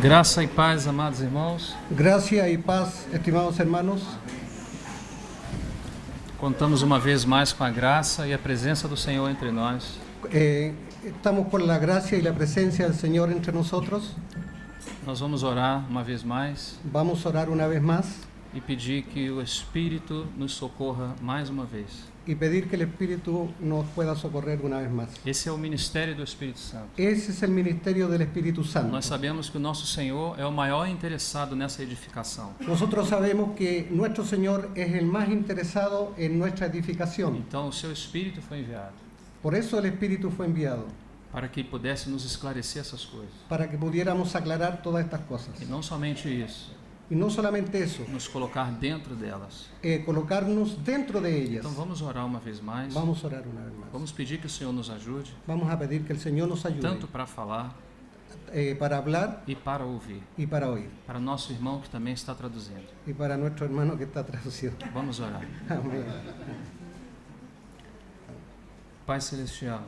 Graça e paz, amados irmãos. Gracia y paz, estimados hermanos. Contamos uma vez mais com a graça e a presença do Senhor entre nós. Estamos con la gracia y la presencia del Señor entre nosotros. Nós vamos orar uma vez mais Vamos a orar una vez más e pedir que o Espírito nos socorra mais uma vez. y pedir que el Espíritu nos pueda socorrer una vez más. Esse é o ministério do Espírito Santo. Ese es el ministerio del Espíritu Santo. Nós sabemos que o nosso Senhor é o maior interessado nessa edificação. Nosotros sabemos que nuestro Señor es el más interesado en nuestra edificación. Então, o seu Espírito foi enviado Por eso el Espíritu fue enviado, para que pudesse nos esclarecer essas coisas. para que pudiéramos aclarar todas estas cosas. E não somente isso, Y no solamente eso, nos colocar dentro delas. colocarnos dentro de ellas. Então, vamos orar uma vez mais. Vamos a orar una vez más. Vamos pedir que o Senhor nos ajude, Vamos a pedir que el Señor nos ayude tanto para falar para hablar e para ouvir. y para oír. Para nosso irmão que também está traduzindo. Y para nuestro hermano que está traducido. Vamos orar. Amén. Pai Celestial,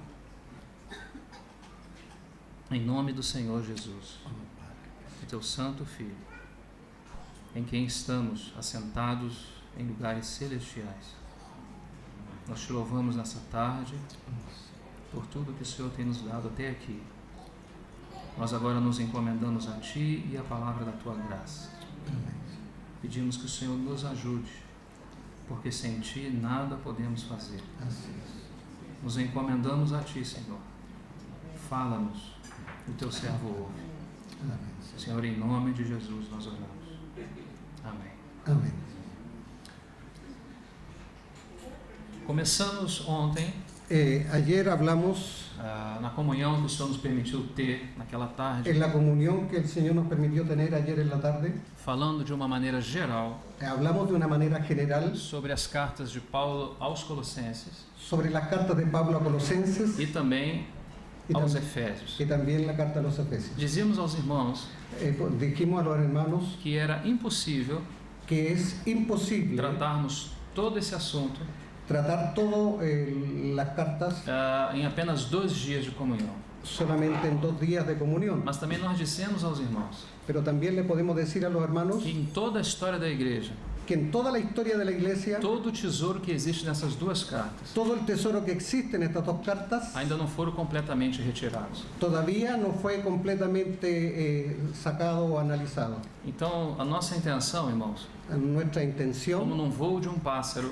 em nome do Senhor Jesus, o teu santo Filho, em quem estamos assentados em lugares celestiais, nós te louvamos nessa tarde por tudo que o Senhor tem nos dado até aqui. Nós agora nos encomendamos a Ti e a palavra da Tua graça. Pedimos que o Senhor nos ajude, porque sem Ti nada podemos fazer. Nos encomendamos a Ti, Senhor. Fala-nos, o Teu servo ouve. Senhor, em nome de Jesus nós oramos. Amém. Amén. Começamos ontem Ayer hablamos na comunhão que o Senhor nos permitiu ter naquela tarde, en la comunión que el Señor nos permitió tener ayer en la tarde. falando de uma maneira geral Hablamos de una manera general sobre as cartas de Paulo aos Colossenses sobre las cartas de Pablo a Colosenses e também y, aos tam- Efésios. y también la carta a los Efesios. Dizíamos aos irmãos Dijimos a los hermanos que era impossível que es imposible tratarmos todo esse assunto tratar todas las cartas em apenas 2 dias de comunhão. solamente en 2 días de comunión. Mas também nós dissemos aos irmãos Pero también le podemos decir a los hermanos que em toda a história da igreja, que en toda la historia de la iglesia, todo o tesouro que existe nessas 2 cartas todo el tesoro que existe en estas 2 cartas ainda não foram completamente retirados. todavía no fue completamente sacado o analizado. Então, a nossa intenção, irmãos, Nuestra como intención, num voo de um pássaro,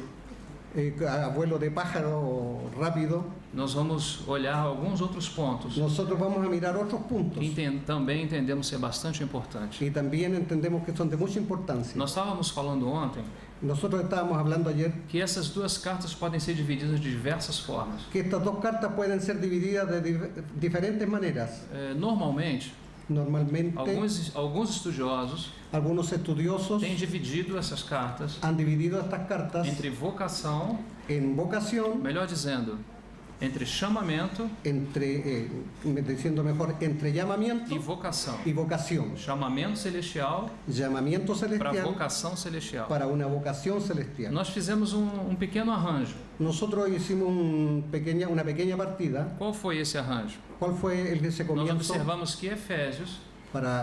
a vuelo de pájaro rápido, nós vamos olhar alguns outros pontos nosotros vamos a mirar otros puntos que também entendemos ser bastante importantes. y también entendemos que son de mucha importancia. Nós estávamos falando ontem Nosotros estábamos hablando ayer que essas 2 cartas podem ser divididas de diversas formas. que estas 2 cartas pueden ser divididas de diferentes maneras. Normalmente, Normalmente, alguns estudiosos algunos estudiosos têm dividido essas cartas han dividido estas cartas entre vocação, en vocación, melhor dizendo, entre chamamento entre, diciendo mejor, entre llamamiento e vocação. y vocación. Chamamento celestial Llamamiento para celestial vocação celestial. para una vocación celestial. Nós fizemos pequeno arranjo. Nosotros hicimos una pequeña partida. Qual foi esse arranjo? ¿Cuál fue ese Nós comienzo? observamos que Efésios,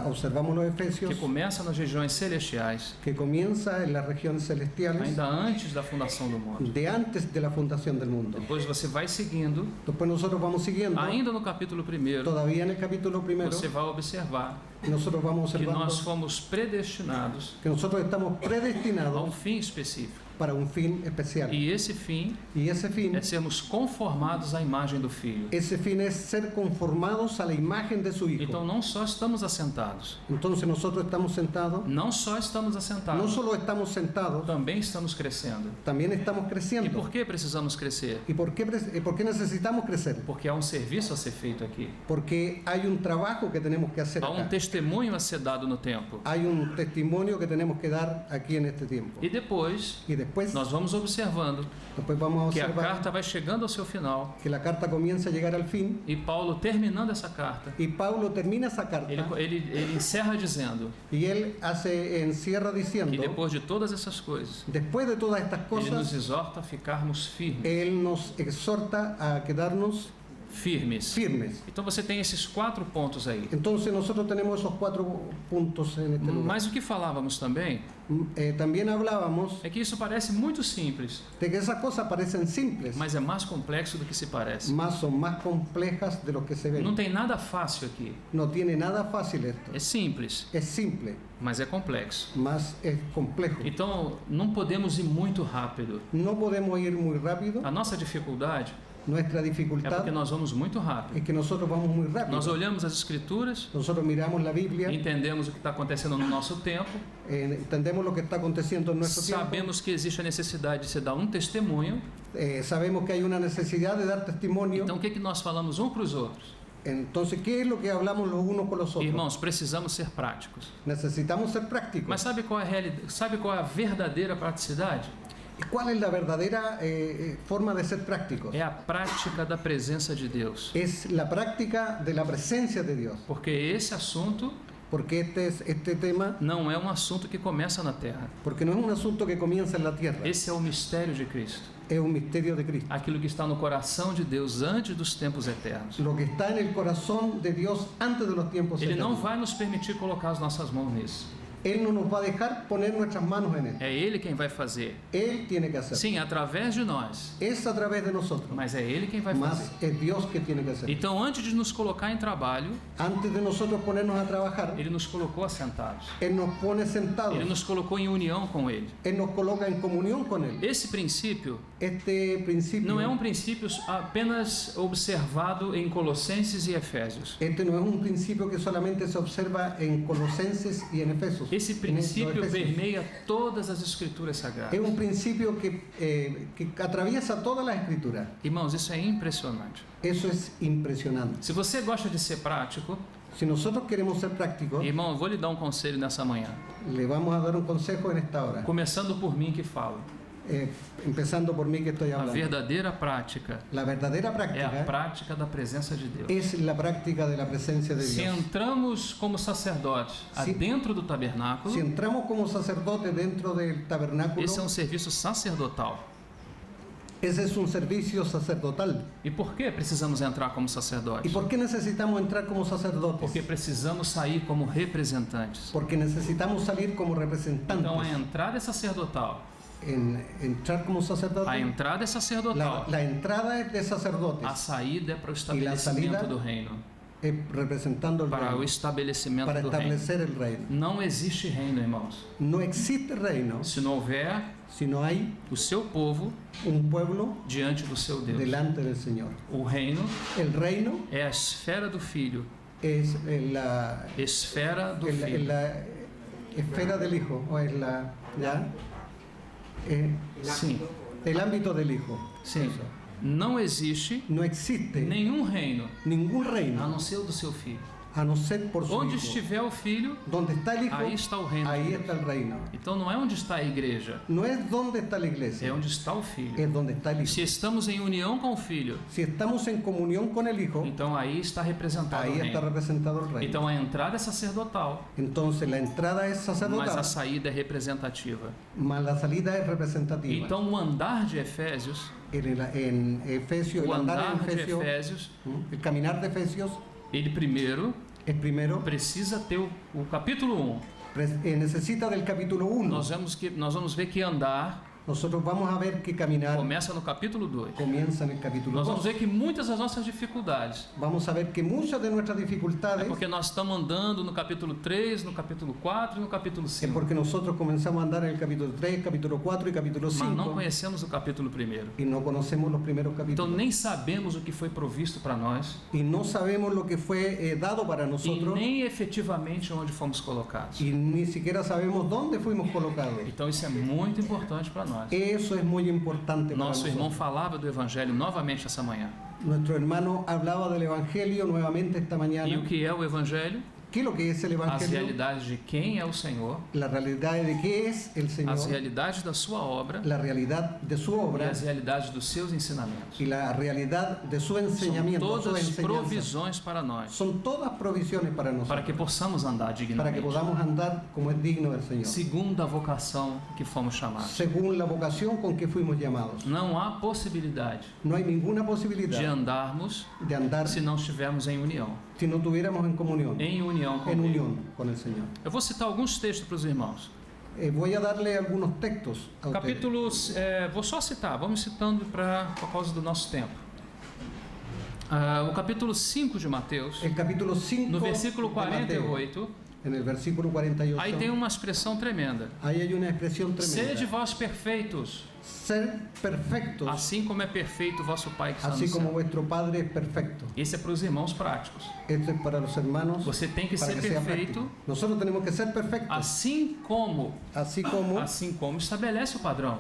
Observamos los Efesios, que começa nas regiões celestiais, que comienza en las regiones celestiales, ainda antes da fundação do mundo. de antes de la fundación del mundo. Depois você vai seguindo, Después nosotros vamos siguiendo, ainda no capítulo 1, todavía en el capítulo primero, você vai observar nosotros vamos que observando nós fomos predestinados que nosotros estamos a predestinados fim específico. para un fin especial. E esse fim Y ese fin é sermos conformados à imagem do Filho. es ser conformados a la imagen de su Hijo. Então não só estamos assentados, Entonces nosotros estamos sentados, não só estamos no assentados, solo estamos sentados, também estamos crescendo. también estamos E creciendo. por que precisamos crescer? ¿Y por qué necesitamos crecer? Porque há serviço a ser feito aqui. Porque hay un trabajo que tenemos que hacer Há acá. testemunho a ser dado no tempo. Hay un testimonio que tenemos que dar aquí en este tiempo. E depois, Y después nós vamos observando vamos a que a observar carta vai chegando ao seu final que la carta comienza a llegar al fin e Paulo, terminando essa carta, y Pablo termina esa carta ele encerra dizendo y él encierra que diciendo, depois de todas essas coisas, después de todas estas ele nos cosas, exorta a ficarmos firmes, él nos exhorta a quedarnos firmes. firmes. Então você tem esses 4 pontos aí. Entonces nosotros tenemos esos 4 puntos en este lugar. Mas o que falávamos também También hablábamos é que isso parece muito simples, de que esas cosas parecen simples, mas é mais complexo do que se parece. más son más complejas de lo que se ven. Não tem nada fácil aqui. No tiene nada fácil esto. É simples, Es simple, mas é complexo. más es complejo. Então não podemos ir muito rápido. No podemos ir muy rápido. A nossa dificuldade Nuestra é dificultad porque nós vamos muito rápido. es que nosotros vamos muy rápido. Nós olhamos as escrituras, Nosotros miramos la Biblia, entendemos o que está acontecendo no nosso tempo, entendemos lo que está aconteciendo en nuestro tiempo, sabemos que existe a necessidade de se dar um testemunho. sabemos que hay una necesidad de dar testimonio. Então o que nós falamos um para os outros? Entonces, ¿qué es lo que hablamos los unos con los otros? Irmãos, precisamos ser práticos. Necesitamos ser prácticos. Mas sabe qual é a realidade? Sabe qual é a verdadeira praticidade? ¿Y cuál es la verdadera forma de ser prácticos? É a prática da presença de Deus. Es la práctica de la presencia de Dios. Porque esse assunto Porque este tema, não é um assunto que começa na terra. porque no es un asunto que comienza en la tierra, Esse é o mistério de Cristo. es un misterio de Cristo. Aquilo que está no coração de Deus antes dos tempos eternos. Lo que está en el corazón de Dios antes de los tiempos Ele não eternos. vai nos permitir colocar as nossas mãos nisso. Él no nos va a dejar poner nuestras manos en él. É Ele quem vai fazer. Él tiene que hacer. Sim, através de nós. Es a través de nosotros, Mas é Ele quem vai fazer. más es Dios que tiene que hacer. Então, antes de nos colocar em trabalho, Antes de nosotros ponernos a trabajar, Ele nos colocou assentados. Él nos pone sentados, Ele nos colocou em união com Ele. Él nos coloca en comunión con Él. Esse princípio Este principio, não é um princípio apenas observado em Colossenses e Efésios. este no es un principio que solamente se observa en Colosenses y en Efesios. Esse En los princípio Efesios. permeia todas as escrituras sagradas. Es un principio que atraviesa toda la escritura. Irmãos, isso é impressionante. Eso es impresionante. Se você gosta de ser prático, Si nosotros queremos ser prácticos, irmão, eu vou lhe dar um conselho nessa manhã. le vamos a dar un consejo en esta hora. Começando por mim que falo. Empezando por mí que estoy A hablando. verdadeira prática La verdadera é a práctica prática da presença de Deus. es la práctica de la presencia de Se Dios. entramos como sacerdotes dentro do tabernáculo, Si entramos como sacerdote dentro del tabernáculo, esse é um serviço sacerdotal. ese es un servicio sacerdotal. E por que precisamos entrar como ¿Y sacerdotes? por qué necesitamos entrar como sacerdotes? Porque precisamos sair como representantes. Porque necesitamos salir como representantes. Então a entrada é sacerdotal. Entrar como sacerdote, A entrada é sacerdotal. la entrada es de sacerdotes, A saída é para o salida estabelecimento do reino. es representando el Para reino, o estabelecimento para do reino. establecer el reino. Não existe reino, irmãos, No existe reino se não houver si no hay o seu povo un pueblo diante do seu Deus. delante del Señor. O reino El reino é a esfera do Filho. es la Esfera do en Filho. la esfera del Hijo, o es la, ¿ya? Sim, El ámbito del Hijo. sim. Eso. Não existe No existe nenhum reino ningún a reino, não ser o do seu Filho. a no ser por su Onde Hijo. estiver o Filho, Donde está el Hijo, aí está o reino. de ahí Deus. está el reino. Então não é onde está a igreja, No es donde está la é iglesia, onde está o Filho. es donde está el Hijo. Se estamos em união com o Filho, Si estamos en comunión con el Hijo, então aí está representado o ahí está reino. representado el reino. Então a entrada é sacerdotal, Entonces la entrada es mas sacerdotal, a saída é representativa. mas la salida es representativa. Então o andar de Efésios, En Efesios, o el andar andar en de Efesios, Efésios, el caminar de Efesios ele primeiro es primero, precisa ter o capítulo 1. necesita del capítulo 1. Nós vamos ver que andar Nosotros vamos a ver que caminar começa no capítulo 2. comienza en el capítulo Nós vamos 2. ver que muitas das nossas dificuldades Vamos a ver que muchas de nuestras é dificultades porque nós estamos andando no capítulo 3, no capítulo 4 e no capítulo es 5. porque nosotros comenzamos a andar en el capítulo 3, capítulo 4 y capítulo Mas não 5 conhecemos o capítulo 1. y no conocemos los primeros Então capítulos. nem sabemos o que foi provisto para nós Y no sabemos lo que fue dado para e nosotros nem efetivamente onde fomos colocados. y ni siquiera sabemos dónde fuimos colocados. Então isso é muito importante para nós. Eso es muy importante para Nosso irmão nosotros. falava do Evangelho novamente essa manhã. Nuestro hermano hablaba del Evangelio nuevamente esta E o mañana. que é o Evangelho? ¿Qué es lo que es el as Evangelio? realidades de quem é o Senhor, La realidad de qué es el Señor, as realidades da sua obra la realidad de su e obra as realidades dos seus ensinamentos. y la realidad de su São enseñamiento, su todas enseñanza. provisões para nós, Son todas provisiones para para nosotros, que possamos andar para que dignamente, podamos andar como es digno del Señor, segundo a vocação que fomos chamados. según la vocación con que fuimos llamados. Não há possibilidade No hay ninguna de posibilidad andarmos de andar se não estivermos em união. si no tuviéramos en comunión Com en Ele. unión con el Señor. Eu vou citar alguns textos para os irmãos. Voy a darle algunos textos a ustedes. Capítulos, vou só citar, vamos citando por causa do nosso tempo. O capítulo 5 de Mateus, El capítulo 5, no versículo de Mateo, 48, en el versículo 48, aí tem uma expressão tremenda. ahí hay una expresión tremenda. Sede vós perfeitos, Ser perfectos, assim como é perfeito o vosso Pai que está no así como céu. vuestro Padre es perfecto. Esse é para os irmãos práticos. Esto es para los hermanos. Você tem que para ser que sea perfeito, práctico. Nosotros tenemos que ser perfectos, assim como así como estabelece o padrão.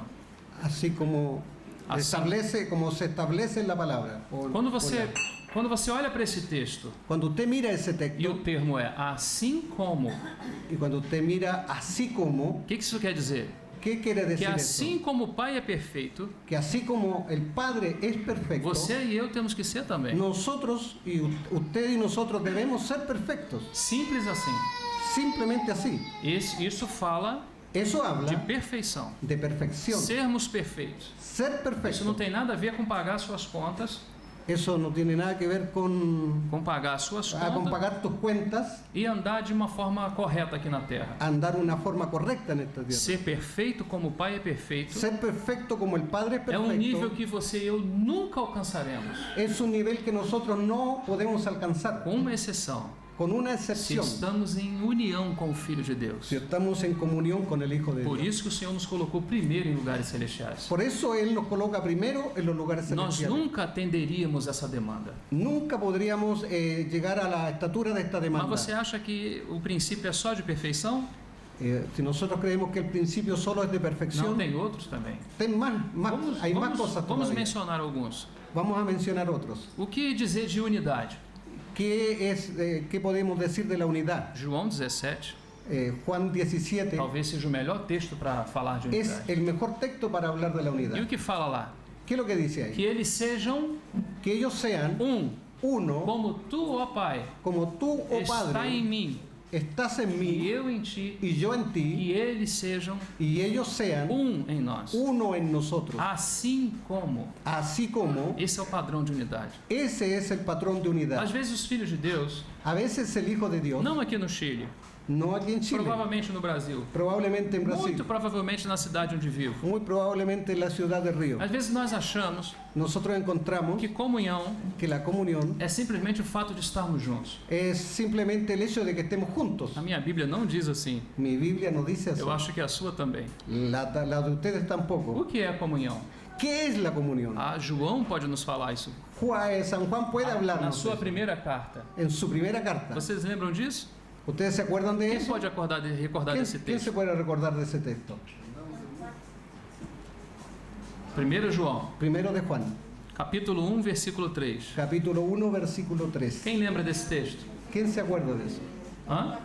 como se establece en la palabra. Quando você olha para esse texto Cuando usted mira ese e texto o termo é assim como, y cuando usted mira así como, o que isso quer dizer? ¿qué quiere Que decir assim eso? como o Pai é perfeito, Que así como el Padre es perfecto, você e eu temos que ser também. nosotros y usted y nosotros debemos ser perfectos. Simples assim. Simplemente así. Isso fala Eso de habla perfeição. de perfección. Sermos perfeitos. Ser Isso perfecto. não tem nada a ver com pagar suas contas, Eso no tiene nada que ver con pagar suas con contas pagar tus cuentas, e andar de uma forma correta aqui na Terra. andar una forma correcta en esta tierra. Ser perfeito como o Pai é perfeito Ser perfecto como el Padre es é um nível perfecto que você e eu nunca alcançaremos, es un nivel que nosotros no podemos alcanzar, com uma exceção. con una Se excepción, estamos em união com o Filho de Deus. si estamos en comunión con el Hijo de Por Dios. isso que o Senhor nos colocou primeiro em lugares celestiais. Por eso Él nos coloca primero en los lugares Nós celestiales. nunca atenderíamos essa demanda. Nunca podríamos llegar a la estatura de esta Mas demanda. você acha que o princípio é só de perfeição? Si nosotros creemos que el principio solo es de Não, perfección, tem outros também. hay más cosas Vamos todavía. mencionar alguns. Vamos a mencionar otros. O que dizer de unidade? ¿Qué podemos decir de la unidad? João 17, Juan 17 talvez seja o melhor texto para falar de es unidade. el mejor texto para hablar de la E o unidad. que fala lá? ¿Qué es lo que dice Que ahí? eles sejam Que ellos sean uno, como tu, ó Pai, como tú, oh está em Padre, mim estás en e mí eu em ti, y yo en ti, e eles sejam y ellos sean em nós. uno en nosotros. Assim como. Así como Esse é o padrão de unidade. ese es el patrón de Às unidad. vezes os filhos de Deus, A veces el Hijo de Dios, não aqui no Chile, no aquí en Chile, provavelmente no Brasil, probablemente en Brasil, muito provavelmente na cidade onde vivo. muy probablemente en la ciudad de Río, Às vezes nós achamos nosotros encontramos que comunhão que la comunión é simplesmente o fato de estarmos juntos. es simplemente el hecho de que estemos juntos. A minha Bíblia não diz assim. Mi Biblia no dice así. Eu acho que a sua também. La de ustedes tampoco. O que é a comunhão? ¿Qué es la comunión? João pode nos falar isso. San Juan puede Na hablarnos sua de eso. primeira carta. En su primera carta. Vocês lembram disso? ¿Ustedes se acuerdan de Quem eso? pode recordar desse ¿Quién se texto? puede recordar de ese texto? 1 João, Primero de Juan, capítulo 1, versículo 3. capítulo 1, versículo 3. Quem lembra desse texto? ¿Quién se acuerda de eso? Hã?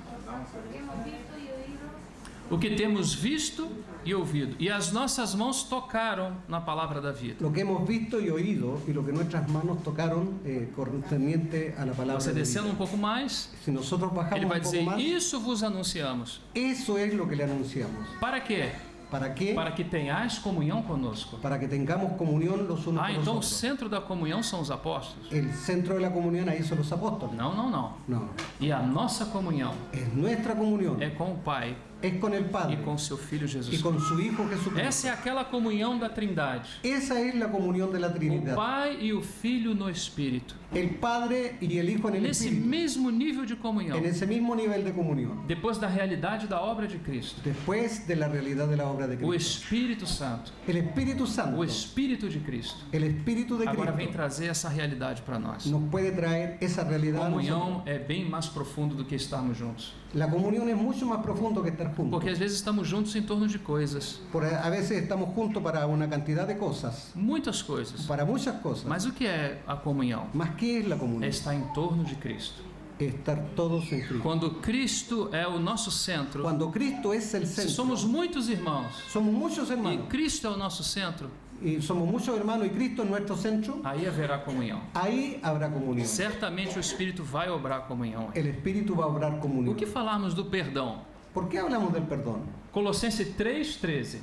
O que temos visto e ouvido, e as nossas mãos tocaram na palavra da vida. Lo que hemos visto y oído y lo que nuestras manos tocaron concerniente a la palabra Você de descendo vida. um pouco mais, Si nosotros ele bajamos vai un poco dizer: más, Isso vos anunciamos. eso es lo que le anunciamos. Para quê? ¿Para qué? Para que tenhais comunhão conosco. Para que tengamos comunión los unos con los Então o otros. centro da comunhão são os apóstolos? El centro de la comunión ahí son los apóstoles. Não, não, não. No, E a nossa comunhão es nuestra comunión. é com o Pai Es con el e Padre com seu Filho y Jesus. con su Hijo Jesucristo. Essa é aquela comunhão da Trindade. Esa es la comunión de la O Trinidad. Pai e o Filho no Espírito. El Padre y el Hijo en el Nesse Espíritu. mesmo nível de comunhão. En ese mismo nivel de comunión. Depois da realidade da obra de Cristo. Después de la realidad de la obra de O Cristo. Espírito Santo. El Espíritu Santo. O Espírito de Cristo. El Espíritu de Agora vem Cristo trazer essa realidade para nós. nos puede traer esa realidad a nosotros. Comunhão é bem mais profundo do que estarmos juntos. La comunión es mucho más profundo que estar juntos. Porque às vezes estamos juntos em torno de coisas. A veces estamos juntos para una cantidad de cosas, Muitas coisas. para muchas cosas. Mas o que é a comunhão? Mas ¿qué es la É comunión? estar em torno de Cristo. estar todos en Cristo. Quando Cristo é o nosso centro, Cuando Cristo es el se centro, somos muitos irmãos somos muchos e hermanos, Cristo é o nosso centro, y somos muchos hermanos y Cristo es nuestro centro, aí haverá comunhão. ahí habrá comunión. Certamente o Espírito vai obrar comunhão. El Espíritu va a obrar O comunión. que falarmos do perdão? ¿Por qué hablamos del perdón? Colossenses 3,13.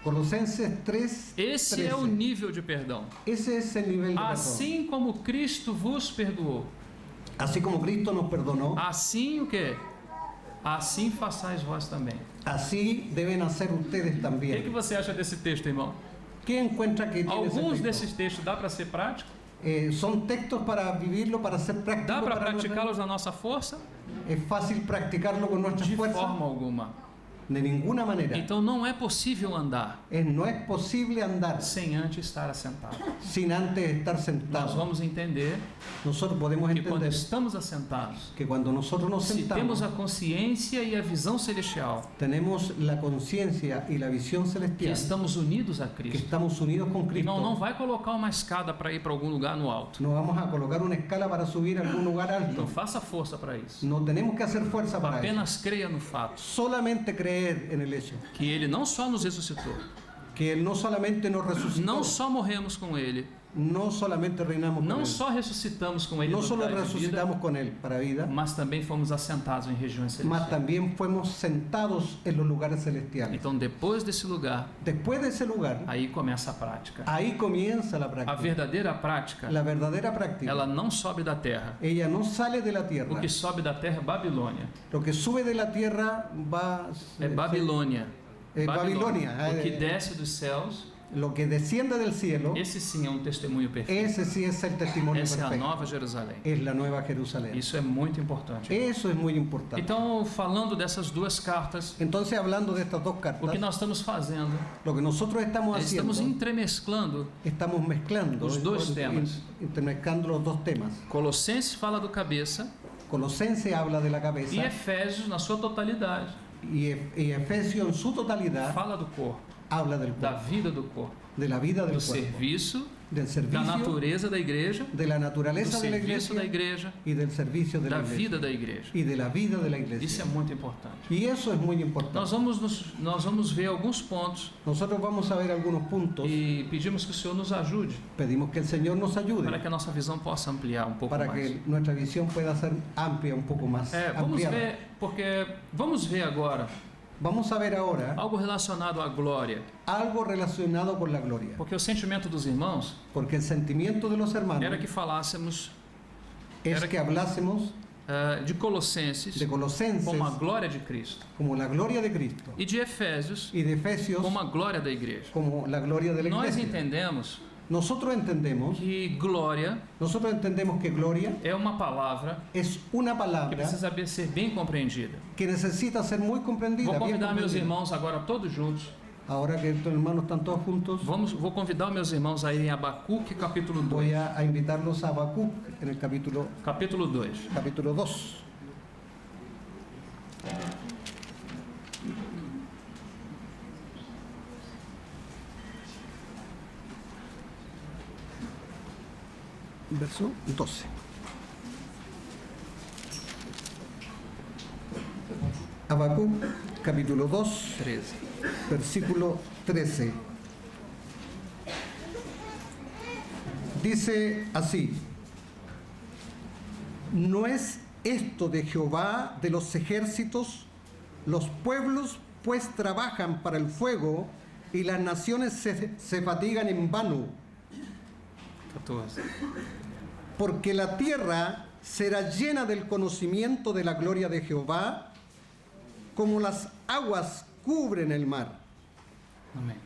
Colosenses 3, Esse é o 13. nível de perdão. Ese es el nivel de perdón. Assim como Cristo vos perdoou, Así como Cristo nos perdonó, assim o quê? Assim façais vós também. así deben hacer ustedes O que también. você acha desse texto, irmão? ¿Qué encuentra que tiene ese Alguns texto? desses textos dá para ser prático? Son textos para vivirlo, para ser práctico. Dá para para praticá-los na nossa força? Es fácil practicarlo con nuestras De fuerzas. forma alguma. De ninguna manera. Então não é possível andar No es posible andar sem antes estar assentado. sin antes estar Nós sentado. vamos entender Nosotros podemos que quando entender estamos assentados, que cuando nosotros nos se temos sentamos, a consciência e a visão celestial tenemos la conciencia y la visión que celestial, estamos unidos a que Cristo. estamos unidos con Cristo. Irmão, não vai colocar uma escada para ir para algum lugar no alto. No vamos a colocar una escala para subir a algún lugar alto. Então faça força para isso. No tenemos que hacer fuerza para eso. Apenas creia no fato Solamente creer en el hecho que Ele não só nos ressuscitou, que Él no solamente nos resucitó, não só morremos com Ele, no solamente reinamos con não Él, só ressuscitamos com Ele no no solo lugar de vida, resucitamos con Él para vida, mas também fomos assentados em regiões mas celestiais. también fuimos sentados en los lugares celestiales. Então, depois desse lugar, Después de esse lugar, aí começa a prática. ahí comienza la A práctica. verdadeira prática, La verdadera práctica. ela não sobe da terra. Ella no sale de la O tierra. que sobe da terra é Babilônia. Lo que sube de la tierra va... É Babilônia. Babilônia. O que desce dos céus, Lo que desciende del cielo, esse sim é um testemunho perfeito. ese sí es el testimonio Essa é a perfecto. Nova Jerusalém. Es la nueva Jerusalén. Isso é muito importante. Eso es muy importante. Então, falando dessas duas cartas, Entonces, hablando de estas dos o cartas, que nós estamos fazendo, lo que nosotros estamos haciendo, estamos entremesclando. estamos mezclando, Los dos temas. intermezclando los dos temas. Colossenses fala do cabeça Colosense habla de la e cabeza Efésios, na sua totalidade, y Efesios en su totalidad fala do corpo, habla del da cuerpo, vida do corpo, de la vida del do cuerpo, serviço, del da servicio, natureza da igreja, de la do naturaleza de la serviço da iglesia igreja, y del servicio de da la vida iglesia da igreja. y de la vida de la Isso é iglesia. muito importante. Y eso es muy importante. Nós vamos ver alguns pontos Nosotros vamos a ver algunos puntos. e pedimos que o Senhor nos ajude Pedimos que el Señor nos para ayude que a nossa visão possa ampliar um pouco para mais. que nuestra visión pueda ser amplia, un poco más Vamos ampliada. ver, porque vamos ver agora Vamos a ver ahora algo relacionado à glória, algo relacionado con la gloria. porque o sentimento dos irmãos Porque el sentimiento de los hermanos era que falássemos es era que hablásemos de Colossenses de Colosenses como a glória de Cristo como la gloria de Cristo e de Efésios y de Efesios como a glória da igreja. como la gloria de la Nós iglesia. entendemos Nosotros entendemos que gloria é uma palavra es una que palabra precisa ser bem compreendida. que necesita ser muy comprendida. Vou bien convidar meus comprendida. irmãos agora todos juntos. Ahora que estos hermanos están todos juntos, Vou convidar meus irmãos a irem a Abacuque, capítulo 2. voy a invitarlos a Habacuc en el capítulo Capítulo 2. 2. Verso 12. Habacuc, capítulo 2, 13. versículo 13. Dice así: ¿no es esto de Jehová de los ejércitos? Los pueblos pues trabajan para el fuego y las naciones se fatigan en vano, 14. porque la tierra será llena del conocimiento de la gloria de Jehová, como las aguas cubren el mar. Amém.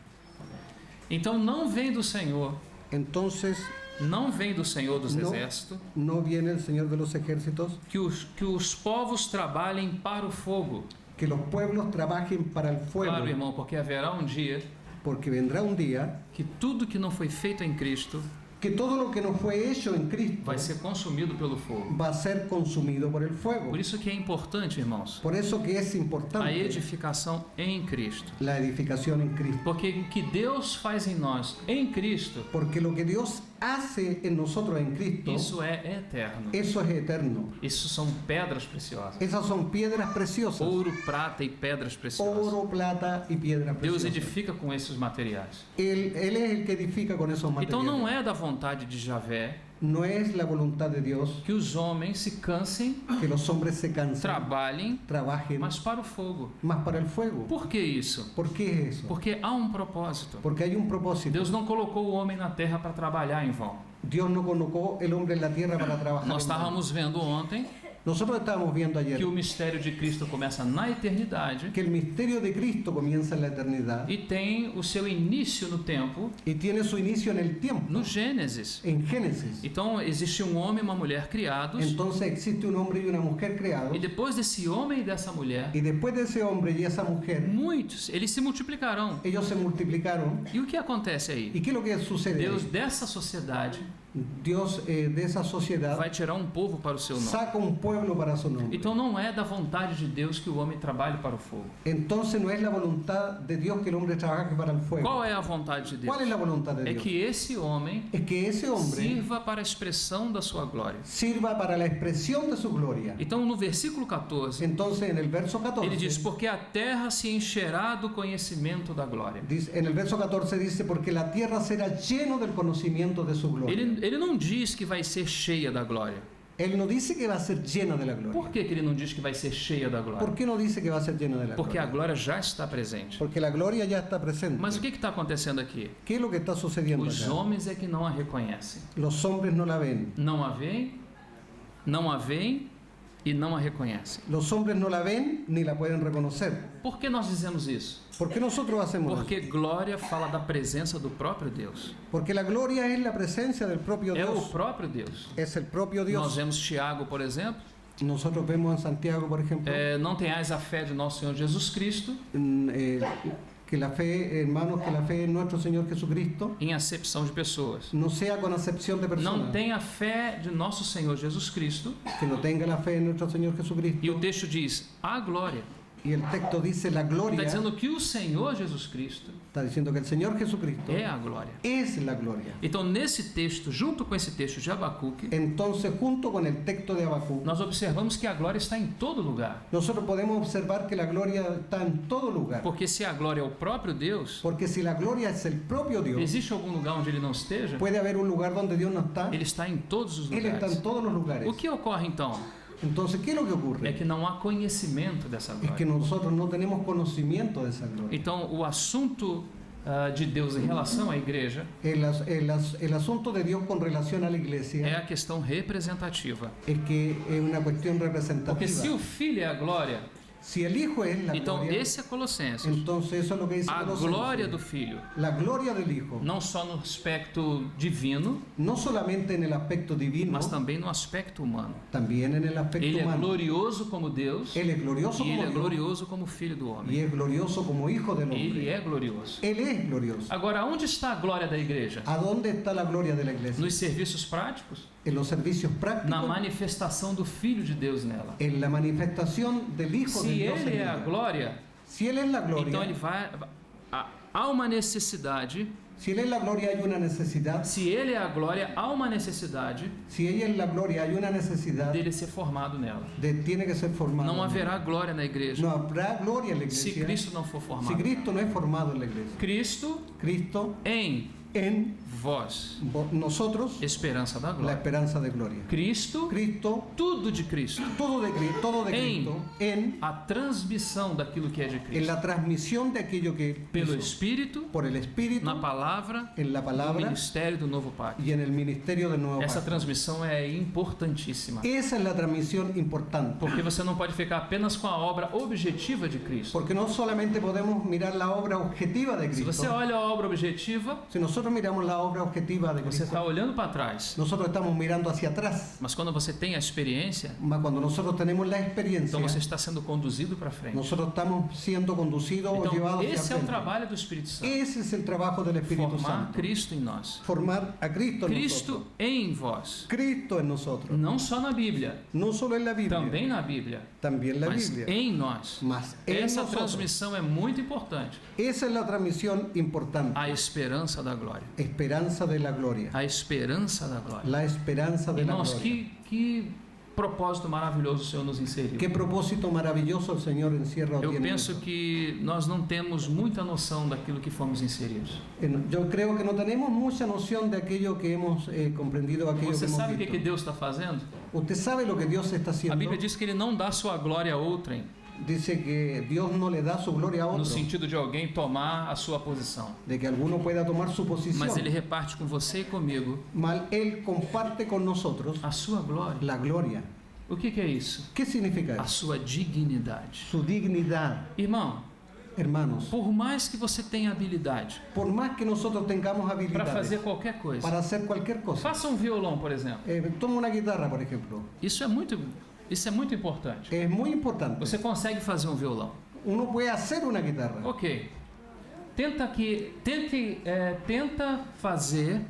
Então não vem do Senhor, Entonces, não vem do Senhor dos No. exércitos, ¿no viene el Señor de los ejércitos? que os povos trabalhem para o fogo. Que los pueblos trabajen para el fuego, Claro, irmão, porque haverá um dia porque vendrá un día que tudo que não foi feito em Cristo que todo lo que no fue hecho en Cristo vai ser consumido pelo fogo. va a ser consumido por el fuego. Por isso que é importante, irmãos, Por eso que es a importante edificação em Cristo. la edificación en Cristo. Porque o que Deus faz em nós, em Cristo, Porque lo que Dios hace en nosotros en Cristo, isso é eterno. eso es eterno. Isso são pedras preciosas. Esas son piedras preciosas. Ouro, prata e pedras preciosas. Oro, plata y piedras Deus preciosas. edifica com esses materiais. Él es el que edifica con esos Então não materiales. é da vontade de Javé No es la voluntad de Dios que os homens se cansem, que los hombres se cansen, trabalhem, trabajen mas para o fogo. más para el fuego. Por que isso? ¿Por qué es eso? Porque há um propósito. Porque hay un propósito. Deus não colocou o homem na terra para trabalhar em vão. Dios no colocó el hombre en la tierra para trabajar. Nós en vano. estávamos vendo ontem Nosotros estábamos viendo ayer que o mistério de Cristo começa na eternidade que el misterio de Cristo comienza en la eternidad e tem o seu início no tempo, y tiene su inicio en el tiempo, no Gênesis. en Génesis. Então existe um homem e uma mulher criados, Entonces existe un hombre y una mujer creados, e depois desse homem e dessa mulher, y después de ese hombre y esa mujer, muitos, eles se multiplicarão. ellos se multiplicaron. E o que acontece aí? ¿Y qué es lo que sucede? Deus dessa sociedade Dios de esa sociedad vai tirar um povo para o seu nome. saca un pueblo para su nombre. Então não é da vontade de Deus que o homem trabalhe para o fogo. Entonces no es la voluntad de Dios que el hombre trabaje para el fuego. Qual é a vontade de Deus? ¿Cuál es la voluntad de É Dios? que esse homem Es que ese hombre sirva para a expressão da sua glória. sirva para la expresión de su gloria. Então no versículo 14, Entonces en el verso 14, ele diz: porque a terra se encherá do conhecimento da glória. en el verso 14 dice, porque la tierra será lleno del conocimiento de su gloria. Ele não diz que vai ser cheia da glória. Él no dice que va a ser llena de la gloria. Por que ele não diz que vai ser cheia da glória? ¿Por qué no dice que va a ser llena de la Porque a gloria? glória já está presente. Porque la gloria ya está presente. Mas o que está acontecendo aqui? ¿Qué es lo que está sucediendo Os acá? homens é que não a reconhecem. Los hombres no la ven. Não a veem, não a veem e não a reconhecem. Los hombres no la ven ni la pueden reconocer. Por que nós dizemos isso? ¿Por qué nosotros hacemos Porque eso? glória fala da presença do próprio Deus. Porque la gloria es la presencia del propio É o Dios. próprio Deus. Es el propio Nós Dios. vemos Tiago, por exemplo, Nosotros vemos en Santiago, por ejemplo, não tenhais a fé de nosso Senhor Jesus Cristo que la fe, hermanos, que la fe en nuestro Señor Jesucristo em acepção de pessoas. no sea con acepción de Não personas. tem a fé de nosso Senhor Jesus Cristo. Que no tenga la fe en nuestro Señor Jesucristo. E o texto diz: a glória. Y el texto dice la Está gloria. dizendo que o Senhor Jesus Cristo Está diciendo que el Señor Jesucristo é a glória. es la gloria. Então, nesse texto, junto com esse texto de Abacuque, Entonces, junto con el texto de Habacuc, nós observamos que a glória está em todo lugar. nosotros podemos observar que la gloria está en todo lugar. Porque se a glória é o próprio Deus, Porque si la gloria es el propio Dios, existe algum lugar onde ele não esteja? puede haber un lugar donde Dios no está. Ele está em todos os Él está lugares. en todos los lugares. O que ocorre então? Entonces, ¿qué es lo que É ocurre? que não há conhecimento dessa Es que glória. nosotros no tenemos conocimiento de esa gloria. Então, o assunto de Deus em relação à igreja El asunto de Dios con relación a la é iglesia a questão representativa. es que es una cuestión Porque se representativa. o Filho é a glória, Si el Hijo es la então gloria, esse é Colossenses. entonces eso es lo que dice A Colosenses. glória do Filho, La gloria del Hijo, não só no aspecto divino, no solamente en el aspecto divino, mas também no aspecto humano. también en el aspecto Ele é humano. glorioso como Deus Él es glorioso e ele como é Dios glorioso como Filho do y homem. es glorioso como Hijo del Ele hombre. é glorioso. Él es glorioso. Agora, onde está a glória da igreja? ¿A dónde está la gloria de la iglesia? Nos serviços práticos? En los servicios Na prácticos, manifestação do Filho de Deus nela. en la manifestación del Hijo de Se Dios en ele é a ella. glória, Si Él es la então ele gloria, vai. Há uma necessidade. si Él es la gloria hay una necesidad, Se ele é a glória, há uma necessidade si ella es la gloria hay una necesidad, dele ser formado nela. tiene que ser formado. Não haverá glória na igreja No habrá gloria en la se iglesia Cristo não for si formado. Cristo no es formado en la iglesia. Cristo Cristo em en vós, nosotros, esperança da la glória. esperanza de gloria. Cristo, Cristo, tudo de Cristo. todo de En. Cristo, en A transmissão daquilo que é de en Cristo. la transmisión de aquello que Pelo hizo, Espírito, por el Espíritu, na palavra, en la no palabra ministério do novo pacto. y en el ministerio del nuevo Essa pacto. transmissão é importantíssima. Esa es la transmisión importante. Porque você não pode ficar apenas com a obra objetiva de Cristo. Porque no solamente podemos mirar la obra objetiva de Se você Cristo. olha a obra objetiva, Si nosotros miramos la obra objetiva de você está Cristo, olhando para trás. nosotros estamos mirando hacia atrás. Mas quando você tem a experiência, Mas cuando nosotros tenemos la experiencia, então você está sendo conduzido para frente. nosotros estamos siendo conducidos o Então, llevados esse é hacia o frente. trabalho do Espírito Santo. Ese es el trabajo del Espíritu Formar Santo. Cristo em nós. Formar a Cristo en Cristo nosotros. em vós. Cristo en nosotros. Não só na Bíblia, No solo en la Biblia, também na Bíblia, también la mas Biblia. em nós. Mas en Essa nosotros. transmissão é muito importante. Esa es la transmisión importante. A esperança da glória. glória. Esperanza de la gloria. A esperança da glória. La esperanza de la Irmãos, gloria. que propósito maravilhoso o Senhor nos inseriu. Qué propósito maravilloso el Señor encierra o Eu tiene en penso nosotros. que nós não temos muita noção daquilo que fomos inseridos. Yo creo que no tenemos mucha noción de aquello que hemos comprendido, aquello Você que hemos sabe o visto. que Deus está fazendo? Usted sabe lo que Dios está A haciendo. Bíblia diz que Ele não dá sua glória a outrem, Dice que Dios no le da su gloria a no otro, sentido de alguém tomar a sua posição. de que alguno pueda tomar su posición. Mas Ele reparte com você e comigo Mal Él comparte con nosotros a sua glória. la gloria. O que é isso? ¿Qué significa A eso? sua dignidade. Su dignidad. Irmão, Hermanos, por mais que você tenha habilidade por más que nosotros tengamos para habilidades fazer qualquer coisa, para hacer cualquier cosa, faça um violão, por exemplo. toma una guitarra, por ejemplo. Isso é muito importante. Es muy importante. Você consegue fazer um violão. Uno puede hacer una guitarra. Ok. Tenta fazer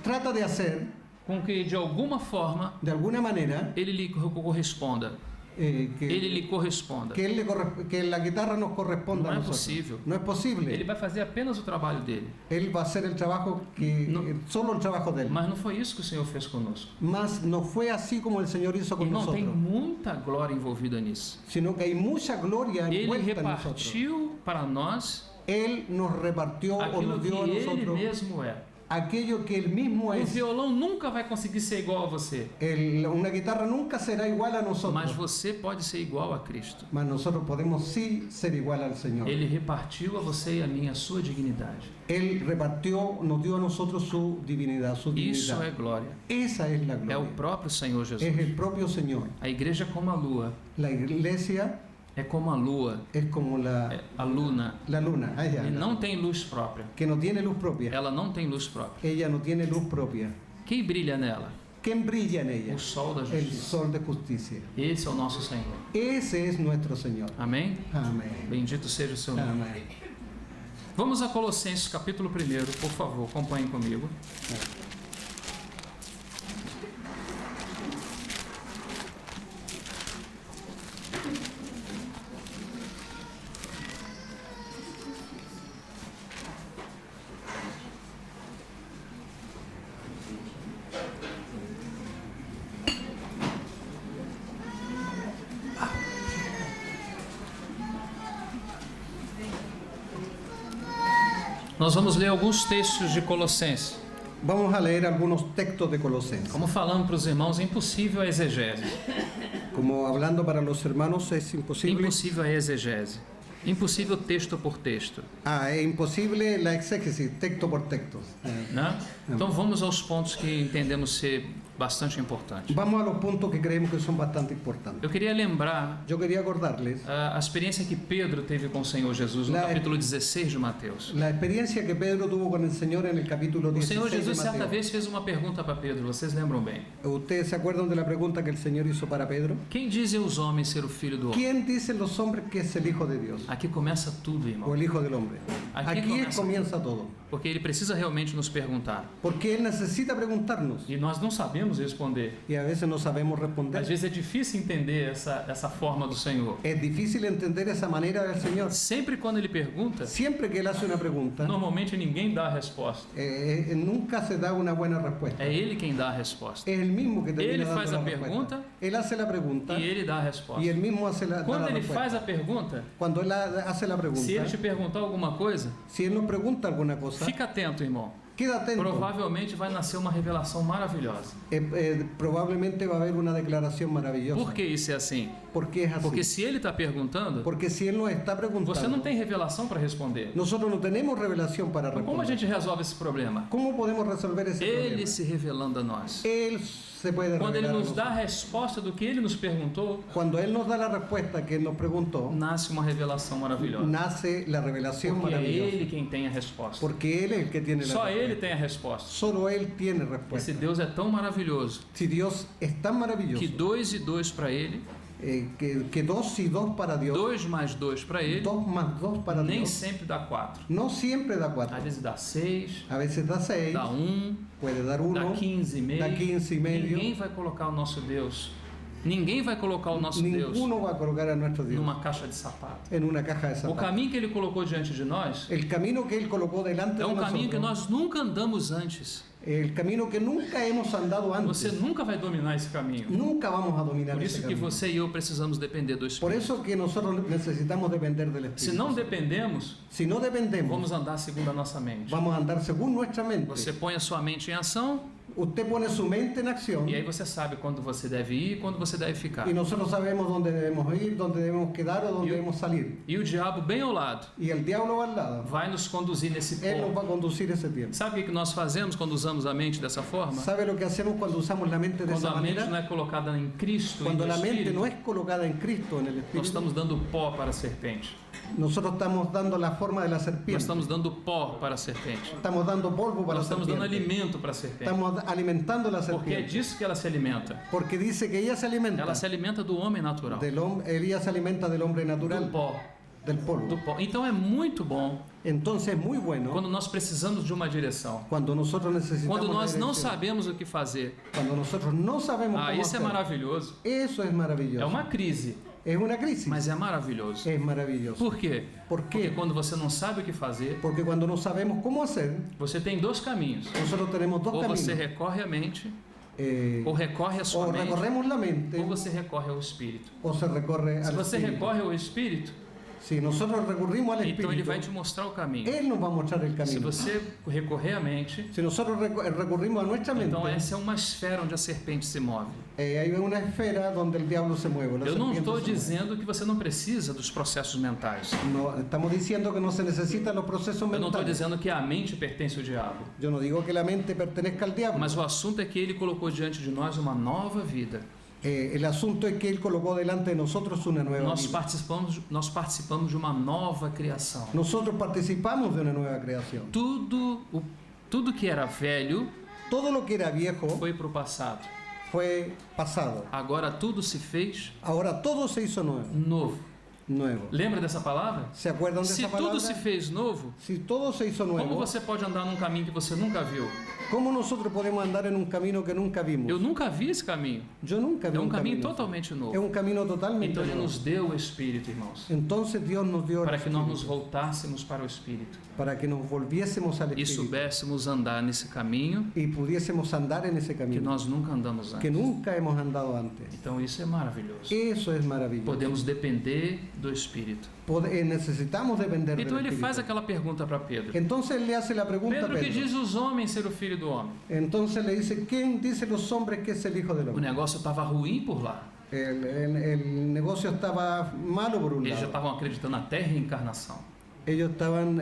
Trata de hacer, com que de alguma forma de alguna manera, ele lhe corresponda. Ele que, lhe corresponda. que la guitarra nos corresponda No a es nosotros. posible. No es posible. Ele vai fazer apenas o trabalho dele. Él va a hacer el trabajo que No. solo el trabajo de él. Mas não foi isso que o Senhor fez conosco. Mas no fue así como el Señor hizo con Irmão, tem nosotros, muita glória envolvida nisso. sino que hay mucha gloria Ele envuelta en nosotros. repartiu para nós Él nos repartió o aquilo nos que dio a ele nosotros mesmo é. aquello que él mismo Um es. violão nunca vai conseguir ser igual a você, Una guitarra nunca será igual a nosotros, mas você pode ser igual a Cristo. mas nosotros podemos sí ser igual al Señor. Ele repartiu a você e a mim a sua dignidade. Él repartió, nos dio a nosotros su divinidad, su Isso dignidad. é glória. Esa es la É o gloria. próprio Senhor Es Jesus. el propio Señor. A igreja é como a lua. La iglesia É como a lua, es como é a luna. la luna, allá, E não tem luz própria. que no tiene luz propia. Ela não tem luz própria. Ella no tiene luz propia. Quem brilha nela? ¿Quién brilla en ella? O sol da El justiça. sol de justicia. Esse é o nosso Senhor. Ese es nuestro Señor. Amém? Amén. Bendito seja o seu nome. Amén. Vamos a Colossenses capítulo 1, por favor, acompanhem comigo. Nós vamos ler alguns textos de Colossenses. Vamos a leer algunos textos de Colosenses. Como falando para os irmãos, é impossível a exegese. Como hablando para los hermanos es imposible. Impossível a exegese. Impossível texto por texto. Es imposible la exégesis, texto por texto. Né? Então vamos aos pontos que entendemos ser bastante importantes. Vamos a los puntos que creemos que son bastante importantes. Eu queria lembrar Yo quería acordarles a experiência que Pedro teve com o Senhor Jesus no La- capítulo 16 de Mateus. la experiencia que Pedro tuvo con el Señor en el capítulo O 16 Senhor Jesus de certa Mateo. vez fez uma pergunta para Pedro, vocês lembram bem? ¿Ustedes se acuerdan de la pregunta que el Señor hizo para Pedro? Quem dizem os homens ser o filho do homem? ¿Quién dicen los hombres que es el Hijo de Dios? Aqui começa tudo, O irmão. el Hijo del Hombre. Aquí Aquí comienza comienza todo. Porque ele precisa realmente nos perguntar. Porque Él necesita preguntarnos E nós não sabemos responder. y a veces no sabemos Às responder. vezes é difícil entender essa forma do Senhor. Es difícil entender esa manera del Señor. Sempre quando ele pergunta, Siempre que Él hace una pregunta, normalmente ninguém dá a resposta. nunca se da una buena respuesta. É ele quem dá a resposta. Es el mismo que termina Ele dando faz la a respuesta. pergunta Él hace la pregunta E ele dá a resposta. y él mismo hace da Quando la ele respuesta. faz a pergunta, Cuando Él hace la pregunta, se ele te perguntar alguma coisa, si Él nos pregunta alguna cosa, fica atento, irmão. queda atento. Provavelmente vai nascer uma revelação maravilhosa. Probablemente va a haber una declaración maravillosa. Por que isso é assim? ¿Por qué es así? Porque se ele está perguntando, Porque si Él nos está preguntando, você não tem revelação para responder. nosotros no tenemos revelación para Então, responder. como a gente resolve esse problema? ¿Cómo podemos resolver ese Ele problema? se revelando a nós. Él se puede Quando ele revelar a nos dá a nosotros. resposta do que ele nos perguntou, Cuando Él nos da la respuesta que Él nos preguntó, nasce uma revelação maravilhosa. nace la revelación Porque é maravillosa. ele quem tem a resposta. Porque Él es el que tiene la Só respuesta. ele tem a resposta. Solo Él tiene Esse respuesta. Deus é tão maravilhoso Si Dios es tan maravilloso que 2 e 2 para ele, que 2 y 2 para Dios, 2 mais 2 para ele, 2 más 2 para nem Dios, sempre dá 4. no siempre da Às 4. vezes dá 6, A veces da 6, dá 1, puede dar dá 1, 15 e meio. dá 15 e meio. Ninguém vai colocar o nosso Deus Ninguém vai colocar o nosso Deus Ninguno va a colocar a nuestro Dios numa caixa de sapato. en una caja de O zapatos. caminho que Ele colocou diante de nós El camino que Él colocó delante é de um caminho que nosotros, nós nunca andamos antes. el camino que nunca hemos andado Você antes, nunca vai dominar esse caminho. nunca vamos a dominar Por ese isso que camino. você e eu precisamos depender do Por Espírito. eso que nosotros necesitamos depender del Se Espíritu. não dependemos, Si no dependemos, vamos andar segundo a nossa mente. vamos a andar según nuestra mente. Você põe a sua mente em ação Usted pone su mente en acción e aí você sabe quando você deve ir e quando você deve ficar. y nosotros sabemos dónde debemos ir, dónde debemos quedar o dónde Y- debemos salir. E o diabo bem ao lado Y el diablo va al lado. vai nos conduzir nesse Él nos ponto. va a conducir ese tiempo. Sabe o que nós fazemos quando usamos a mente dessa forma? ¿Sabe lo que hacemos cuando usamos la mente de Quando esa a mente não manera? é colocada em Cristo e Cuando no la mente Espírito, no es colocada en Cristo, en el nós Espíritu, estamos dando pó para a serpente. nosotros estamos dando la forma de la Nós serpiente. estamos dando pó para a serpente. Estamos dando polvo para la Nós estamos dando serpiente. alimento para a serpente. Estamos alimentando la Porque é serpiente. disso que ela se alimenta. Porque dice que ella se alimenta Ela se alimenta do homem natural. ella se alimenta del hombre Do natural, pó. del polvo. Do pó. Então é muito bom Entonces es muy bueno quando nós precisamos de uma direção. cuando nosotros necesitamos Quando una nós não dirección. sabemos o que fazer. Cuando nosotros no sabemos cómo Isso é hacer. maravilhoso. Eso es É maravilloso. uma crise, Es una crisis. mas é maravilhoso. Es maravilloso. Por quê? ¿Por Porque qué? quando você não sabe o que fazer, Porque cuando no sabemos cómo hacer, você tem dois caminhos. nosotros tenemos dos Ou você caminos. recorre à mente, Eh, ou recorre à sua o mente, recorremos la mente ou você recorre ao Espírito. o se recorre Se al você Espíritu. recorre ao Espírito, Si nosotros recurrimos al então Ele Espíritu, vai te mostrar o caminho. Él nos va a mostrar el Se camino. você recorrer à mente, Si nosotros recurrimos a nuestra mente, então essa é uma esfera onde a serpente se move. hay una esfera donde el diablo se mueve. la Eu não serpiente estou se mueve. dizendo que você não precisa dos processos mentais. No, estamos diciendo que no se necesitan los procesos Eu não estou mentales. dizendo que a mente pertence ao diabo. Yo no digo que la mente pertenezca al diablo. Mas o assunto é que Ele colocou diante de nós uma nova vida. El asunto es que Él colocó delante de nosotros una nueva Nós vida. participamos de uma nova criação. Nosotros participamos de una nueva creación. Tudo que era velho Todo lo que era viejo foi para o passado. fue pasado. Agora tudo se fez Ahora todo se hizo nuevo. novo. Lembra dessa palavra? ¿Se acuerdan de Se esa palabra? tudo se fez novo, Si todo se hizo como nuevo, você pode andar num caminho que você nunca viu? ¿cómo nosotros podemos andar en un camino que nunca vimos? Eu nunca vi esse caminho. Yo nunca vi É um un caminho camino. totalmente Es novo. un camino totalmente Então Ele nuevo. nos deu o Espírito, irmãos, Entonces Dios nos dio el para que nós Espíritu, nos voltássemos para o Espírito para que nos volviésemos al e Espíritu soubéssemos andar nesse caminho y pudiésemos andar en ese que camino nós nunca andamos que antes. nunca hemos andado antes. Então isso é maravilhoso. Eso es maravilloso. Podemos depender do Espírito. Necesitamos depender Então del ele Espíritu. faz aquela pergunta para Pedro. Entonces él le hace la pregunta a Pedro, que Pedro. diz os homens ser o filho do homem? Entonces le dice, ¿quién dice los hombres que es el Hijo del O Hombre? negócio estava ruim por lá. El negocio estaba malo por un Eles já lado. estavam acreditando na terra e reencarnação. Ellos estaban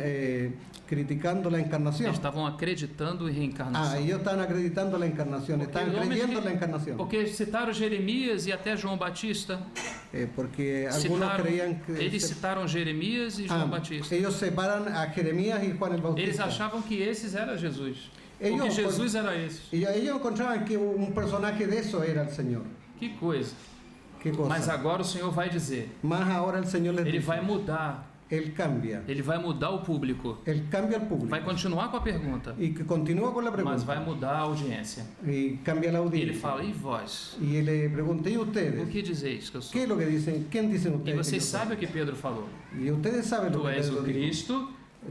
criticando la encarnación. Eles estavam acreditando em reencarnação. Ellos estaban acreditando la encarnación, Porque estaban os homens creyendo en la que- encarnación. Porque citaram Jeremias e até João Batista. Porque algunos creían que... Eles citaram Jeremias e João Batista. ellos separan a Jeremías y Juan el Eles Bautista. achavam que esses era Jesus. Ou Ellos- que Jesus era esse. Y ellos encontraban que un personaje de eso era el Señor. Que coisa. ¿Qué cosa? Mas agora o Senhor vai dizer. Más ahora el Señor les Ele dice, vai mudar. Él cambia. Ele vai mudar o público. Él cambia al público. Vai continuar com a pergunta. Y que continúa con la Mas pregunta. vai mudar a audiência. Y cambia la E ele audiencia. fala, e vós? Y él le pregunta, ¿y O ustedes? que dizeis que eu sou? ¿Qué es lo que dicen? ¿Quién dicen E ustedes? que vocês yo soy? sabem o que Pedro falou. Y ustedes saben lo Tu que és Pedro o dijo. Cristo,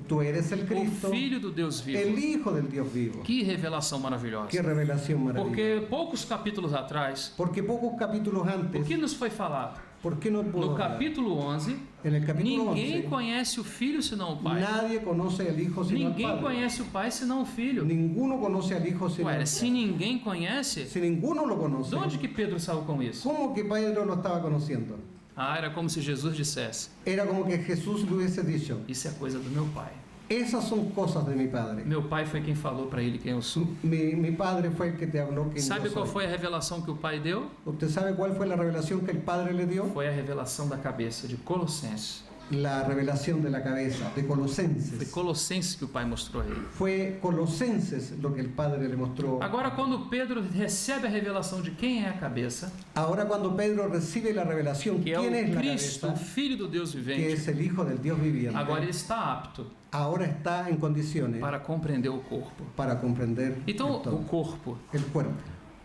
Tú eres el Cristo, o Filho do Deus vivo. el Hijo del Dios vivo. Que revelação maravilhosa. Qué revelación maravillosa. Porque poucos capítulos atrás, Porque pocos capítulos o antes, que nos foi falado? ¿por qué no puedo No hablar? capítulo 11, En el capítulo ninguém 11, conhece o Filho senão o Pai. nadie conoce al Hijo sino al Ninguém Padre. conhece o Pai senão o Filho. Ninguno conoce al Hijo sino al Ué, Padre. se ninguém conhece, Si ninguno lo conoce, de onde que Pedro saiu com isso? ¿cómo que Pedro lo estaba conociendo? Era como se Jesus dissesse: Era como que Jesús le hubiese dicho, isso é coisa do meu Pai. esas son cosas de mi Padre. Meu Pai foi quem falou para ele quem eu sou. Mi Padre fue el que te habló que Sabe yo qual soy. foi a revelação que o Pai deu? ¿Usted sabe cuál fue la revelación que el Padre le dio? Foi a revelação da cabeça de Colossenses. La revelación de la cabeza, de Foi Colosenses. Colossenses que o Pai mostrou a ele. Fue Colosenses lo que el Padre le mostró. Agora, quando Pedro recebe a revelação de quem é a cabeça, Ahora cuando Pedro recibe la revelación, que é ¿quién es o la Cristo, o cabeza? Filho do Deus Que vivente, es el Hijo del Dios viviente. agora ele está apto Ahora está en condiciones para compreender o corpo. para comprender Então, el todo. o corpo, El cuerpo.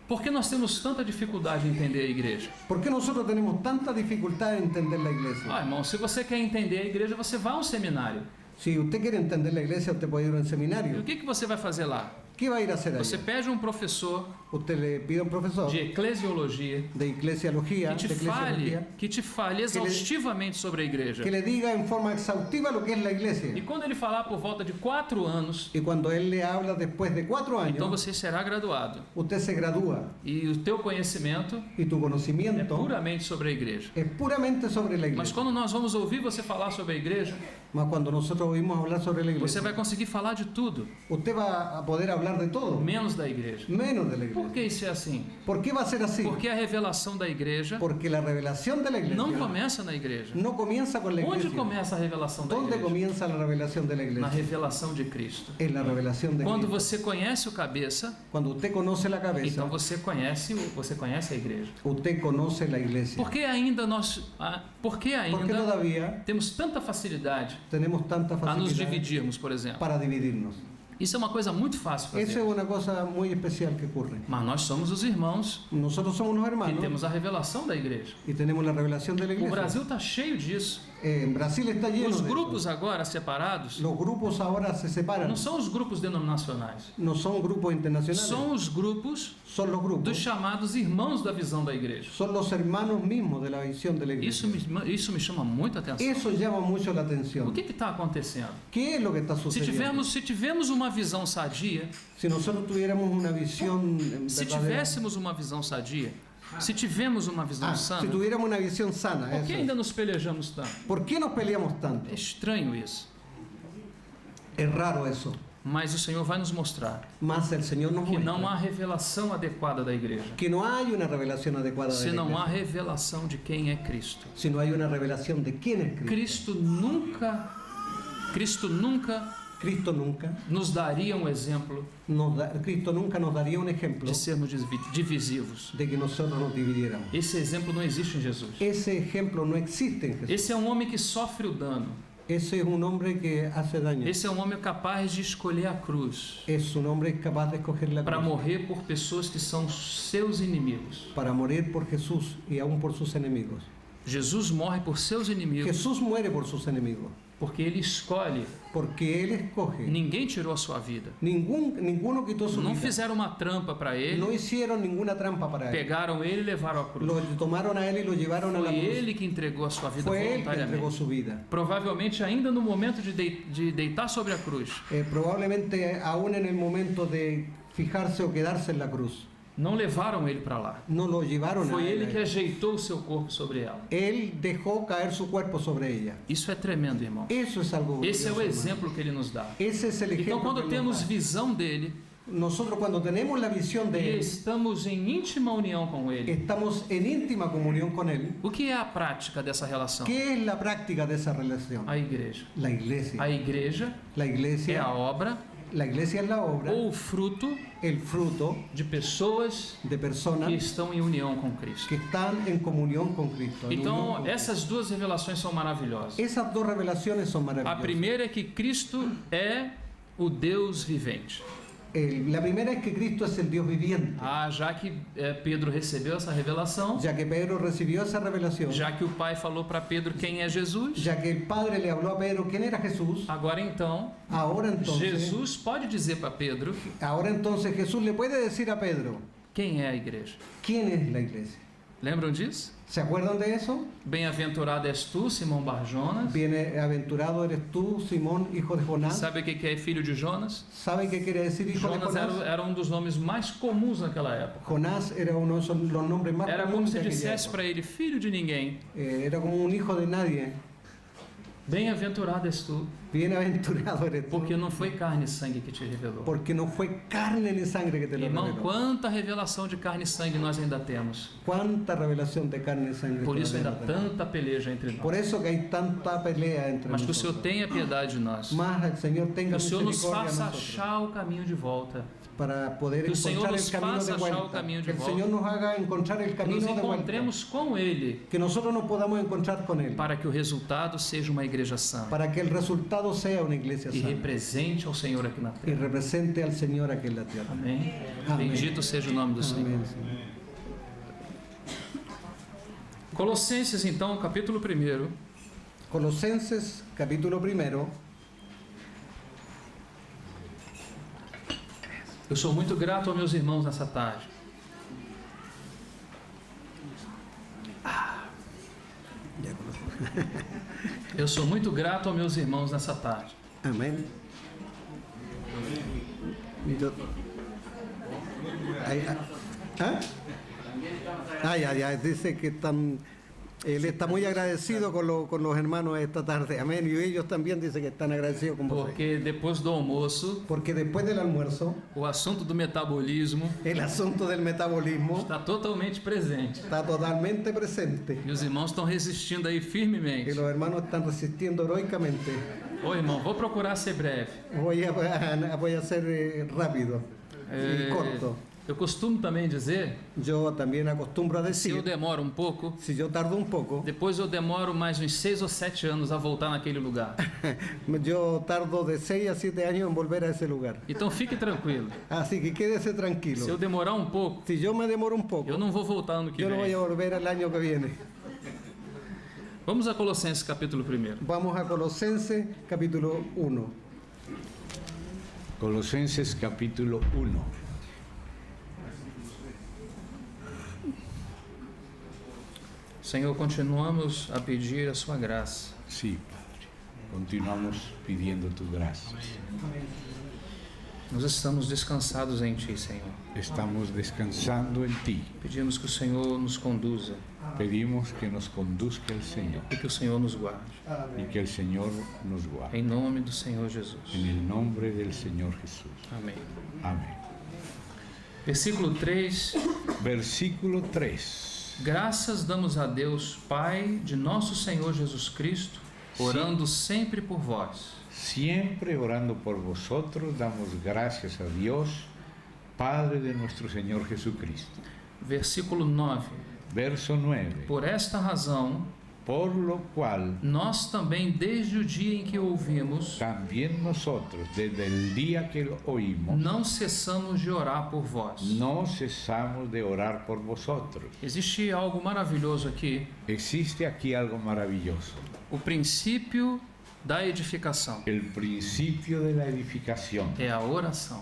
Por que nós temos tanta dificuldade em entender a igreja? ¿Por qué nosotros tenemos tanta dificultad en entender la iglesia? Ah, irmão, se você quer entender a igreja, você vai a um seminário. Si usted quiere entender la iglesia, usted puede ir a un E o seminario. que você vai fazer lá? ¿Qué va a ir a hacer Você allá? pede um professor Usted le pide a un profesor de eclesiologia de eclesiología, que te fale exaustivamente sobre a igreja. que le diga en forma exhaustiva lo que es la E iglesia. quando ele falar por volta de 4 anos, Y cuando él le habla después de 4 então años, você será graduado. usted se gradúa E o teu conhecimento y tu é conocimiento puramente sobre a igreja. es puramente sobre la Mas iglesia. quando nós vamos ouvir você falar sobre a igreja, Mas cuando nosotros oímos hablar sobre la você iglesia, vai conseguir falar de tudo, usted va a poder hablar de todo, menos da igreja. menos de la Por que iglesia. isso é assim? ¿Por qué va a ser así? Porque a revelação da igreja Porque la revelación de la não iglesia começa na igreja. no comienza con la Onde iglesia. começa a revelação da ¿Dónde igreja? comienza la revelación de la Na iglesia? revelação de Cristo. En la revelación de Quando Cristo. você conhece o cabeça, Cuando usted conoce la cabeza, então você conhece a igreja. usted conoce la iglesia. Por que ainda Porque todavía temos tanta facilidade tenemos tanta a nos facilidad dividirmos, por exemplo? para dividirnos. Isso é uma coisa muito fácil de Eso es fazer. una cosa muy especial que ocurre. Mas nós somos os irmãos Nosotros somos los que hermanos temos a revelação da igreja. y tenemos la revelación de la O iglesia. Brasil está cheio disso. En Brasil está lleno Os de grupos eso. agora separados Los grupos ahora se separan. não são os grupos denominacionais. No son grupos internacionales. São os grupos Son los dos grupos. chamados irmãos da visão da igreja. Son los hermanos mismos de la visión de la Isso iglesia. me chama muita atenção. Eso llama mucho la O atención. que está acontecendo? ¿Qué es lo que está Se sucediendo? tivermos uma visão sadia, Si nosotros tuviéramos una visión se verdadera, tivéssemos uma visão sadia, se tivermos uma visão si sana, tuviéramos una visión sana, por que eso. ainda nos pelejamos tanto? ¿Por qué nos peleamos tanto? É estranho isso. Es raro eso. Mas o Senhor vai nos mostrar Mas el Señor nos que não há muestra revelação adequada da igreja, que no hay una revelación adecuada se de la não há iglesia, revelação de quem é Cristo. si no hay una revelación de quién es Cristo. Cristo nunca Cristo nunca nos daria um exemplo Cristo nunca nos daría un ejemplo de sermos divisivos. de que nosotros nos dividiéramos. Esse exemplo não existe em Jesus. Ese ejemplo no existe en Jesús. Esse é um homem que sofre o dano. Ese es un hombre que hace daño. Esse é um homem capaz de escolher a cruz Es un hombre capaz de escoger la para cruz morrer por pessoas que são seus inimigos. para morir por Jesús y aún por sus enemigos. Jesus morre por seus inimigos Jesús muere por sus enemigos porque ele escolhe. porque Él escoge. Ninguém tirou a sua vida. Ninguno quitó su Não vida. fizeram uma trampa para ele, No hicieron ninguna trampa para Él. pegaram ele e levaram à cruz. Lo tomaron a Él y lo llevaron a la Foi cruz. ele que entregou a sua vida Fue Él que entregó voluntariamente. su vida. Provavelmente ainda no momento de deitar sobre a cruz, Probablemente aún en el momento de fijarse o quedarse en la cruz. não levaram ele para lá. No lo llevaron a Foi ele que Él. ajeitou o seu corpo sobre ela. Él dejó caer su cuerpo sobre ella. Isso é tremendo, irmão. Eso es algo Esse é o glorioso, hermano. exemplo que ele nos dá. Ese es el Então, ejemplo quando que temos nos da. visão dele Nosotros cuando tenemos la visión e de Él, estamos em íntima união com ele, estamos en íntima comunión con Él. o que é a prática dessa relação? ¿Qué es la práctica de esa relación? A igreja. La iglesia. A igreja La é iglesia, a obra la iglesia es la obra, ou o fruto el fruto de pessoas de personas que estão em união com Cristo. que están en comunión con Cristo. en unión Então, con essas duas revelações são maravilhosas. Cristo. Esas dos revelaciones son A maravillosas. primeira é que Cristo é o Deus vivente. La primera es que Cristo es el Dios viviente. Já que Pedro recebeu essa revelação, Ya que Pedro recibió esa revelación, já que o Pai falou para Pedro quem é Jesus, ya que el Padre le habló a Pedro quién era Jesús, agora então, ahora entonces Jesus pode dizer para Pedro Jesús le puede decir a Pedro quem é a igreja. quién es la iglesia. Lembram disso? ¿Se acuerdan de eso? Bem-aventurado és tu, Simão Barjonas. Bienaventurado eres tú, Simón, hijo de Jonás. Sabe o que é filho de Jonas? ¿Sabe qué quiere decir hijo de Jonas Jonás? era um dos nomes mais comuns naquela época. Jonás era uno de los nombres más Era como comunes se de aquella dissesse época. para ele, filho de ninguém. Era como un hijo de nadie. Bem-aventurado és tu, Bienaventurado eres tú, porque não foi carne e sangue que te revelou. porque no fue carne ni sangre que te lo Irmão, reveló. quanta revelação de carne e sangue nós ainda temos. Cuánta revelación de carne y sangre. Por isso ainda todavía no tenemos. tanta peleja entre Por nós. eso que hay tanta pelea entre Mas que o Senhor nosotros. tenha piedade de nós. Más el Señor Que tenga o Senhor nos misericordia de faça nosotros achar o caminho de volta. para poder que o Senhor encontrar nos el camino faça de achar o vuelta. caminho de Que el volta. Señor nos haga encontrar el Que camino nos de vuelta. encontremos com Ele, Que nosotros nos podamos encontrar con Él. para que o resultado seja uma igreja sã. Para que el resultado lado sea una iglesia e sana represente ao Senhor aqui na y terra. represente al Señor aquí en la tierra. Amém? Amém. Bendito seja o nome do Senhor. Amén, Señor. Colossenses, então, capítulo 1. Colosenses capítulo 1. Eu sou muito grato aos meus irmãos nessa tarde. Eu sou muito grato aos meus irmãos nessa tarde. Amén. Ya, dice que él está muy agradecido con los hermanos esta tarde. Amén. Y ellos también dicen que están agradecidos con vosotros. Porque depois do almoço, Porque después del almuerzo, o assunto do metabolismo el asunto del metabolismo está totalmente presente. está totalmente presente. E os irmãos estão resistindo aí Y firmemente. los hermanos están resistiendo heroicamente. Ô irmão, vou procurar ser breve. Voy a ser rápido y corto. Eu costumo também dizer, Yo también acostumbro a se eu decir, demoro um pouco, si yo tardo un poco, depois eu demoro mais uns 6 ou 7 anos a voltar naquele lugar. yo tardo de 6 a 7 años en volver a ese lugar. Então fique tranquilo. Así que quédese Se eu tranquilo. demorar um pouco, Si yo me demoro un poco, eu não vou voltar ano que yo no voy vem. a volver al año que viene. Vamos a Colossenses capítulo 1. Vamos a Colosenses capítulo 1. Colosenses capítulo 1. Senhor, continuamos a pedir a sua graça. Sí, Padre. Continuamos pidiendo tu gracia. Nós estamos descansados em Ti, Senhor. Estamos descansando en ti. Pedimos que o Senhor nos conduza Pedimos que nos conduzca el Señor e que o Senhor nos guarde. y que el Señor nos guarde. Em nome do Senhor Jesus. En el nombre del Señor Jesús. Amém. Amén. Versículo 3. Versículo 3. Graças damos a Deus, Pai de nosso Senhor Jesus Cristo, orando sempre por vós. Siempre orando por vosotros, damos gracias a Dios, Padre de nuestro Señor Jesucristo. Versículo 9. Verso 9. Por esta razão, Por lo cual nós também, desde o dia em que ouvimos, también nosotros, desde el día que lo oímos, não cessamos de orar por vós. no cesamos de orar por vosotros. Existe algo maravilhoso aqui, Existe aquí algo maravilloso. o princípio da edificação El principio de la edificación é a oração.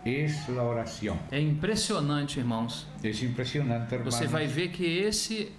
es la oración. É impressionante, irmãos. Es impresionante, hermanos. Você vai ver que esse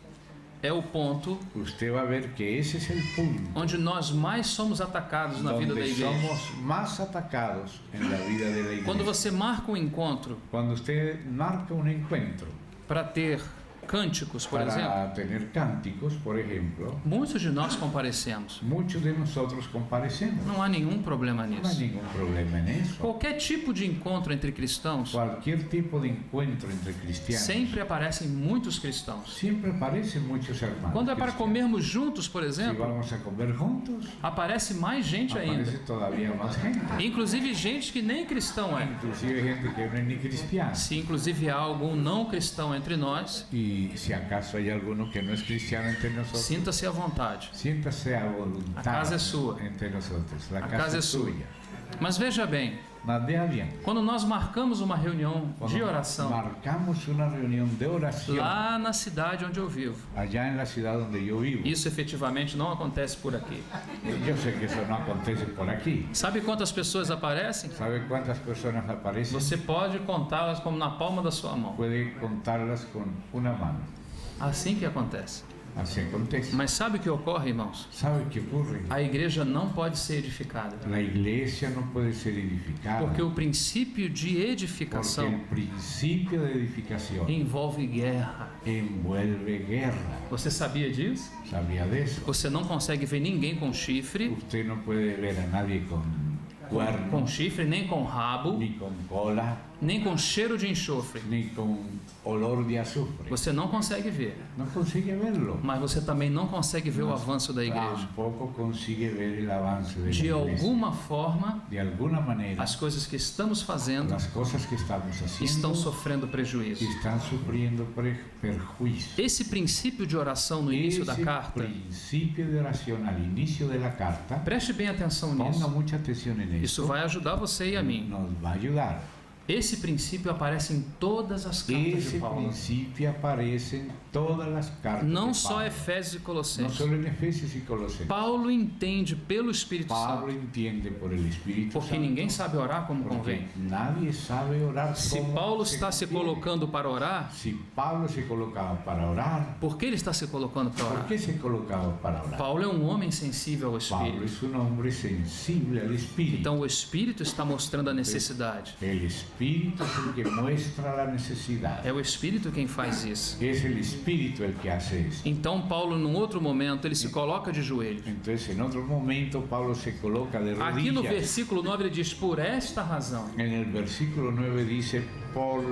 é o ponto Usted va a ver que ese es el punto onde nós mais somos atacados na vida da donde igreja. somos más atacados en la vida de la iglesia. Quando você marca um encontro Cuando usted marca un encuentro para ter cânticos, por exemplo, para tener cánticos, por ejemplo, muitos de nós comparecemos. muchos de nosotros comparecemos. Não há nenhum problema No hay nisso. ningún problema en eso. Qualquer tipo de encontro entre cristãos, Cualquier tipo de encuentro entre cristianos, sempre aparecem muitos cristãos. siempre aparecen muchos hermanos. Quando é para cristianos. comermos juntos, por Si exemplo, vamos a comer juntos, aparece mais gente ainda. aparece todavía más gente. Inclusive gente que nem cristão é. Inclusive gente que no es ni cristiana. Se inclusive há algum não cristão entre nós, Y si acaso hay alguno que no es cristiano entre nosotros, sinta-se à vontade. siéntase a voluntad A casa es suya. entre nosotros. La A casa casa é es sua. suya. Mas veja bem, Mas vea bien, quando nós marcamos uma reunião de cuando oração marcamos una reunión de oración lá na cidade onde eu vivo, allá en la ciudad donde yo vivo, isso efetivamente não acontece por aqui. yo sé que eso no acontece por aquí. Sabe quantas pessoas aparecem? ¿Sabe cuántas personas aparecen? Você pode contá-las como na palma da sua mão. Puede contarlas con una mano. Assim que acontece. Así acontece. Mas sabe o que ocorre, irmãos? ¿Sabe qué ocurre? A igreja não pode ser edificada. La iglesia no puede ser edificada Porque o princípio de porque edificação el principio de edificación envolve guerra. envuelve guerra. Você sabia disso? ¿Sabía de eso? Você não consegue ver ninguém com chifre, Usted no puede ver a nadie con cuerno, nem com rabo, ni con cola, nem com cheiro de enxofre. ni con olor de azufre. Você não consegue ver, No consigue verlo. mas você também não consegue ver o avanço da igreja. Tampoco consigue ver el avance de la De iglesia. alguma forma, De alguna manera, as coisas que estamos fazendo las cosas que estamos haciendo estão sofrendo prejuízo. están sufriendo perjuicio. Esse princípio de oração no início da Ese carta, principio de oración al inicio de la carta, preste bem atenção ponga nisso. mucha atención en Isso esto, vai ajudar você e a mim. nos va a ayudar. Esse princípio aparece em todas as cartas de Ese Paulo. principio aparece en todas las cartas Não de só Pablo. Efésios e No Colossenses. solo en Efesios y Colosenses. Paulo entende pelo Espírito Pablo Santo, entiende por el Espíritu porque Santo, ninguém sabe orar como porque convém. nadie sabe orar Se como Paulo está se conviene. colocando para orar, Si Pablo se colocaba para orar, por que ele está se colocando para ¿por orar? qué se colocaba para orar? Paulo é um homem sensível ao Pablo Espírito. es un hombre sensible al Espíritu. Então o Espírito está mostrando a necessidade. El Espíritu es el que muestra la necesidad. É o Espírito quem faz isso. Es el Espíritu el que hace eso. Então Paulo, num outro momento, ele se coloca de joelhos. Entonces, en otro momento, Pablo se coloca de Aqui no rodillas. versículo 9 ele diz, por esta razão. En el versículo 9 dice, por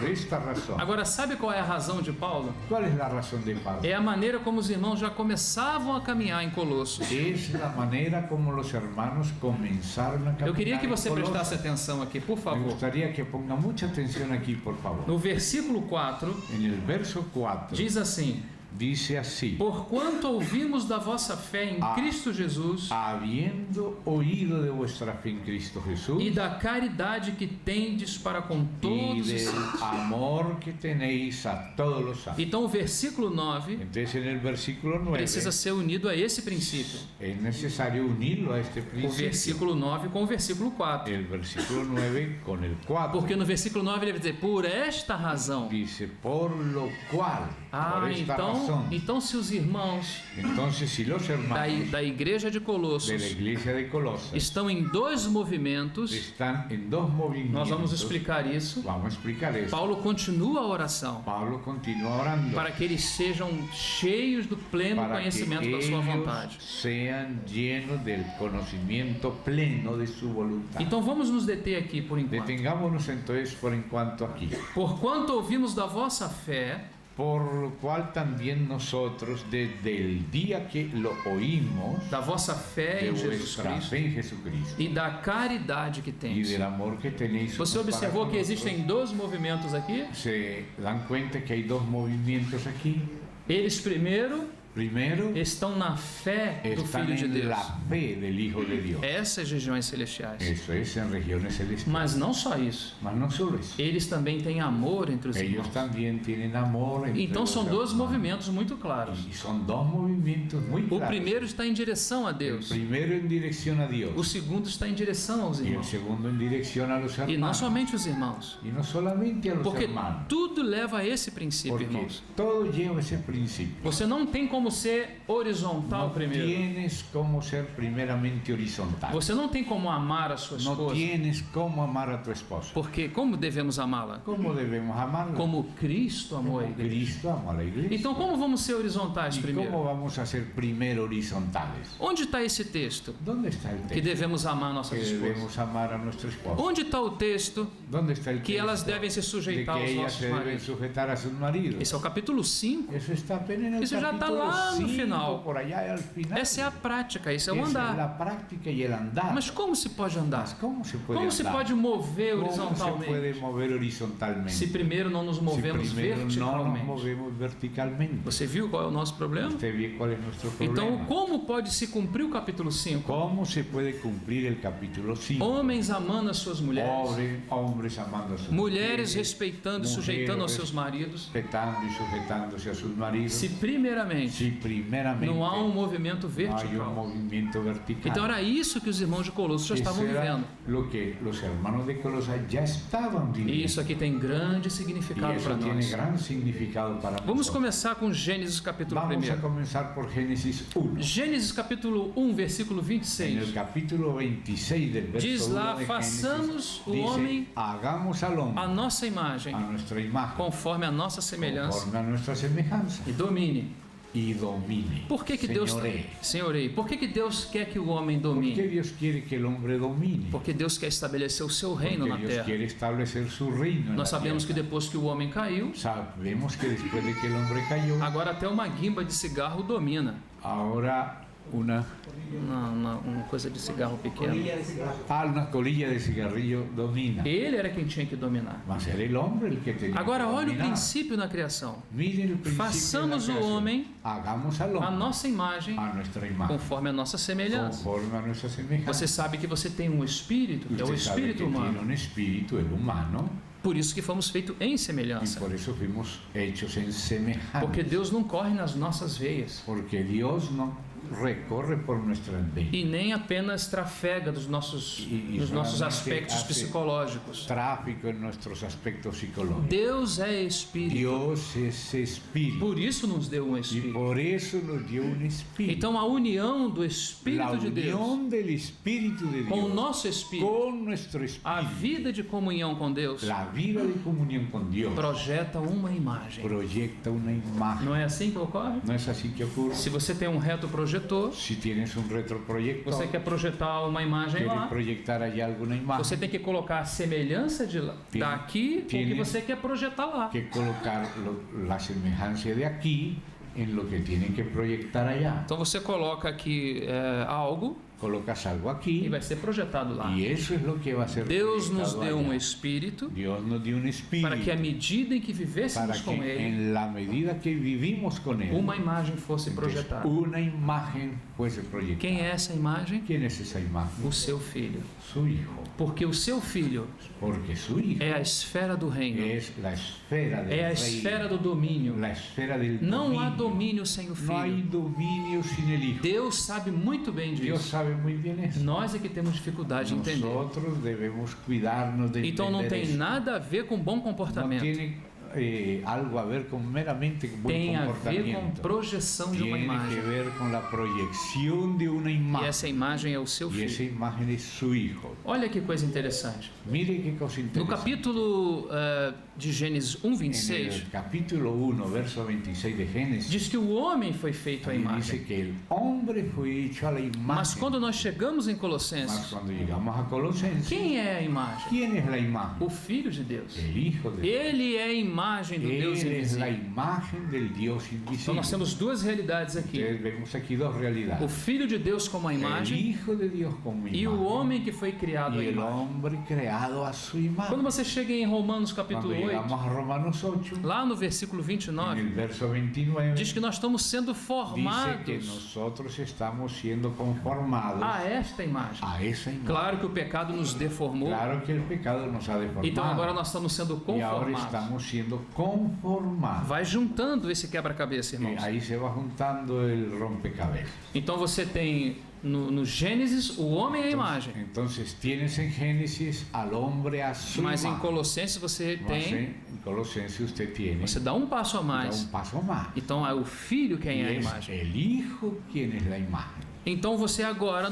esta razón. Agora, sabe qual é a razão de Paulo? ¿Cuál es la razón de Pablo? É a maneira como os irmãos já começavam a caminhar em Colossos. Es la manera como los hermanos comenzaron a caminar. Eu queria que você en Colosas. prestasse atenção aqui, por Me favor. gustaría que ponga mucha atención aquí, por favor. No versículo 4, En el verso 4 diz assim: dice así: Porquanto ouvimos da vossa fé em Cristo Jesus habiendo oído de vuestra fe en Cristo Jesús e da caridade que tendes para com y todos os del santos. amor que tenéis a todos los santos. Então o versículo 9 Entonces, en el versículo 9 precisa ser unido a esse princípio. es necesario unirlo a este O principio. versículo 9 com o versículo 4. El versículo 9 con el 4 Porque no versículo 9 ele vai dizer, por esta razão. dice, por lo cual, por esta razón. Então se os irmãos Entonces, si los hermanos da igreja de de la Colossos iglesia de Colosas estão em dois movimentos, están en dos movimientos, nós vamos explicar isso. vamos a explicar eso. Paulo continua a oração Pablo continúa orando para que eles sejam cheios do pleno para conhecimento que da sua ellos vontade. sean llenos del conocimiento pleno de su voluntad. Então vamos nos deter aqui por enquanto. Detengámonos entonces por enquanto aquí. Porquanto ouvimos da vossa fé Por lo cual también nosotros, desde el día que lo oímos, da vossa fé de em Jesus vuestra Cristo fe en Jesucristo e da caridade que y tens. del amor que tenéis Você unos para observou con que otros, existem dois movimentos aqui? se dan cuenta que hay dos movimientos aquí. Eles primeiro Primero, estão na fé do están Filho de en Deus. la fe del Hijo de Dios. Essas regiões celestiais. Eso es en regiones celestiales. Mas não só isso. Mas no solo eso. Eles também têm amor entre os Ellos irmãos. también tienen amor entre Então los são dois hermanos. movimentos muito claros. Y son dos movimientos muy O claros. primeiro está em direção a El Deus. primero en dirección a O Dios segundo está em direção aos y el irmãos. segundo en dirección a los E não hermanos. somente os irmãos. Y no solamente a los Porque hermanos. tudo leva a esse princípio, Porque irmãos. todo lleva ese principio. Você não tem como ser horizontal No primeiro. tienes cómo ser primeramente horizontal. Você não tem como amar a sua No esposa. tienes cómo amar a tu esposa. Porque como devemos amá-la? ¿Cómo debemos amarla? Como Cristo amou a Como igreja. Cristo amó a la iglesia. Então como vamos ser horizontais ¿Y cómo primeiro? vamos a ser primero horizontales? Onde está esse texto? ¿Dónde está el Que texto? devemos amar nossas Que esposas. debemos amar a nuestra esposa. Onde está o texto ¿Dónde está el que texto elas devem se de sujeitar que aos ellas nossos se deben maridos? sujetar a sus maridos? Esse é o capítulo 5. Eso está apenas en el Eso ya está capítulo lá no 5, final. por allá al final. Essa é a prática, esse é o Esa es andar. la práctica y el andar. Mas como se pode andar? Mas ¿cómo se puede Como se andar? pode mover ¿Cómo se horizontalmente? puede mover horizontalmente? Se primeiro não nos movemos si primero no nos verticalmente. movemos verticalmente. Você viu qual é o nosso problema? Usted ve cuál es nuestro problema. Então, como pode se cumprir o capítulo 5? ¿Cómo se puede cumplir el capítulo 5? Homens amando as suas mulheres, Hombres amando a sus mulheres mujeres, respeitando e sujeitando aos seus maridos. respetando y sujetándose a sus maridos. Se primeiramente Si primeramente não há um movimento no hay un vertical. movimiento vertical. Então era isso que os irmãos de Colossos já Eso estavam era vivendo. lo que los hermanos de Colosas ya estaban viviendo. E isso aqui tem grande Y significado eso para tiene nós. gran significado para Vamos nosotros. começar com Gênesis capítulo Vamos a 1. comenzar por Génesis 1. Gênesis capítulo 1, versículo En el 26. capítulo 26 del verso Diz 1 lá, de façamos Génesis, o dice, homem hagamos al hombre a nossa imagem, a nuestra imagen, conforme a nossa semelhança, conforme a nuestra semejanza, e domine y domine. Por que Deus senhoreie? Por que Deus quer que o homem ¿Por qué domine? Dios quiere que el hombre domine? Porque Deus quer estabelecer o seu reino na Porque Dios terra. quiere establecer su reino en Nós la sabemos que tierra. depois que o homem caiu, Sabemos que después de que el hombre cayó, agora até uma guimba de cigarro domina. ahora una Uma coisa de cigarro pequeno. una colilla de cigarrillo domina. Ele era quem tinha que dominar. Va a ser el hombre el que tenía Agora que olha o dominar. princípio na criação. Miren el principio Façamos de o la creación. homem Hagamos al a hombre nossa imagem, a nuestra imagen, conforme a nossa semelhança. conforme a nuestra semejanza. Você sabe que você tem um espírito, que é o Usted sabe que espírito tiene humano. un espíritu, el humano, Por isso que fomos feitos em y semelhança. por eso fuimos hechos en semejanza. Porque Deus não corre nas nossas veias. Porque Dios no recorre por nuestras venas. E nem apenas trafega dos nossos solamente aspectos hace psicológicos. Tráfico en nuestros aspectos psicológicos. Deus é espírito. Dios es espíritu. Por isso nos deu um Y espírito. por eso nos dio un espíritu. Então a união do La Espírito de Deus unión del Espíritu de com o Dios nosso espírito, con nuestro a espíritu, vida de comunhão com Deus, la vida de comunión con Dios, projeta uma imagem. proyecta una imagen. Não é assim que ocorre? ¿No es así que ocurre? Se você tem um retroprojetor, Si tienes un retroproyector, você quer projetar uma imagem quieres lá, proyectar allá alguna imagen, você tem que colocar a semelhança de lá, Tem- daqui com o que tienes você quer projetar lá. que colocar la semejanza de aquí en lo que tienen que proyectar allá. Então você coloca aqui algo Colocas algo e aquí vai ser projetado lá. y eso es lo que va a ser Deus nos proyectado deu allá. um espírito Dios nos dio un espíritu para que à medida em que para vivêssemos que com Ele, en la medida que vivimos con Él, uma imagem fosse entonces, projetada. una imagen fuese proyectada. Quem é essa imagem? ¿Quién es esa imagen? O seu filho. Su hijo. Porque o seu filho Porque su hijo é a esfera do reino, es la esfera del é a reino, esfera do domínio. la esfera del Não há dominio. domínio sem o No hay filho. dominio sin el hijo. Deus sabe muito bem Dios disso. sabe muy bien eso. Nós é que temos dificuldade de entender. Nosotros debemos cuidarnos de Então não entender tem eso. nada a ver com bom No comportamento. tiene algo a ver con meramente buen Tem a ver com comportamiento. projeção de uma Tiene que imagem. ver con la proyección de una E imagen. essa imagem é o seu Y esa filho. imagen es su hijo. Olha que coisa interessante. Mire qué cosa No interesante. capítulo de Gênesis En 1:26, el capítulo 1, verso 26 de Génesis, diz que o homem foi feito à ahí imagem. dice que el hombre fue hecho a la imagen. Mas quando nós chegamos em Mas Colossenses, cuando llegamos a Colosenses, quem é a imagem? ¿quién es la imagen? O Filho de Deus. El Hijo de Dios. Ele é a imagem do Deus Él es la invisível. imagen del Dios Então invisible. nós temos duas realidades aqui. Entonces vemos aquí dos realidades. O Filho de Deus como a El imagem Hijo de Dios como e o imagen homem que foi criado à y el imagem. hombre creado a su imagen. Quando você chega em Romanos Cuando capítulo 8, llegamos a Romanos 8, lá no versículo en 29, el verso 29, diz que nós estamos sendo dice que formados nosotros estamos siendo conformados a esta imagem. a esa imagen. Claro que o pecado nos deformou, Claro que el pecado nos ha deformado. então agora nós estamos sendo y ahora conformados. estamos siendo conformados. Vai juntando esse quebra-cabeça, Y irmãos. ahí se va juntando el rompecabezas. Então você tem no Gênesis o homem é a imagem, Entonces tienes en Génesis al hombre a su mas em imagen. Colossenses você Mas tem, en Colosenses usted tiene você dá um passo a da mais. un paso más. Então é o filho quem é a Y es imagem. el Hijo quien es la imagen. Então você agora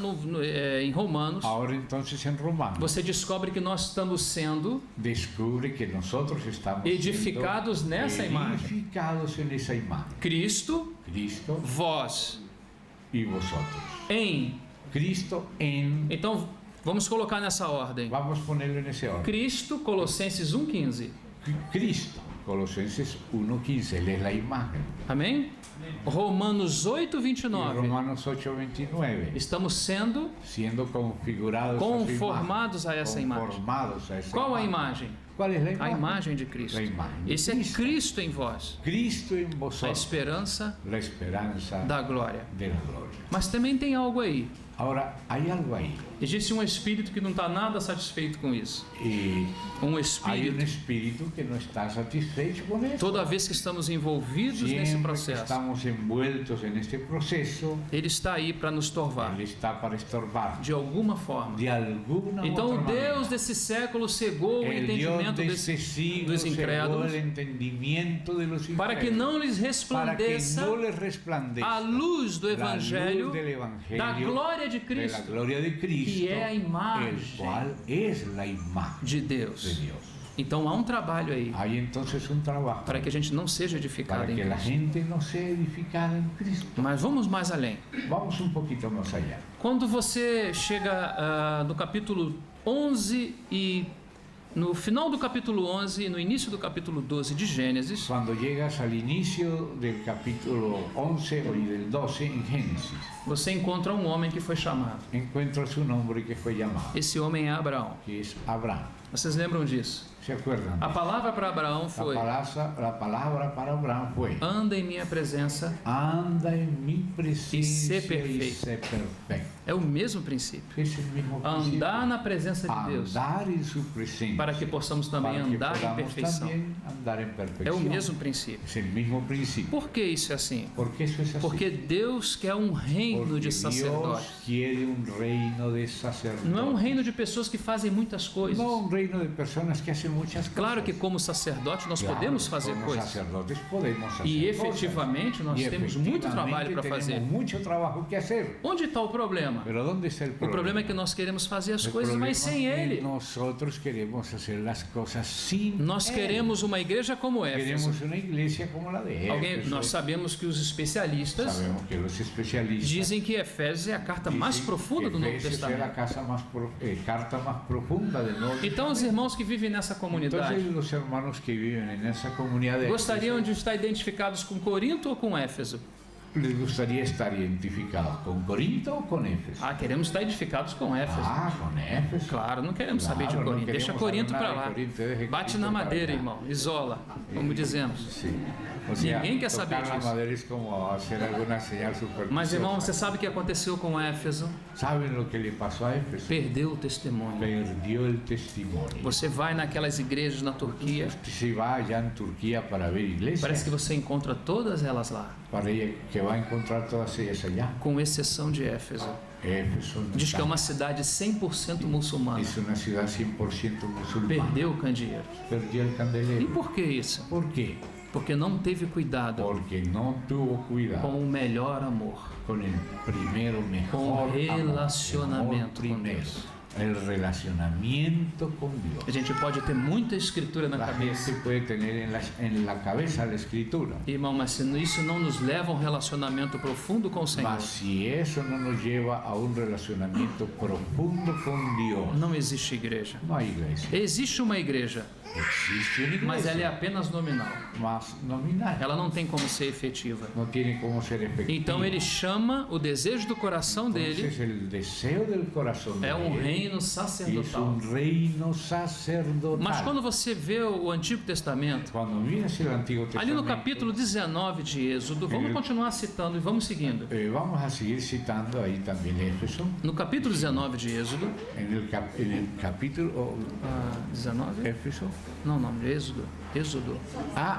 em Romanos Ahora entonces en Romanos você descobre que nós estamos sendo descubre que nosotros estamos edificados siendo nessa imagem. edificados en esa imagen. Cristo, Cristo vós, y vosotros. em. Cristo en... Então vamos colocar nessa ordem. Vamos a ponerlo en ese orden. Cristo, Colossenses 1:15. Cristo, Colosenses 1:15, Él es la imagen. Amém? Romanos Y 8:29. Romanos 8:29, Estamos sendo siendo configurados conformados a essa imagem. conformados a esa Qual a imagem? ¿Cuál es la A imagen? imagem de Cristo. La imagen de Esse é Cristo. Cristo em vós, Cristo en a vosotros, esperança la esperanza da glória. de la gloria. Mas também tem algo aí. Ahora, hay algo ahí. Existe um espírito que não está nada satisfeito com isso. Y Um hay espírito. un espíritu que no está satisfecho con eso. Toda vez que estamos envolvidos nesse Siempre que processo, estamos envueltos en este proceso, ele está aí para nos torvar, Él está para estorbar de alguma forma. de alguna Então o otra Deus manera. desse século cegou o El Dios entendimento de este siglo dos cegó incrédulos, el entendimiento de los para que incrédulos, não lhes para que resplandeça no les resplandezca a luz do la Evangelho luz del Evangelio da glória de de la Cristo, gloria de Cristo, que é a el imagem cual es la imagen de de Deus. Dios. Então há um trabalho aí Hay entonces un trabajo para que a gente não seja edificado para em que la Cristo. gente no sea edificada en Cristo. Mas vamos mais além. Vamos un poquito más allá. Quando você chega no capítulo 11 e no final do capítulo 11 e no início do capítulo 12 de Gênesis, Cuando llegas al inicio del capítulo 11 y del 12 en Génesis, você encontra um homem que foi chamado. encuentras un hombre que fue llamado, Esse homem é Abraão. que es Abraham. Vocês lembram disso? ¿Se acuerdan? A palavra para Abraão foi: La palabra para Abraham fue: anda em minha presença. anda en mi presencia sé y perfecto. sé perfecto. É o mesmo princípio. Es el mismo Andar principio. na presença de Deus, Andar en su presencia. para que possamos também Para que andar em podamos perfeição. también andar en É perfección. o mesmo princípio. Es el mismo principio. Por que isso é assim? ¿Por qué eso es así? Porque Deus quer um reino Porque de sacerdotes. Dios quiere un reino de sacerdotes. Não é um reino de pessoas que fazem muitas coisas. No un reino de personas que hacen muchas cosas. Claro que como sacerdote nós Claro, podemos fazer como coisas. sacerdotes podemos hacer E cosas. efetivamente nós Y temos muito efectivamente trabalho para tenemos fazer. mucho trabajo que hacer. Onde está o problema? Pero ¿dónde está el O problema? problema é que nós queremos fazer as El coisas, problema mas sem es que Ele. nosotros queremos hacer las cosas sin Nós Él. queremos uma igreja como Éfeso. Queremos una iglesia como la de Éfeso. Nós sabemos que os especialistas Sabemos que los especialistas dizem que Efésios é a carta mais dicen profunda que do Novo Efesios es la Testamento. carta más profunda del Nuevo Então, os Testamento. irmãos que vivem nessa comunidade Entonces los hermanos que viven en esa comunidad de gostariam Éfeso, de estar identificados com Corinto ou com Éfeso? ¿les gustaría estar identificados con Corinto o con Éfeso? Ah, queremos estar edificados com Éfeso. Con Éfeso. Claro, não queremos saber de Claro, não Corinto. queremos Deixa Corinto saber para nada de lá. Corinto, deje Bate Cristo na para madeira, cá. irmão. Isola, como dizemos. Sí. O sea, Ninguém quer saber tocar la disso. madera es como hacer alguna señal supersticiosa. Mas, irmão, você sabe o que aconteceu com Éfeso? ¿Saben lo que le pasó a Éfeso? Perdeu o testemunho. Perdió el testimonio. Você vai naquelas igrejas na Turquia, Usted se va allá en Turquía para ver iglesias, parece que você encontra todas elas lá, para que va a encontrar todas ellas allá. com exceção de Éfeso. Éfeso no Diz que é está. uma cidade 100% muçulmana. Es una ciudad 100% musulmana. Perdeu o candeeiro. Perdió el E candelero. por que isso? ¿Por qué? Porque não teve cuidado Porque no tuvo cuidado com o melhor amor. con el primero mejor Con amor, relacionamiento el amor con primero, Dios. el relacionamiento con Dios. A gente pode ter muita escritura na La cabeça, gente puede tener en la cabeza la escritura, irmão, mas se isso não nos leva a um relacionamento profundo com o Senhor, mas si eso no nos lleva a un relacionamiento profundo con Dios, não existe igreja. no hay iglesia. Existe uma igreja, Existe una iglesia, mas ela é apenas nominal. mas nominal. Ela não tem como ser efetiva. No tiene cómo ser efectiva. Então ele chama o desejo do coração dele, Entonces el deseo del corazón é um de él reino es sacerdotal. un reino sacerdotal. Mas quando você vê o Antigo Testamento, Cuando miras el Antiguo ali Testamento, no capítulo 19 de Êxodo, vamos continuar citando e vamos seguindo. Vamos a seguir citando ahí también Éfeso, No capítulo 19 de Êxodo, en el capítulo 19? Éfeso. Não, de Êxodo. Êxodo.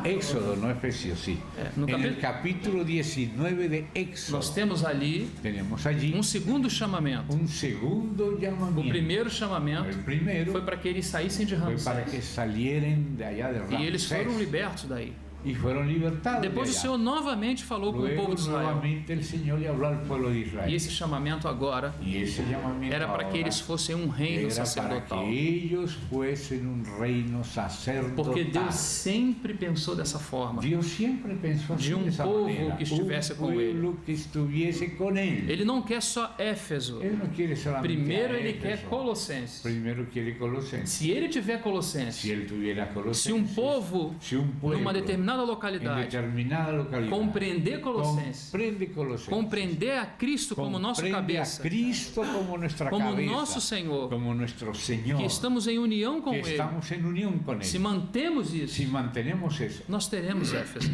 Éxodo, no Efesios, sí. no En el capítulo 19 de Éxodo Nós temos ali tenemos allí segundo chamamento. un segundo O llamamiento. primeiro chamamento El primero foi para que eles saíssem de fue para Ramsés. que salieran de allá de Ramsés E eles foram libertos daí. y fueron libertados. Depois o de allá. Senhor novamente falou com o Luego povo de Israel. nuevamente el Señor le habló al pueblo de Israel. E esse chamamento agora Y ese llamamiento era para que ahora eles fossem um reino era para sacerdotal. que ellos fuesen un reino sacerdotal. Porque Deus sempre pensou dessa forma. Dios siempre pensó así de un de esa povo manera, que estivesse un com pueblo que estuviese con él. Ele não quer só Éfeso. Él no quiere solamente Primeiro a ele Éfeso. quer Colossenses. Primero quiere Colosenses. Se ele tiver Si Colossenses, él tuviera Colosenses, se um povo si un pueblo numa determinada en localidade determinada localidad compreender Colossenses, comprende Colosenses, compreender a Cristo como nosso comprende cabeça, a Cristo como nuestra como cabeza, nosso Senhor, como nuestro Señor, que estamos em união com que Ele, estamos en unión con él. se mantemos isso, Si mantenemos eso, nós teremos Éfeso.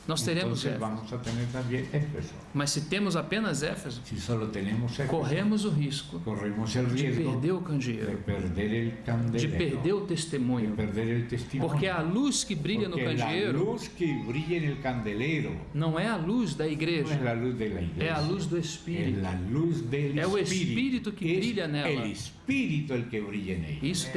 Nós teremos entonces Éfeso. vamos a tener también Éfeso. Mas se temos apenas Éfeso, Si solo tenemos Éfeso, corremos o risco corremos el de riesgo perder o de candeeiro, perder el de candelero, perder o de testemunho. perder el testimonio. Porque a luz que brilha no Porque la candeeiro luz que brilla en el candelero não é a luz da no es igreja, la luz de la iglesia, é a luz do es Espírito. la luz del É o Espíritu. Espírito que Es brilha nela. el Espíritu el que brilla en ella. Isso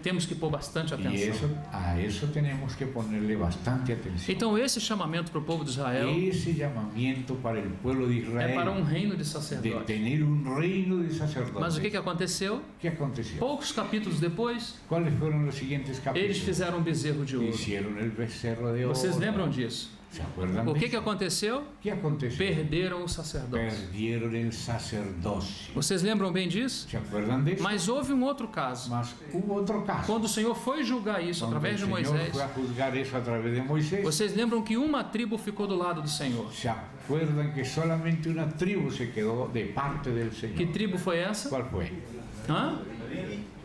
temos que pôr bastante Y atenção. eso, a eso tenemos que ponerle bastante atención. Então esse chamamento para o povo de Israel ese llamamiento para el pueblo de é para Israel reino de de sacerdotes. tener un reino de Mas o sacerdotes. que aconteceu? ¿Qué aconteció? Poucos capítulos depois, ¿Cuáles fueron los siguientes eles capítulos? fizeram um bezerro de ouro. Hicieron el becerro de oro. Vocês lembram disso? ¿Se acuerdan O de que eso? aconteceu? ¿Qué aconteció? Perderam o sacerdócio. Perdieron el sacerdocio. Vocês lembram bem disso? ¿Se acuerdan de eso? Mas houve um outro caso. Mas hubo otro caso. Quando o Senhor foi julgar isso Cuando através el de Señor Moisés, fue a juzgar eso a través de Moisés. vocês lembram que uma tribo ficou do lado do Senhor. ¿Se acuerdan que solamente una tribu se quedó de parte del Que Señor? tribo foi essa? ¿Cuál fue? Hã?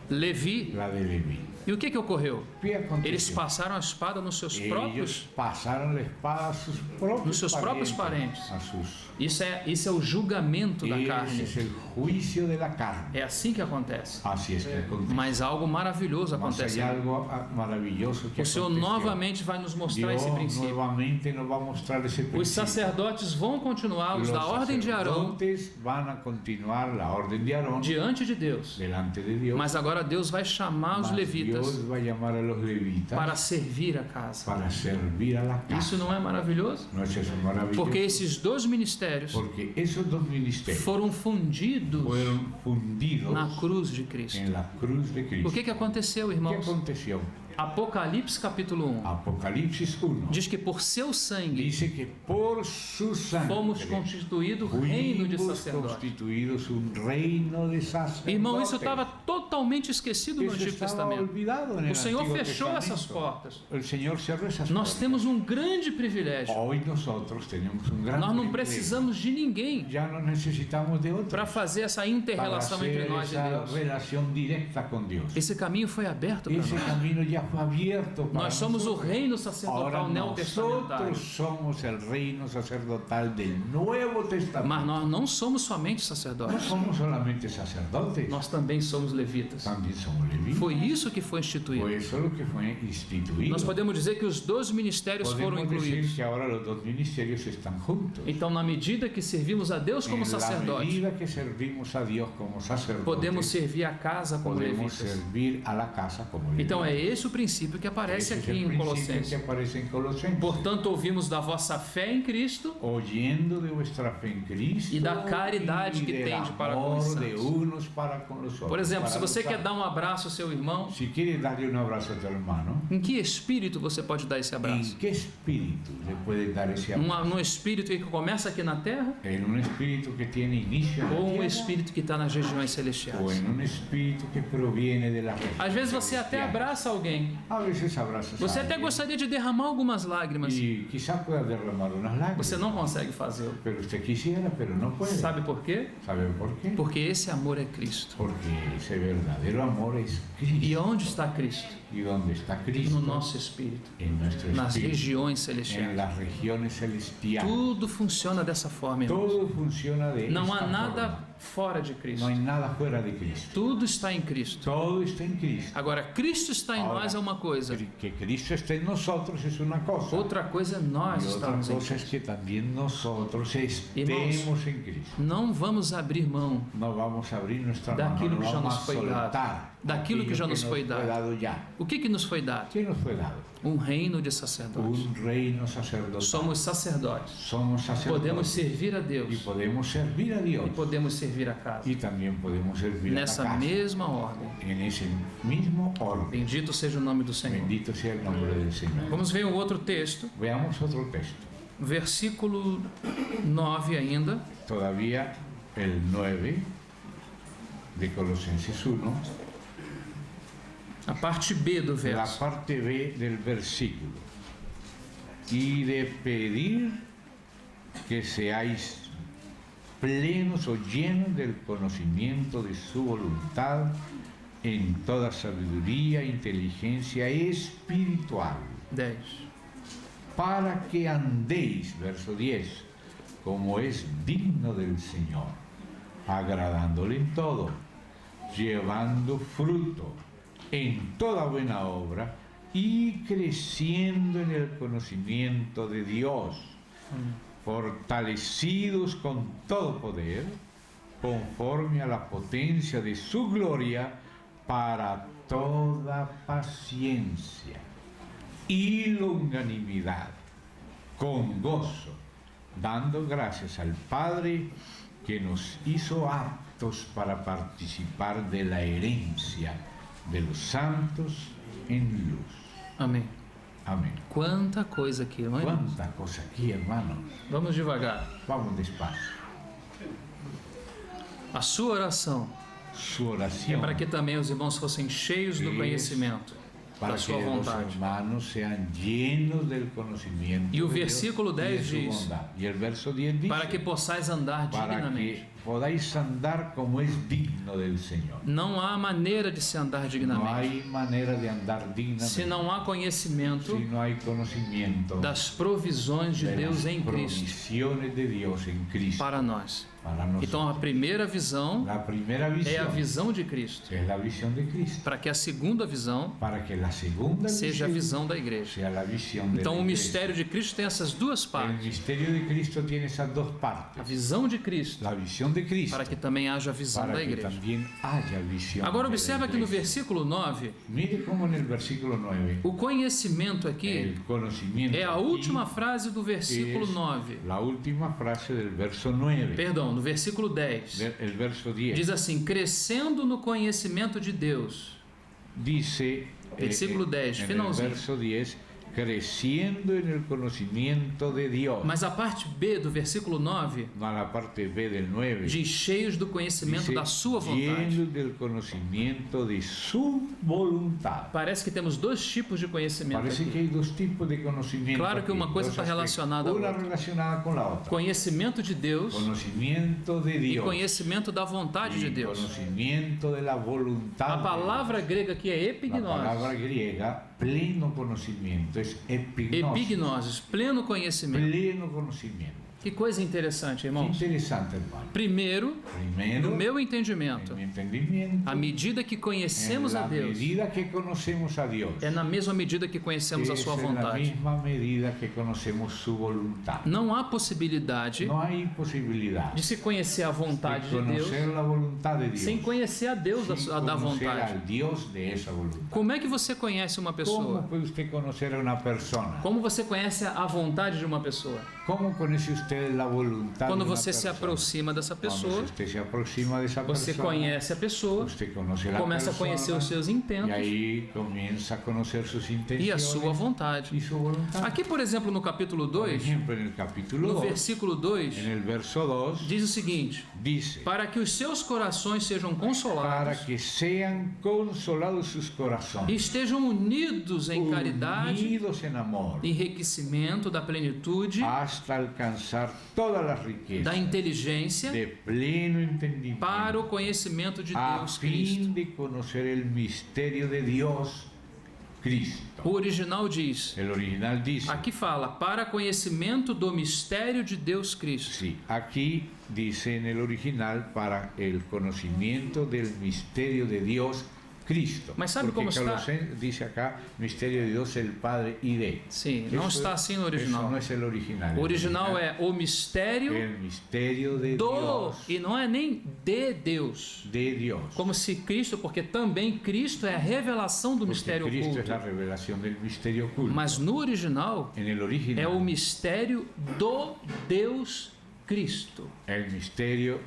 Levi. La de Leví. E o que ocorreu? ¿Qué aconteció? Eles passaram a espada nos seus Ellos próprios. pasaron la espada a sus propios Nos seus próprios parentes. A sus. Isso é o julgamento da Ese carne. es el juicio de la carne. É assim que acontece. Así es que acontece. Mas algo maravilhoso Mas acontece. hay algo maravilloso que O Senhor aconteció. novamente vai nos mostrar Dios esse princípio. nuevamente nos va a mostrar ese Os principio. sacerdotes vão continuar, os Los da ordem de Arão, sacerdotes van a continuar la orden de Aarón diante de Deus. delante de Dios. Mas agora Deus vai chamar os Mas levitas Dios va a llamar a los levitas para servir a casa. para servir a la casa. Isso não é maravilhoso? ¿No es eso maravilloso? Porque esses dois ministérios Porque esos dos ministerios foram fundidos fueron fundidos na cruz de Cristo. en la cruz de Cristo. O que aconteceu, ¿Qué irmãos? aconteció? Apocalipse capítulo 1 Apocalipsis 1 diz que por seu sangue dice que por su sangre fomos constituídos reino de fuimos sacerdotes. constituidos un reino de sacerdotes. Irmão, isso estava totalmente esquecido no Eso Antigo estaba Testamento. olvidado en el O Senhor Antiguo fechou Testamento. essas portas. El Señor cerró esas Nós puertas. temos um grande privilégio. Hoy nosotros tenemos un gran Nós não privilegio. precisamos de ninguém Ya no necesitamos de otro para fazer essa para inter-relação entre hacer nós e esa Deus. relación directa con Dios. Esse caminho foi aberto para Ese nós. camino ya fue abierto para Nós somos o nosotros. reino Ahora sacerdotal neotestamentário. nosotros somos el reino sacerdotal del Nuevo Testamento. Mas nós não somos somente No sacerdotes. somos solamente sacerdotes, Nós também somos levitas. también somos levitas. Foi isso que foi instituído. Fue eso lo que fue instituido. Nós podemos dizer que os dois ministérios foram Podemos decir incluídos. que ahora los dos ministerios están juntos. Então, na medida que servimos a Deus como En la sacerdotes, medida que servimos a Dios como sacerdotes, podemos servir a casa como podemos levitas. servir a la casa como levitas. Então, é esse o princípio que aparece Ese es aqui el em principio Colossenses. que aparece en Colosenses. Portanto, ouvimos da vossa fé em Cristo Oyendo de vuestra fe en Cristo e da caridade y que del tende para com os amor de santos. unos para con los otros. Por exemplo, para se você los quer santos. dar um abraço ao seu irmão, Si quieres darle un abrazo a tu hermano, em que espírito você pode dar esse ¿en abraço? qué espíritu le puedes dar ese abrazo? Num espírito que começa aqui na terra ¿En un espíritu que tiene inicio en la ou um tierra? espírito que está nas regiões ¿O celestiais? en un espíritu que proviene de la región Às vezes você até celestial? abraça alguém, A veces abrazas você a até alguien gostaria de derramar algumas lágrimas, y quizá pueda derramar unas lágrimas, você não consegue fazê-lo. pero usted quisiera, pero no puede. Sabe por quê? ¿Sabe por qué? Porque esse amor é Cristo. Porque ese verdadero amor es E Cristo. onde está Cristo? ¿Y dónde está Cristo? No nosso espírito, En nuestro nas espíritu, regiões en celestiais. las regiones celestiales. Tudo funciona dessa forma, irmãos. Todo funciona de Não esta há nada forma. fora de No Cristo. hay nada fuera de Cristo. Tudo está em Cristo. Todo está en Cristo. Agora, Cristo está em Ahora, nós é uma coisa. Que Cristo esté en nosotros es una cosa. Outra coisa é nós Y otra estarmos em cosa es Cristo. que también nosotros estemos en Cristo. Não vamos abrir mão No vamos a abrir nuestra mano, daquilo no que já vamos nos a foi dado. soltar Daquilo que já nos foi dado ya. O que nos foi dado? ¿Qué nos fue dado? Um reino de sacerdotes. Un reino sacerdotal. Somos sacerdotes. Somos sacerdotes. Podemos servir a Y Deus. podemos servir a Dios. E podemos servir a casa. Y también podemos servir Nessa a la casa. mesma ordem. En ese mismo orden. Bendito seja o nome do Senhor. Bendito sea el nombre del Señor. Vamos ver um outro texto. Veamos otro texto. Versículo 9 ainda. Todavía el 9 de Colosenses 1. A parte B do La verso. parte B del versículo. Y de pedir que seáis plenos o llenos del conocimiento de su voluntad en toda sabiduría e inteligencia espiritual, 10. para que andéis, verso 10, como es digno del Señor, agradándole en todo, llevando fruto en toda buena obra y creciendo en el conocimiento de Dios, fortalecidos con todo poder, conforme a la potencia de su gloria, para toda paciencia y longanimidad, con gozo, dando gracias al Padre que nos hizo aptos para participar de la herencia de los santos en luz. Amém. Amén. Quanta coisa aqui, não é? Cuánta cosa aquí, hermanos. Vamos devagar. Vamos despacio. A sua oração Su é oración para que também os irmãos fossem cheios do Isso. conhecimento para da que sua los vontade. hermanos sean llenos del conocimiento E o de Dios versículo y de 10 su diz, bondad. Y el verso 10 dice, para que possais andar para dignamente. que podáis andar como es digno del Señor. Não há maneira de se andar No dignamente hay manera de andar dignamente se não há conhecimento si no hay conocimiento das provisões de de Deus las em Cristo provisiones de Dios en Cristo para nós. para nosotros. Então a primeira visão La primera é a visión visão de Cristo, es la visión de Cristo, para que a segunda visão para que la segunda seja a visión visão da igreja. sea la visión de Então la o iglesia. mistério de Cristo tem essas duas El partes. misterio de Cristo tiene esas dos A partes. visão de Cristo, La visión de Cristo, para que também haja a visão para da que igreja. también haya visión Agora de la observa que no iglesia. versículo 9, Mire cómo en el versículo 9, o conhecimento aqui el conocimiento é a aquí última frase do versículo es 9. la última frase del verso 9. Perdão, no versículo 10. El verso 10 Diz assim: crescendo no conhecimento de Deus. dice, Versículo 10, en el finalzinho. verso 10, creciendo en el conocimiento de Dios. Mas a parte B do versículo 9 No, a la parte B del 9 diz: cheios do conhecimento dice, da sua vontade. llenos del conocimiento de su voluntad. Parece que temos dois tipos de conhecimento Parece que aqui. hay dos tipos de conocimiento. Claro que aquí, uma coisa dos está aspectos, relacionada à una outra. relacionada con la otra. Conhecimento de Deus Conocimiento de e Dios. conhecimento da vontade de Y Deus. conocimiento de la voluntad. A de palavra Dios. grega aqui é La epignosis. palabra griega, pleno conocimiento, es epignosis. Epignosis, pleno conhecimento. Pleno conocimiento. Que coisa interessante, Qué irmãos. interesante, hermano. Primeiro, Primero, no meu entendimento, en mi entendimiento, à medida que en conhecemos a la Deus, medida que conocemos a Dios, é na mesma medida que conhecemos a es sua en la vontade. misma medida que conocemos su voluntad. Não há possibilidade No hay posibilidad de se conhecer a de vontade de Deus conocer la voluntad de Dios sem conhecer a Deus sin da conocer vontade. al Dios de esa voluntad. Como é que você conhece uma ¿Cómo pessoa? puede usted conocer a una persona? Como você conhece a vontade de uma pessoa? ¿Cómo conoce usted la voluntad Quando de una você se persona? aproxima dessa Cuando pessoa, usted se aproxima de esa você persona, conhece a pessoa, usted conoce la começa a persona, conhecer os seus y intentos ahí comienza a conocer sus intenciones e a sua vontade. y su voluntad. Aqui, por exemplo, no capítulo Por 2, ejemplo, en el capítulo no 2, versículo 2, en el verso 2, diz o seguinte: dice, para que os seus corações sejam para consolados que sean consolados sus e corazones, estejam unidos em caridade, unidos en amor, enriquecimento da plenitude, hasta alcanzar todas las da riquezas inteligência, de pleno entendimiento, para o conhecimento de a Deus Cristo. fin de conocer el misterio de Dios Cristo. O original diz, El original dice, aqui fala, para conhecimento do mistério de Deus Cristo. sí, aquí dice en el original para el conocimiento del misterio de Dios Cristo. Mas sabe Porque como está? Colosenses dice acá misterio de Dios el Padre y de. Sim, não Eso- está assim no Eso original. no es el original. O original é o mistério el misterio de do, Dios. e não é nem de Deus. De Dios. Como se Cristo, porque também Cristo é a revelação do Porque mistério Cristo oculto. es la revelación del misterio oculto. Mas no original En el original, é o mistério do Deus Cristo. el misterio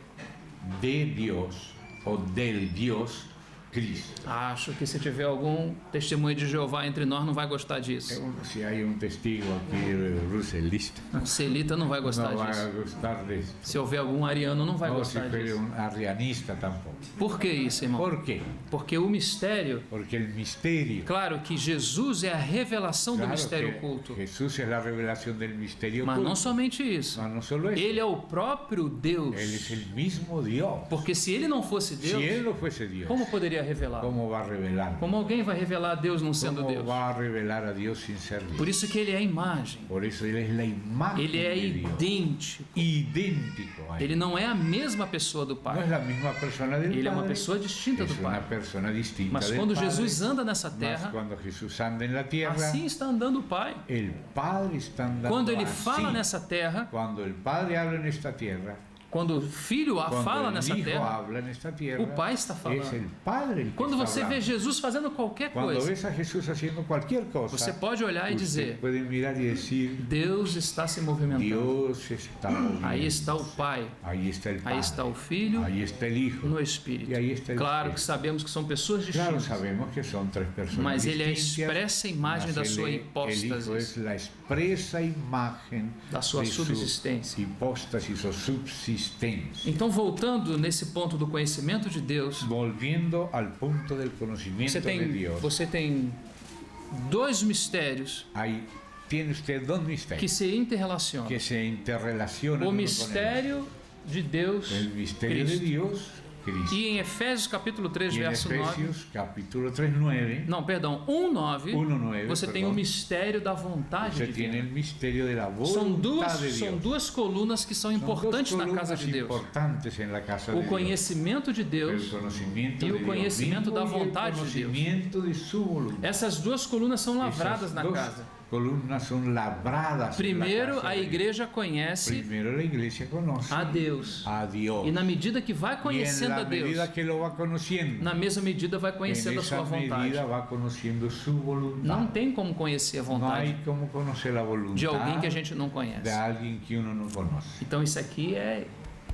de Dios o del Dios Cristo. Acho que se tiver algum testemunho de Jeová entre nós, não vai gostar disso. Si hay un testigo aquí ruselista, Um celita não vai gostar no va a disso. gustar de esto. Se houver algum ariano, não vai No, si gostar fuera disso. un arrianista tampoco. Por que isso, irmão? ¿Por qué? Porque o mistério, Porque el misterio, claro que Jesus é a revelação do claro mistério que oculto. Jesús es la revelación del misterio Mas oculto. não somente isso. No solo eso, Ele é o próprio Deus. Él es el mismo Dios. Porque se ele não fosse Si Deus, Él no fuese Dios, como poderia revelar? ¿cómo va a revelar? Como alguém vai revelar a Deus não sendo ¿Cómo Deus? va a revelar a Dios sin ser Dios? Por isso que ele é a imagem. Por eso Él es la imagen Ele é de Dios. idêntico. Idéntico a Él. Ele não é a mesma pessoa do No es Pai. la misma persona del Ele é uma Padre, pessoa distinta es do una Pai. persona distinta Mas del quando Padre. Jesus anda nessa Mas terra, cuando Jesús anda en la tierra, assim está andando o Pai. el Padre está andando Quando ele así. fala nessa terra, Cuando el Padre habla en esta tierra, Quando o filho Cuando fala el nessa Hijo terra, habla en esta tierra, o Pai está es falando. el Padre el que Quando está você vê hablando. Jesus fazendo qualquer Cuando coisa, ves a Jesús haciendo cualquier cosa, você pode olhar e usted dizer: puede mirar y decir, Deus está se movimentando. Dios está moviendo. Aí está o Pai, Ahí está el Padre. aí está o Filho Ahí está el Hijo. no Espírito. E aí está o Claro que Espírito. sabemos que são pessoas Claro, distintas, sabemos que son tres personas mas ele é a distintas, expressa imagem da mas sua el Hijo hipóstase, es la expresa imagen da sua de su subsistência. hipóstasis o subsistencia. Então, voltando nesse ponto do conhecimento de Deus, Volviendo al punto del conocimiento de Dios, você tem dois mistérios ahí tiene usted dos que misterios se interrelacionam. que se interrelacionan O uno con el mistério de Deus, otro. El misterio de Cristo. Dios, Cristo. E em Efésios capítulo 3, Y en verso 9, Efesios capítulo 3, 9, não, perdão, 1:9, 1:9, você tem o mistério da vontade usted tiene divina. el misterio de la São voluntad de Dios. são duas colunas que são Son dos importantes na casa columnas de Deus. importantes en la casa de O Dios. conhecimento de El Deus conocimiento e o de Dios conhecimento mismo da y el vontade de Deus. conocimiento de su voluntad. Essas duas colunas são lavradas Esas na dos casa. columnas son labradas. en Primeiro, la casa a de Dios. igreja conhece Primero la iglesia conoce a Deus. a Dios. E na medida que vai Y en conhecendo a la medida Deus, que lo va conociendo, na mesma medida vai en conhecendo a esa sua vontade. medida va conociendo su voluntad. Não tem como conhecer a No vontade hay como conocer la voluntad de alguém que a gente não conhece. de alguien que uno no conoce. Então isso aqui é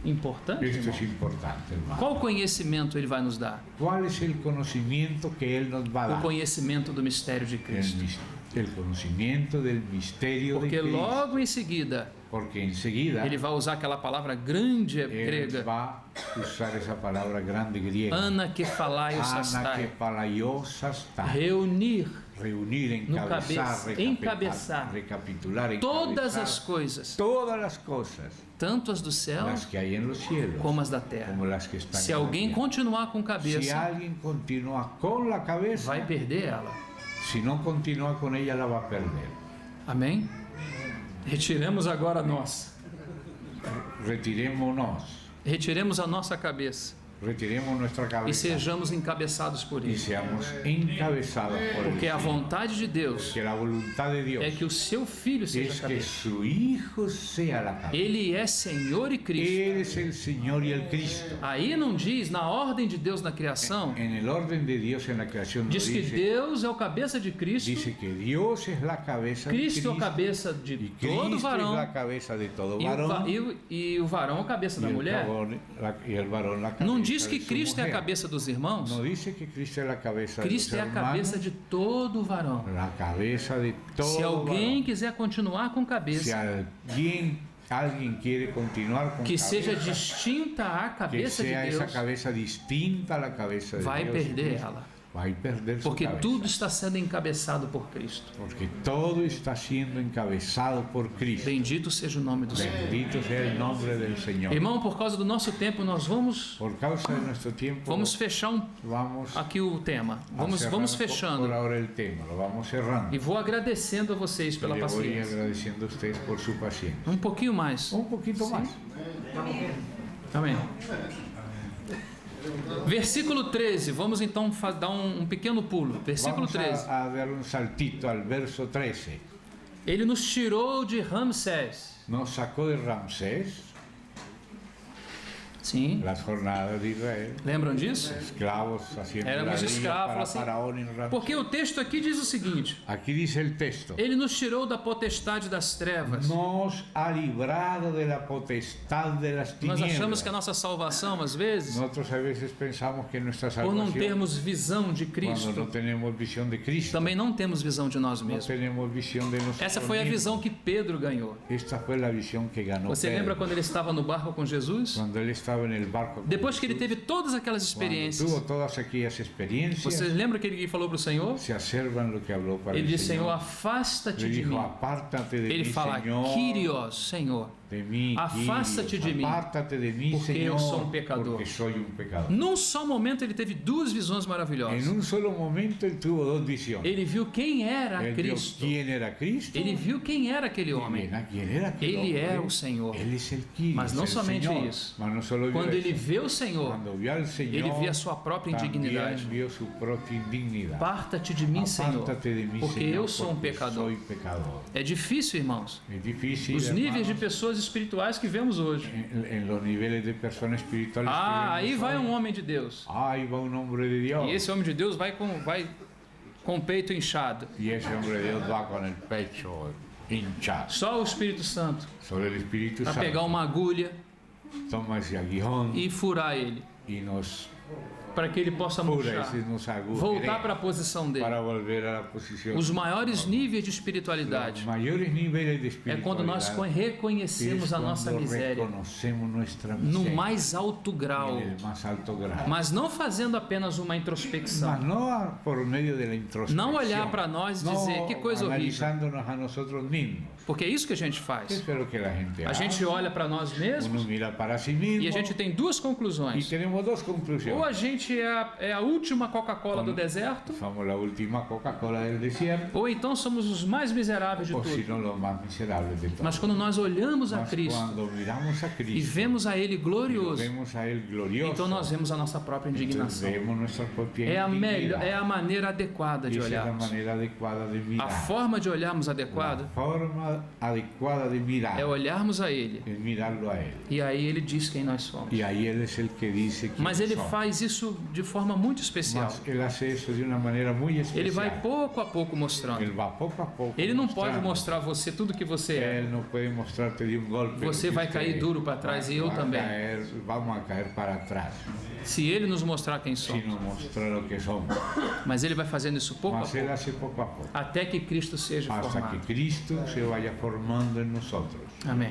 importante, Esto irmão. es importante, hermano. Qual conhecimento ele vai nos dar? ¿Cuál es el conocimiento que Él nos va a O dar? conhecimento do mistério de Cristo. El conocimiento del misterio Porque de Cristo. logo em seguida Porque enseguida ele vai usar aquela palavra grande Él grega, va a usar esa palabra grande griega. anakephalaiosastai, Anakephalaiosastai. reunir Reunir, no encabezar, cabeça, encabeçar recapitular, todas encabezar as coisas, todas las cosas, tanto as do céu las que hay en los cielos, como as da terra. como las que están Se en la alguém tierra. continuar com Si cabeça, alguien continúa con la cabeza, vai perder ela. si no continúa con ella, la va a perder. Amém? Retiremos agora a nossa. Retirémonos, Retiremos a nossa cabeça retiremos nuestra e cabeza sejamos encabeçados por y Ele. seamos encabezados por Porque a Él. vontade de Deus Que la voluntad de Dios é que o seu filho seja es a que cabeça. su Hijo sea la cabeza. Ele é Senhor e Cristo. Él es el Señor y el Cristo. Aí não diz, na ordem de Deus na criação, En el orden de Dios en la creación diz que dice, Deus é o cabeça de Cristo, dice que Dios es la cabeza de Cristo é o Cristo cabeça de y todo Cristo es varão la cabeza de todo e varón o varão é a cabeça da mulher. y el varón la cabeza Não diz que de su Cristo é a mujer. cabeça dos irmãos. No dice que Cristo es la cabeza Cristo de é a los cabeça hermanos, de todo varão. la cabeza de todo Se alguém varón. quiser continuar com Si cabeça alguien quiere continuar con que seja cabeza, distinta à que cabeça de sea esa Deus, cabeza distinta a la cabeza de vai Dios, perder ela. va a perder su Porque cabeza. tudo está sendo encabeçado por Cristo. Porque todo está siendo encabezado por Cristo. Bendito seja o nome do Senhor. Bendito sea el nombre del Señor. Irmão, por causa do nosso tempo, nós vamos Por causa de nuestro tiempo, fechar vamos aqui o tema. a cerrar Vamos por fechando. ahora el tema, lo vamos cerrando. E vou agradecendo a vocês pela Le voy paciência. agradeciendo a ustedes por su paciencia. Um pouquinho mais. Un poquito más. Amém. Versículo 13. Vamos então dar um pequeno pulo. Versículo Vamos 13. a dar un saltito al verso 13. Ele nos tirou de Ramsés. Nos sacó de Ramsés, Sim. las jornadas de Israel, Lembram disso? esclavos haciendo Éramos la liga escravos, para assim. Faraón en Ramsés. Porque o texto aqui diz o seguinte: Aquí dice el texto. Ele nos tirou da potestade das trevas. Nos ha librado de la potestad de las Nós tinieblas. achamos que a nossa salvação, às vezes, Nosotros a veces pensamos que nuestra por não salvación, termos visão de cuando no Cristo, tenemos visión de Cristo, também não temos visão de nós no mesmos. tenemos visión de nosotros Essa foi a mismos. visão que Pedro ganhou. Esta fue la visión que ganó Você Pedro. lembra quando ele estava no barco com Jesus? Cuando él estaba en el barco con Depois que ele Jesús, teve todas aquelas cuando experiências, tuvo todas aquellas experiencias, você lembra que ele falou para o Senhor? se observan lo que habló para Ele el disse: Senhor, Señor. afasta-te Le de dijo, mim. apártate de Ele mí, fala: Señor, Kyrios, Senhor. de mí, afasta-te Kyrios, de mim, apártate de mí, porque Señor, eu sou pecador. porque soy un pecador. Num só momento ele teve duas visões En maravilhosas. un solo momento él tuvo dos visiones. Ele viu quem era Él vio Cristo. quién era Cristo. Ele viu quem era aquele y homem. quién era aquel Ele hombre. é o Senhor. Él es el Kyrios, Mas não el somente Señor. isso. Mas no solo vio Quando ele eso. vê o Senhor, Cuando vio al Señor, ele vê a sua própria indignidade. también vio su propia indignidad. Aparta-te de mim, Senhor, Apártate de mí, porque Señor, eu sou um porque pecador. soy pecador. É difícil, irmãos. Es difícil, Os níveis de hermanos, pessoas espirituais que vemos hoje. En los niveles de personas espirituales. Aí vai um homem de Deus. Ahí va un hombre de Dios. E esse homem de Deus vai com o peito inchado. Y ese hombre de Dios va con el pecho hinchado. Só o Espírito Santo Sobre el Espíritu para Santo. pegar uma agulha Toma ese aguijón e furar ele, y nos para que ele possa pura, murchar, ese nos agujera voltar para a posição dele. para volver a la posición. Os maiores níveis de Los espiritualidade mayores niveles de é espiritualidad quando nós reconhecemos a nossa cuando miséria reconocemos nuestra no miseria mais alto grau, en el más alto grado. mas não fazendo apenas uma Mas introspecção. no por medio de la introspección. Não olhar para nós e dizer que coisa horrível, analizándonos a nosotros mismos. porque é isso que a gente faz. Eso es lo que la gente A hace. gente olha para nós mesmos Uno mira para sí mismo e a gente tem duas y conclusões. tenemos dos Ou conclusiones. a gente é a última Coca-Cola do deserto, Somos la última Coca-Cola del desierto, ou então somos os mais miseráveis de o si tudo. no los más miserables de todos. Mas quando nós olhamos a Mas Cristo cuando miramos a e Cristo vemos a Ele y lo glorioso, vemos a Él glorioso, então nós vemos a nossa própria entonces indignação. vemos nuestra propia É a indignidad. maneira adequada de Esa es la olharmos. manera adecuada de mirar. A forma de olharmos La adequada forma adecuada de mirar é olharmos a Ele. es mirarlo a Él. E aí Ele diz quem nós somos. Y ahí Él es el que dice quién Mas Ele somos. faz isso de forma muito especial. Mas Él hace eso de una manera muy especial. Ele vai pouco a pouco mostrando. Él va poco a poco. Ele não pode mostrando. mostrar a você tudo que você é. Él no puede mostrarte de un golpe. Você lo que vai usted cair es. duro para trás e eu Va a também. vamos a caer para atrás Se Ele nos mostrar quem si somos. no mostrar lo que somos. Mas Ele vai fazendo isso pouco a Mas Él pouco, hace poco a poco. até que Cristo seja Hasta que formado. Cristo se vaya formando en nosotros. Amém.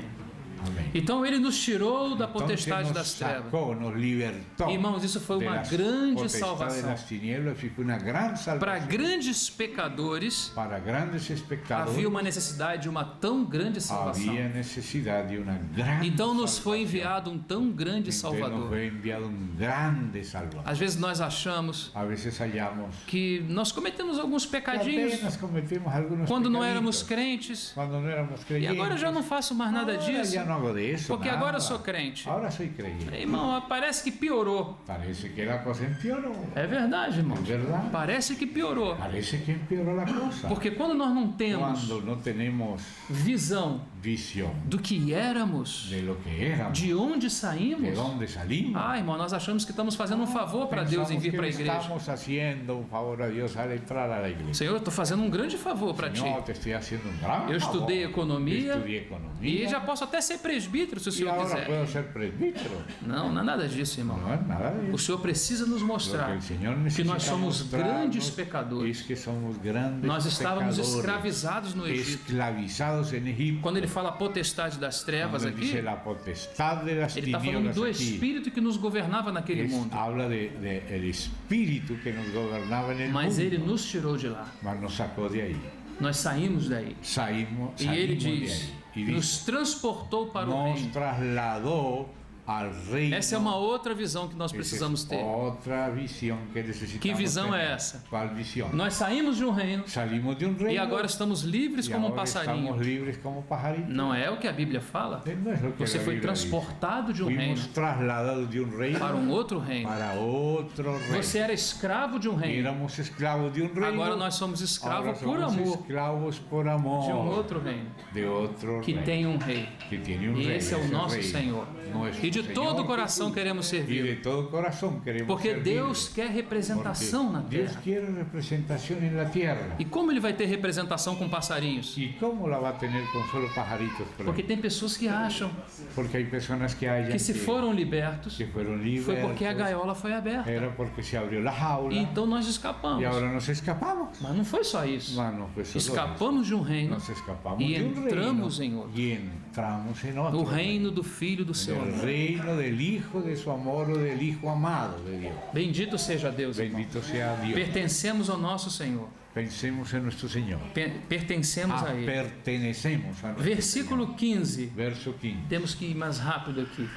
Amén. Então Ele nos tirou da Entonces potestade nos das trevas. sacó, nos libertó Irmãos, isso foi de uma las grande potestades salvação. das tinieblas y fue una gran Para salvación. grandes pecadores, Para grandes espectadores havia uma necessidade de uma tão grande salvação. había necesidad de una gran Então nos foi salvación. enviado um tão grande Entonces nos Salvador. fue enviado un grande Salvador. Às vezes nós achamos A veces hallamos que nós cometemos alguns que pecadinhos apenas cometemos algunos quando não pecaditos, éramos crentes. cuando no éramos E creyentes. agora eu já não faço mais nada Ahora disso, ya no hago de eso, porque nada. agora eu sou crente. Ahora soy creyente. Irmão, parece que piorou. Parece que la cosa empeoró. É verdade, irmão. Es verdad. Parece que piorou. Parece que empeoró la cosa. Porque quando nós não temos Cuando no tenemos visão visión do que éramos, de lo que éramos, de onde de saímos, dónde salimos. irmão, nós achamos que estamos fazendo um favor para Deus em Pensamos vir que para a le igreja. estamos haciendo un favor a Dios al entrar a la iglesia. Senhor, eu estou fazendo um grande favor para ti. Señor, te estoy haciendo un gran Eu favor. estudei economia Estudié economía e já posso até ser presbítero se o y Senhor ahora quiser. puedo ser presbítero. Não, não é nada disso, irmão. No es nada de O eso. Senhor precisa nos Lo que mostrar el Señor que necesita nós somos mostrarnos grandes pecadores. es que somos grandes Nós estávamos pecadores, escravizados no Egito. esclavizados en Egipto. Quando ele fala potestade das trevas Cuando dice aqui, la potestad de las ele está falando tinieblas do aquí, espírito que nos governava naquele mundo. habla de el espíritu que nos gobernaba en el Mas mundo, ele nos tirou de lá. mas nos sacó de ahí. Nós saímos daí. Saímos E ele de diz: ahí. Y dice, nos transportou para o nos reino. trasladó al reino. Essa é uma outra visão que nós Esa precisamos es ter. otra visión que necesitamos Que visão tener. é essa? ¿Cuál visión? Nós saímos de um reino Salimos de un reino e agora estamos livres y como um ahora passarinho. estamos libres como pajaritos. Não é o que a Bíblia fala? No es lo que Você la foi Biblia dice. transportado de um reino Fuimos trasladados de un reino para um outro reino. para otro reino. Você era escravo de um reino. Éramos esclavos de un reino. Agora nós somos ahora escravos por somos amor esclavos por amor de um outro reino de otro que reino. tem um rei. Que tiene un E rey, esse é o ese nosso rey, Senhor. nuestro E de Señor todo o coração Jesús. queremos Y de servir. todo corazón queremos Porque servirle. Deus quer representação na Porque Deus terra. quiere representación en la tierra. E como ele vai ter representação com passarinhos? ¿Y cómo la va a tener con solo pajaritos? por Porque ahí? tem pessoas que acham Porque hay personas que hayan que se foram libertos que fueron libres. foi porque a gaiola foi aberta. Era porque se abrió la jaula E então nós y escapamos. ahora nos escapamos. Mas não foi só isso. Mas no fue solo Escapamos de um eso. reino Nos escapamos e de un entramos reino em outro. y entramos en otro. O reino do Filho do seu El amor. reino del Hijo de su amor o del Hijo amado de Dios. Bendito seja Deus, irmão. Bendito sea Dios. Pertencemos ao nosso Senhor. Pensemos en nuestro Señor. Pertencemos a Ele. Pertenecemos a nuestro Versículo 15. Señor. Verso 15. Temos que ir mais rápido aqui.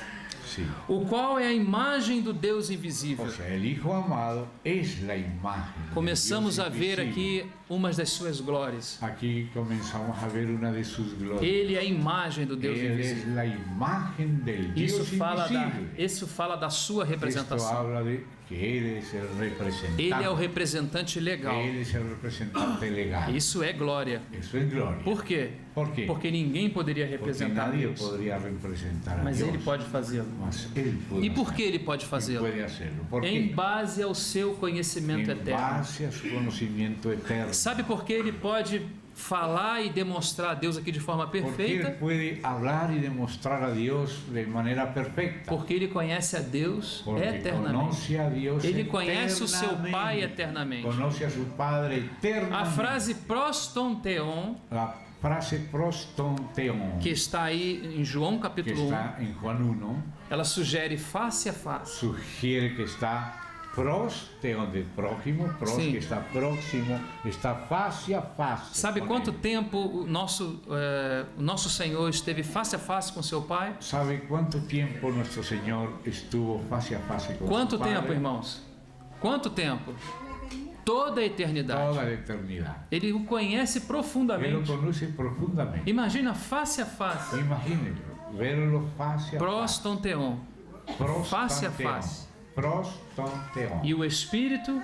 Sí. O qual é a imagem do Deus invisível. O sea, el Hijo amado es la imagen. del Começamos Dios a ver invisible. aqui umas das suas glórias. Aquí comenzamos a ver una de sus glorias. Ele é a imagem do Deus Él es invisível. la imagen del Dios invisible. Isso fala da sua Esto representação. habla de que Él es el representante. Ele é o representante legal. Él es el representante legal. Isso é glória. Eso es gloria. Por quê? ¿Por qué? Porque ninguém poderia Porque representar nadie Deus. podría representar a Mas Dios. ele pode fazê-lo. Mas él puede E por que hacerlo. ele pode Él fazê-lo? puede hacerlo. ¿Por Em qué? base ao seu conhecimento En eterno. base a su conocimiento eterno. Sabe por que ele pode falar e demonstrar a Deus aqui de forma Porque él perfeita? puede hablar y demostrar a Dios de manera perfecta. Porque ele conhece a Deus Porque eternamente. conoce a Dios Ele conhece o seu Pai eternamente. eternamente. Conoce a su Padre eternamente. A frase prostonteon, La frase prostonteon, que está aí em João que capítulo 1, está en Juan 1, ela sugere face a face. sugiere que está prosteon de prójimo, pros Sim. que está próximo, está face a face. Sabe con quanto él. tempo o nosso Senhor esteve face a face com seu Pai? ¿Sabe cuánto tiempo nuestro Señor estuvo face a face con Quanto su Padre? tempo, irmãos? Quanto tempo? Toda a eternidade. Toda la eternidad. Ele o conhece Él lo profundamente. conoce profundamente. Imagina face a face. Imagínenlo, verlo face a face. Prostonteon. Face a face. Prostonteon. E o Espírito,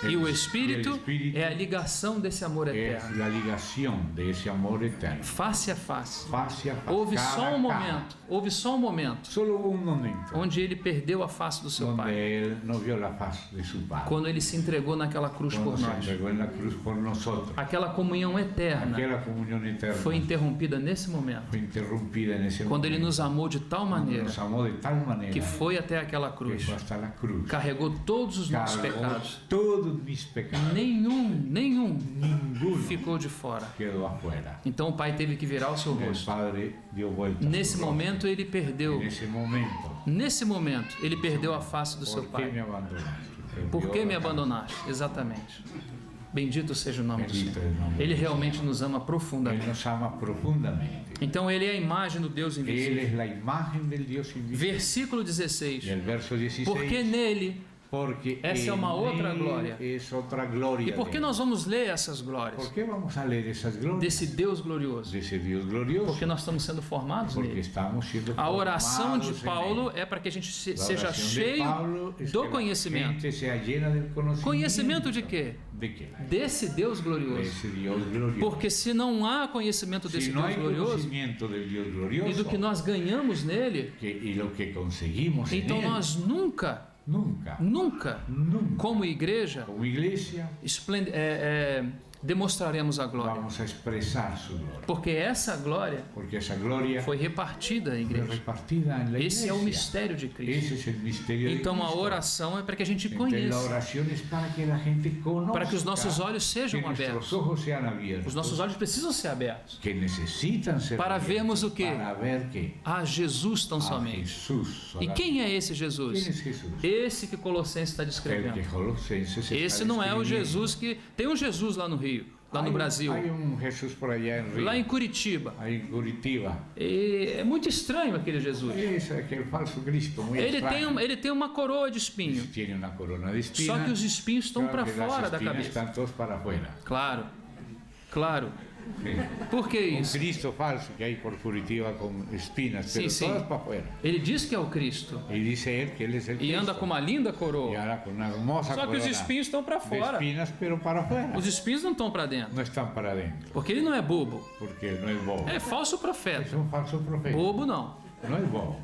El- e o y el Espírito Espíritu é a ligação desse amor es eterno. la ligación de ese amor eterno. Face a face. Face a face. Houve cara só a um cara. momento, houve só um momento Solo hubo un momento onde ele perdeu a face do seu donde Pai. él no vio la faz de su Padre. Quando ele se entregou naquela cruz Cuando por se nós. entregó en la cruz por nosotros. Aquela comunhão eterna Aquella comunión eterna foi interrompida nesse momento. fue interrumpida en ese Quando ele momento. nos amou de tal Cuando maneira nos amó de tal manera que foi até aquela que cruz. fue hasta la cruz. Carregou todos os nossos Cargó pecados. todos mis pecados. Nenhum Ninguno ficou de fora. quedó afuera. Então o Pai teve que virar o seu El rosto. Padre dio vuelta. Nesse su rostro. momento ele perdeu. Nesse momento, Ele perdeu a face do seu ¿por qué me Pai. abandonaste? Por que me Envió la abandonaste? Exatamente. Bendito seja o nome do Bendito Senhor. é o nome Ele do realmente nos ama Él profundamente. nos ama profundamente. Então ele é a imagem do Deus Él invisível. es la imagen del Dios invisible. Versículo Y 16. el verso 16. Porque nele. Porque Essa é uma en outra él glória. es otra gloria. E por que de él. nós vamos ler essas glórias? ¿Por qué vamos a leer esas glorias Desse Deus glorioso. de ese Dios glorioso? Porque nós estamos sendo formados Porque nele. estamos siendo A oração de formados en Paulo él. é para que a gente La seja oración de cheio Pablo es do que la conhecimento. gente sea llena del conocimiento. Conhecimento de quê? ¿De qué? Desse Deus De glorioso. ese Dios glorioso. Porque se não há conhecimento desse Si no Deus hay glorioso conocimiento del Dios e glorioso do que nós ganhamos nele, y lo que conseguimos en então él, nós nunca, nunca, como igreja, como iglesia, demonstraremos a glória. vamos a expresar su gloria. Porque essa glória Porque esa gloria foi repartida à fue igreja. repartida en la Esse iglesia. é o mistério de Cristo. Ese es el misterio de Então a Cristo. oração é para que a gente Entonces, la conheça, oración es para que la gente conozca, para que os nossos olhos sejam que nuestros abertos. ojos sean abiertos, Os nossos olhos precisam ser abertos que necesitan ser para abiertos, vermos o quê? Para ver que a Jesus tão a somente. Jesús E solamente. quem é esse ¿Quién Jesus? es Jesús? Esse que Colossenses está El que descrevendo. Colosenses está Esse não é o describiendo. Jesus que... Tem um Jesus lá no Rio, lá no Brasil, Hay un Jesús por allá en Río, lá em Curitiba. hay en Curitiba. E é muito estranho aquele Jesus. Es aquel falso Cristo, muy Ele extraño. tem uma coroa de espinho, Tiene una corona de espinas. só que os espinhos estão Claro para que las fora da espinas cabeça. están todos para afuera. Claro, claro. Sí. Por que Un isso? Cristo falso que hay por Curitiba con espinas, Sí, pero sí. todas para afuera. Ele diz que é o Cristo Y dice él que él es el e Cristo. anda com uma linda Y coroa. ahora con una hermosa Só que os corona espinhos estão para de fora. espinas, pero para afuera. Os espinhos não estão para dentro, No están para adentro, porque ele não é bobo. porque él no es bobo. É falso Es profeta. un falso profeta. Bobo não. No es bobo.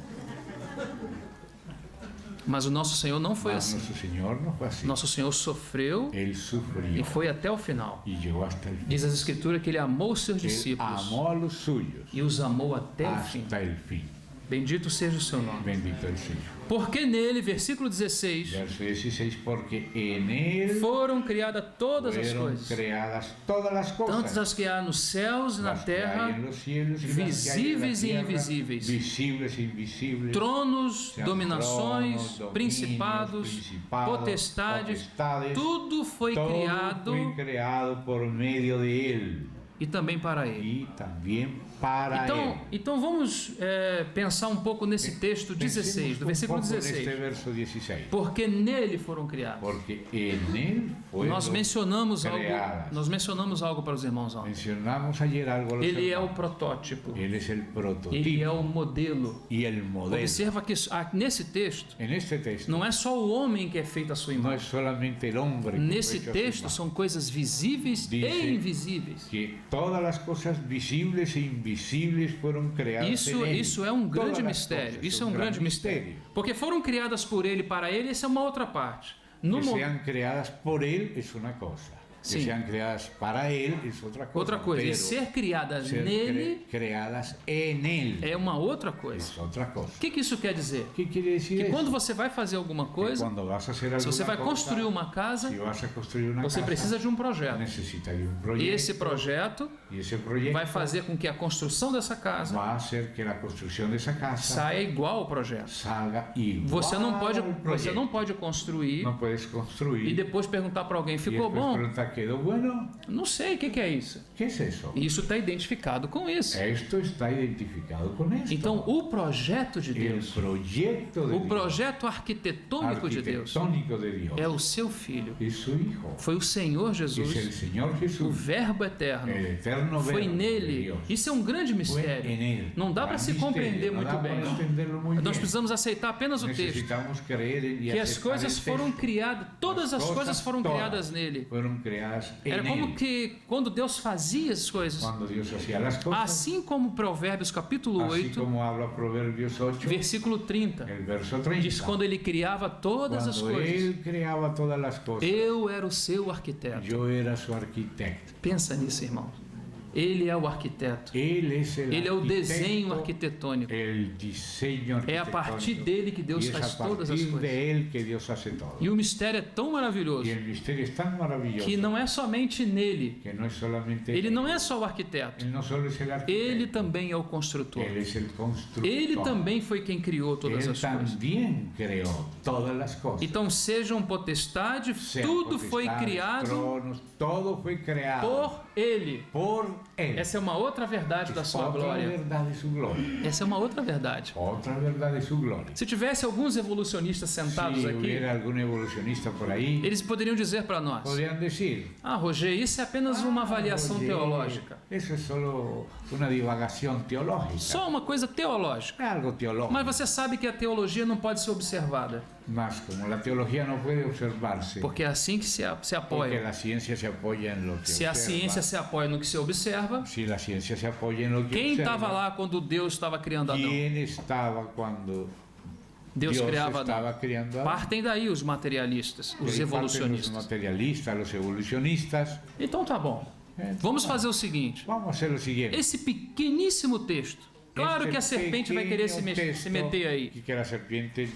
Mas o nosso Senhor não foi Mas assim. nuestro Señor no fue así. Nosso Senhor sofreu Él e sufrió foi até o final. y llegó hasta el fin. Diz as Escrituras que ele amou os seus Él discípulos amó a los suyos e os amou até o fim. hasta el fin. Bendito seja o seu nome. Bendito el Señor. Porque nele, versículo 16, Verso 16, porque en Él foram criadas todas as fueron coisas, creadas todas las tanto cosas. as que há nos céus e na Las que hay terra, en los cielos y las que hay en la visíveis e tierra, invisíveis, visibles e invisibles, tronos, sean dominações, tronos, dominios, principados, principados, potestades, potestades, tudo foi todo criado fue creado por medio de Él e também para ele. y también para Él. Então vamos pensar um pouco nesse texto 16, do versículo Pensemos un poco en 16. este verso 16. Porque nele foram criados. Porque en Él Nós mencionamos creadas. algo para os irmãos ontem. Mencionamos ayer algo a los Ele é o hermanos. protótipo. Él es el Ele é prototipo o modelo. y el modelo. Observa que nesse texto En este texto não é só o homem que é feito à sua no imagem. es solamente el hombre que Nesse fue hecho a su texto imagen. são coisas visíveis Dice e invisíveis. que todas las cosas visibles e invisibles fueron creadas en Él. Isso é um Todas grande las mistério. cosas, Isso é um grande mistério. Porque foram criadas por ele e para ele, essa é uma outra parte. No Que mo- sean creadas por Él es una cosa. Que Sí. sean creadas para Él es otra cosa. Outra coisa, e Pero ser criadas ser nele creadas en Él é uma outra coisa. es otra cosa. O que isso quer dizer? ¿Qué quiere decir Que eso? quando você vai fazer alguma Que coisa, cuando vas a hacer se você vai alguna cosa, construir uma casa, si vas a construir una você casa, precisa de um projeto. necesita de un E proyecto. esse projeto Y ese proyecto vai fazer com que a construção dessa casa va a hacer que la construcción de esa casa saia igual ao projeto. salga igual Você não pode, al proyecto. construir No puedes construir e depois perguntar para alguém, y ficou después bom? preguntar, ¿quedó bueno? Não sei, o que é isso? ¿Qué es eso? Isso está identificado com isso. Esto está identificado con esto. Então, o projeto de el Deus, proyecto de o Dios, projeto arquitetônico de Deus, arquitectónico de Dios, é o seu Filho. es su Hijo. Foi o Senhor Es el Jesus, Señor o Jesús, Verbo eterno. el eterno Foi Verbo de nele. Dios. Isso é um grande Fue mistério. en él. Não dá para se compreender No muito da bem. para entenderlo muy Nós bien. precisamos aceitar apenas o texto. Necesitamos creer y Que as aceptar coisas el foram texto. criadas, todas as Las coisas cosas foram todas criadas nele. Fueron creadas en Era como él. que quando Deus fazia as coisas, Cuando Dios hacía las cosas, assim como Provérbios capítulo así 8, como habla Proverbios 8, versículo 30, el verso 30, diz quando ele criava todas as cuando coisas, él creaba todas las cosas, eu era o seu arquiteto. yo era su arquitecto. Pensa nisso, irmãos. Ele é o arquiteto. Él es el Ele é o desenho arquitecto, arquitetônico. el diseño É a partir arquitectónico. dele que Deus Y es faz a todas as partir coisas. de él que Dios hace todo. E o mistério é tão maravilhoso Y el misterio es tan maravilloso que não é somente nele. que no es solamente Ele não é só o arquiteto. él no solo es el Ele arquitecto, também é o construtor. él es el constructor. Ele também foi quem criou todas Él as coisas. también creó todas las cosas. Então, sejam potestade, Sean tudo foi potestades, criado tronos, todo fue creado por Ele. por él. Essa é uma outra verdade da sua Otra glória. verdad de su gloria. Essa é uma outra verdade. Otra verdad de su gloria. Se tivesse alguns evolucionistas sentados Si aqui, hubiera algún evolucionista por ahí, eles poderiam dizer para nós: podrían decir, Ah, Roger, isso é apenas uma avaliação "Oye, teológica. eso es solo una divagación teológica. Só uma coisa teológica. Es algo teológico. Mas você sabe que a teologia não pode ser observada, Mas como la teología no puede observarse, porque é assim que se porque apoia. la ciencia se apoya en lo que Se a observa. ciência se apoia no que se observa, Si la ciencia se apoya en lo que quem observa, estava lá quando Deus estava criando Adão? ¿quién estaba cuando Deus criava Adão. estaba criando a Adán? Partem daí os materialistas, os De ahí parten los evolucionistas. materialistas, los evolucionistas. Então tá bom. Vamos fazer o seguinte: Vamos a hacer lo siguiente. esse pequeníssimo texto, claro que a serpente vai querer se meter aí, Que la serpiente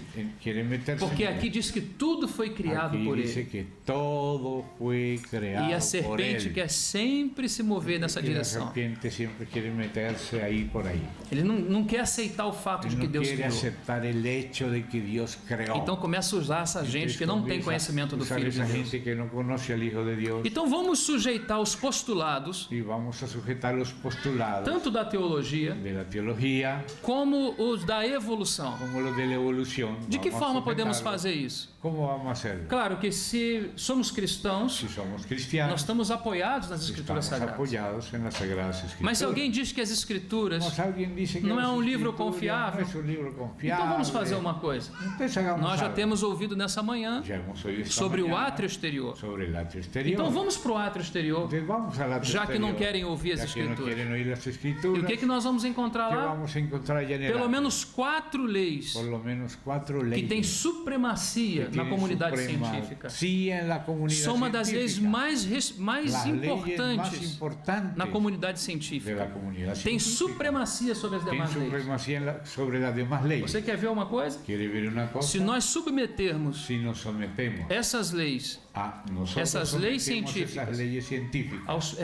quiere meterse. porque en él. aqui diz que tudo foi criado Aquí por dice ele. que todo fue creado E a por serpente él. quer sempre se mover nessa Y la direção. serpiente siempre quiere meterse ahí por ahí. Ele não quer aceitar o fato de Él que no Deus quiere criou. aceptar el hecho de que Dios creó. Então começa a usar essa gente que não tem conhecimento do Filho de esa Deus. gente que no conoce al Hijo de Dios. Então vamos sujeitar os postulados, Y vamos a sujetar los postulados tanto da teologia de la teología como os da evolução. como los de la evolución. De que Vamos a forma podemos sujetarlos. fazer isso? ¿Cómo vamos a hacerlo? Claro que se somos cristãos, Si somos nós cristianos, estamos apoiados nas Escrituras estamos Sagradas. apoyados en las Sagradas Escrituras. Mas se alguém diz que as Escrituras, Mas alguien dice que não é las um livro Escrituras confiável, no es un libro confiable. então vamos fazer uma coisa. Entonces hagamos Nós já algo. temos ouvido nessa manhã Ya hemos oído esta sobre o mañana átrio exterior. sobre el atrio exterior. Então vamos para o átrio exterior. Entonces vamos al atrio Já que não exterior. querem ouvir as Ya que no Escrituras. quieren oír las E Escrituras, o que nós vamos encontrar ¿qué lá? vamos a encontrar allá en el Pelo atrio? menos 4 leis Por lo menos 4 que leyes têm supremacia que na tienen comunidade científica. supremacía en la comunidad São uma das leis científica. mais Las leyes más importantes importantes na comunidade de científica. la comunidad Tem científica. supremacia sobre as Tienen demais leis. supremacía sobre las demás leyes. Você quer ver uma coisa? ¿Quiere ver una cosa? Se nós submetermos Si nos sometemos essas leis a nosotros Essas leis sometemos científicas. esas leyes científicas, aos,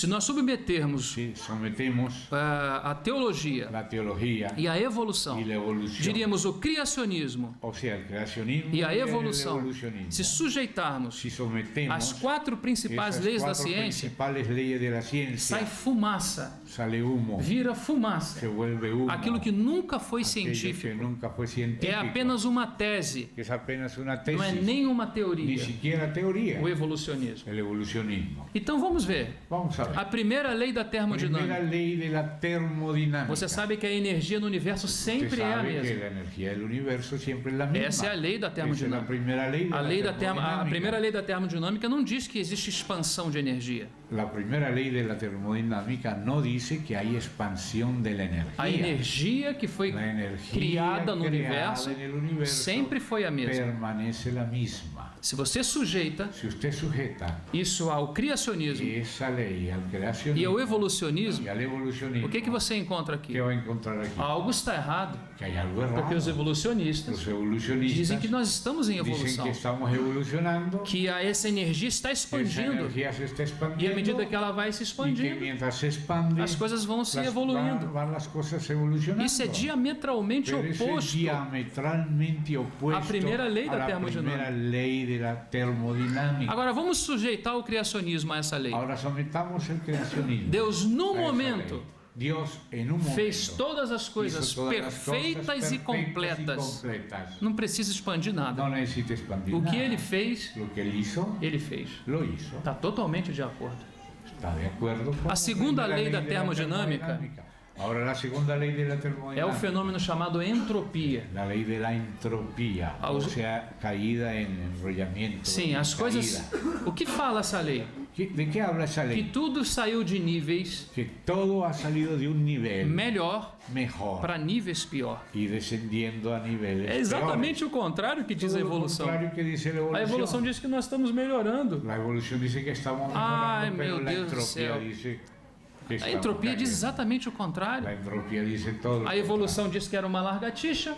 Se nós submetermos si sometemos a teologia la teología e a evolução, y la evolución, diríamos o criacionismo o sea, el creacionismo e a y el evolução, evolucionismo, se sujeitarmos si sometemos às 4 principais esas leis da 4 ciência, principales leyes de la ciencia, sai fumaça, sale humo, vira fumaça. se vuelve humo, Aquilo que nunca foi aquello que científico nunca fue é científico, apenas uma tese, que es apenas una não tesis, é nenhuma ni teoria, siquiera teoría, o evolucionismo. el evolucionismo. Então vamos ver. Vamos a ver. A primeira lei da Primera termodinâmica. ley de la termodinámica. Você sabe que a energia no universo Usted sempre é a sabe que mesma. la energía del universo siempre es la misma. Essa é a lei da Esa es la termodinâmica. primera ley de A la primeira termodinámica. lei da termodinâmica não diz que existe expansão de energia. La primera ley de la termodinámica no dice que hay expansión de la energía. A energia que foi La energía criada no creada universo en el universo sempre foi a mesma. permanece la misma. Se você sujeita Si usted sujeta isso ao criacionismo esa ley al e ao creacionismo evolucionismo, y al evolucionismo, o que você encontra aqui? ¿qué va a encontrar aquí? Algo está errado, Que hay algo errado. porque os evolucionistas Los evolucionistas dizem que nós estamos em dicen evolução, que estamos evolucionando, que essa energia está esa expandindo energía se está e à expandiendo. medida que ela vai se Y que expandindo, mientras se expande, as coisas vão se las- evoluindo. van las cosas evolucionando. Isso é diametralmente Pero eso es oposto diametralmente opuesto à primeira lei da a la termodinâmica. primera ley de la termodinámica. Agora vamos sujeitar o criacionismo a essa lei. Ahora sometamos el creacionismo. Deus, num a esa momento, lei. Dios en un momento fez todas as coisas hizo todas las perfeitas cosas e perfectas completas. y completas. Não precisa expandir nada. No necesita expandir O que nada. ele fez, Lo que él hizo, ele fez. lo hizo. Está totalmente de acordo. Está de acuerdo con A segunda la lei da de la termodinámica termodinámica. Ahora la segunda ley de la É o termodinámica. fenômeno chamado entropia. La lei de la entropía, Ah, o sea, caída en enrollamiento. Sim, as coisas. caída. O que fala essa lei? ¿De qué habla esa Que ley? tudo saiu de níveis Que todo ha salido de un nivel melhor mejor para níveis pior. y descendiendo a niveles É exatamente o contrário que diz a peores. Todo lo evolução. contrario que dice la A evolución. evolução diz que nós estamos melhorando. La evolución dice que estamos Ay, mejorando, meu pero la Deus do entropía céu. dice que A estamos entropia diz cayendo. exatamente o contrário. La entropía dice todo. lo A evolução diz que era uma largatixa.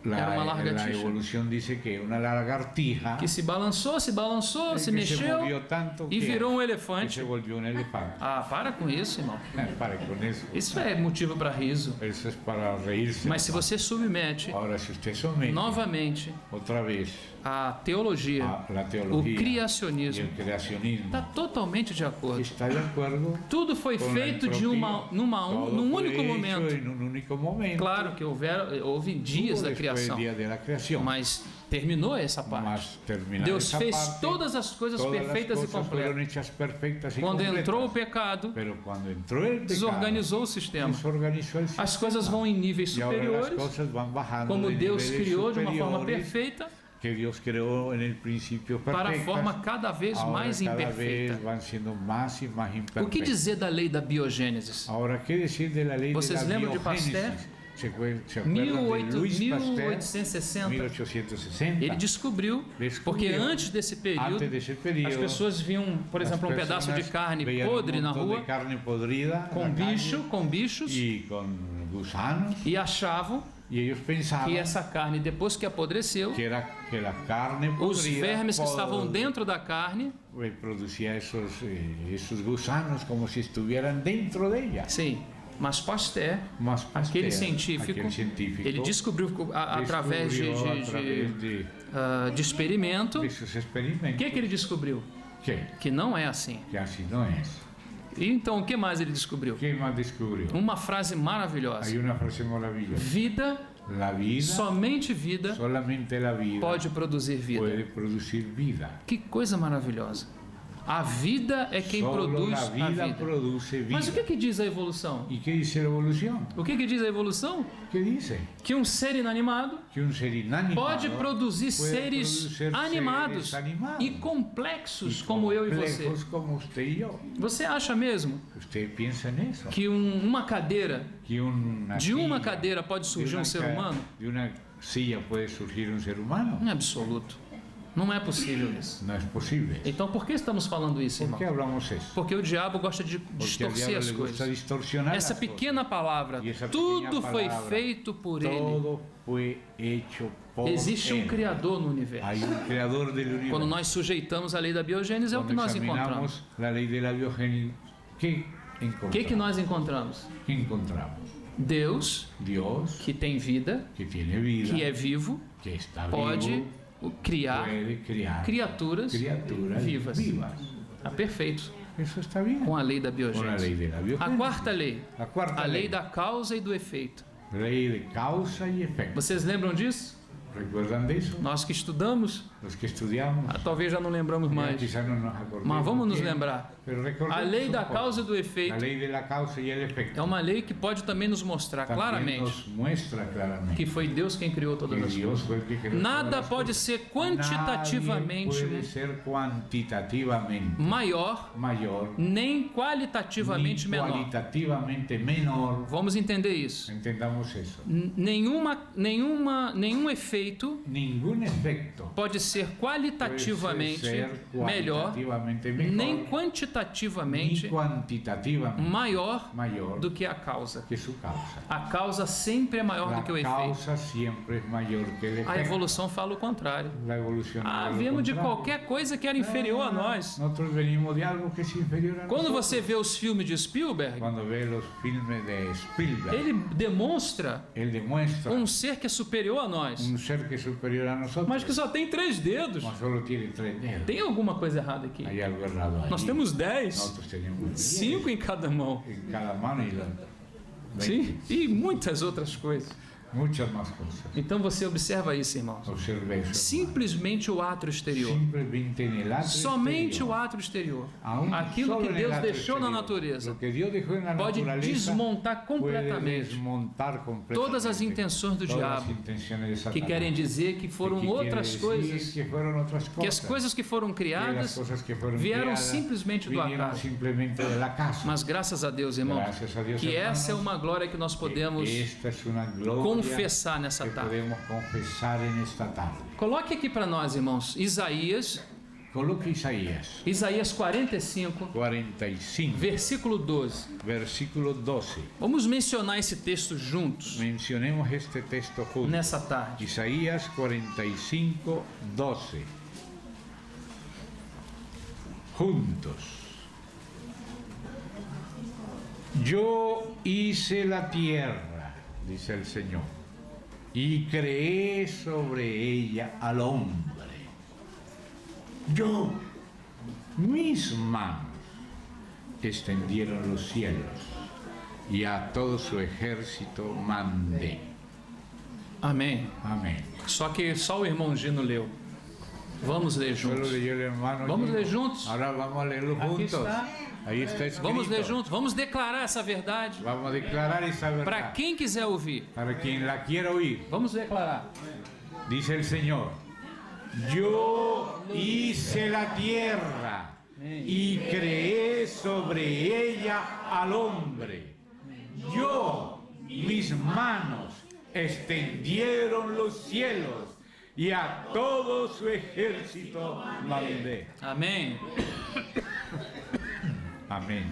Era uma la lagartixa. evolución dice que una lagartija Que se balançou, se que se mexeu movió tanto e que, virou um que elefante. se volvió un elefante. Ah, para com isso, irmão. Pare con eso. Isso é motivo para riso. Eso es para reírse. Mas se você submete Ahora, si usted somete novamente otra vez a teologia, a la o teología y criacionismo, el creacionismo, está totalmente de acordo. está de acuerdo Tudo foi con la feito de entropía. Todo num fue único hecho momento. en un único momento. Claro que houve dias Hubo da después criação, el día de la creación. mas terminou essa parte. Mas terminada Deus esa fez parte, todas as coisas todas perfeitas las e cosas fueron completas. hechas perfectas y Quando completas. entrou o pecado, Pero cuando entró el pecado, desorganizou o sistema. desorganizó el sistema. As coisas vão em níveis Y ahora las superiores, cosas van bajando como de Deus niveles criou de uma forma superiores perfeita, que Dios creó en el principio para a perfectas. forma cada vez Ahora mais cada imperfeita. vez van siendo más y más imperfectas. O que dizer da lei da biogênese? Ahora, ¿qué decir de la ley Vocês de la lembram de biogénesis? Pasteur? ¿Se acuerdan de Louis Pasteur? 1860, 1860. ele descobriu, porque antes desse Antes período, desse período, as pessoas viam, por as exemplo, um pedaço de personas carne veían podre un na montón rua, de carne podrida com na calle bichos, y con gusanos, e achavam y ellos pensaban que essa carne, depois que apodreceu, que era que la carne os podrida vermes que estavam dentro da carne, producía esos gusanos como si estuvieran dentro de ella. sim, mas Pasteur, Mas Pasteur, aquele científico, ele descobriu através de experimento, desses o experimentos que ele descobriu? Que não é assim. que assim não é. E então, o que mais ele descobriu? ¿Qué más descubrió? Uma frase maravilhosa. Hay una frase maravillosa. Vida, La vida, somente vida, solamente la vida pode produzir vida. puede producir vida. Que coisa maravilhosa. A vida é quem Solo produz la a vida vida. produce vida. Mas o que diz a evolução? ¿Y qué dice la evolución? O que diz a evolução? ¿Qué dice? Que um ser inanimado Que un ser inanimado pode produzir puede seres producir animados seres animados e complexos como eu e você. complejos como usted y yo. Você acha mesmo Usted piensa en eso. que uma cadeira, Que una de uma silla, cadeira pode surgir um ser humano? De una silla puede surgir un ser humano. Em absoluto. Não é possível isso. No es posible. Então por que estamos falando isso, ¿Por irmão? qué hablamos eso? Porque o diabo gosta de Porque al distorcer diablo as le gusta coisas. distorsionar Essa las pequena palavra, E essa tudo pequena foi palavra, feito por ele. Todo fue hecho por Existe um Él. Criador no universo. Hay un creador del universo. Quando nós sujeitamos a lei da biogênese, é o que Cuando nós encontramos. examinamos la ley de la biogénesis, ¿qué O que nós encontramos? ¿Qué encontramos? Deus, Dios, que tem vida, que tiene vida, que é vivo, que está pode vivo, criar puede criar criaturas vivas. Tá perfeito. Eso está bien. Com a lei da Con la biogênese. lei de la A biogénesis. quarta lei, La cuarta a lei ley, da causa e do efeito. ley de causa y efecto. Vocês lembram disso? ¿Recuerdan de eso? Nós que estudamos, Los que estudiamos, talvez já não lembramos mais, quizás no nos acordemos mas vamos nos bien, lembrar. pero recordemos A lei un da poco. causa e do La efeito ley de la causa y el efecto é uma lei que pode também nos mostrar también claramente nos muestra claramente que foi Deus quem criou todas que as Dios coisas. fue el que creó Nada todas las pode cosas. ser Nadie quantitativamente puede ser cuantitativamente maior mayor nem ni qualitativamente menor. cualitativamente menor. Vamos entender isso. Entendamos eso. Nenhum efeito Ningún efecto pode ser qualitativamente puede ser melhor, cualitativamente mejor, nem ni quantitativamente cuantitativamente maior mayor do que a causa. que su causa. A causa sempre é maior La do que o efeito. causa siempre es mayor que el A efecto. evolução fala o contrário. La evolución habla lo Viemos de contrario. qualquer coisa que era inferior a nós. Nosotros venimos de algo que es inferior a Quando nosotros. você vê os filmes de Spielberg, Cuando ve los filmes de Spielberg, ele demonstra él demuestra ser que é superior a nós, un ser que es superior a nosotros, mas que só tem 3 dedos. mas solo tiene 3 dedos. Tem alguma coisa errada aqui. Hay algo errado ahí. Nós temos 10, Nosotros tenemos 10 5 em cada mão. en cada mano y 20. Sim, e muitas outras coisas. Muchas más cosas. Então você observa isso, irmãos. Observe eso. Simplesmente o ato exterior. Simplemente en el atrio Somente exterior. o ato exterior. Aún Aquilo solo que en el Deus atrio deixou na exterior. natureza Lo que Dios dejó en la pode naturaleza desmontar puede completamente desmontar completamente todas as intenções do todas as diabo, intenciones de que Satanás. querem dizer que foram Que quiere outras decir coisas, que fueron otras que as cosas. coisas que foram Que las criadas cosas que fueron vieram criadas simplesmente do vinieron acaso. simplemente del acaso. Mas graças a Deus, irmãos, Gracias a Dios, que hermanos, essa é uma glória que nós podemos esta es una gloria confessar nessa que tarde. podemos confesar en esta tarde. Coloque aqui para nós, irmãos, Isaías Coloque Isaías 45, 45, versículo 12. versículo 12. Vamos mencionar esse texto juntos Mencionemos este texto juntos. nessa tarde. Isaías 45, 12. Juntos. Yo hice la tierra, dice el Señor, y creé sobre ella al hombre. Yo, mis manos, extendieron los cielos, y a todo su ejército mandé. Amém. Amén. Só que só o irmão Gino leu. Vamos ler Solo juntos. leyó el hermano. Vamos Gino. ler juntos. Ahora vamos a leerlo Aqui juntos. está. Ahí está escrito. Vamos ler juntos. Vamos declarar essa verdade Vamos a declarar esa verdad. para quem quiser ouvir. Para quien la quiera oír. Vamos declarar. Dice el Señor, yo hice la tierra y creé sobre ella al hombre. Yo, mis manos, extendieron los cielos y a todo su ejército mandé. Amém. Amén.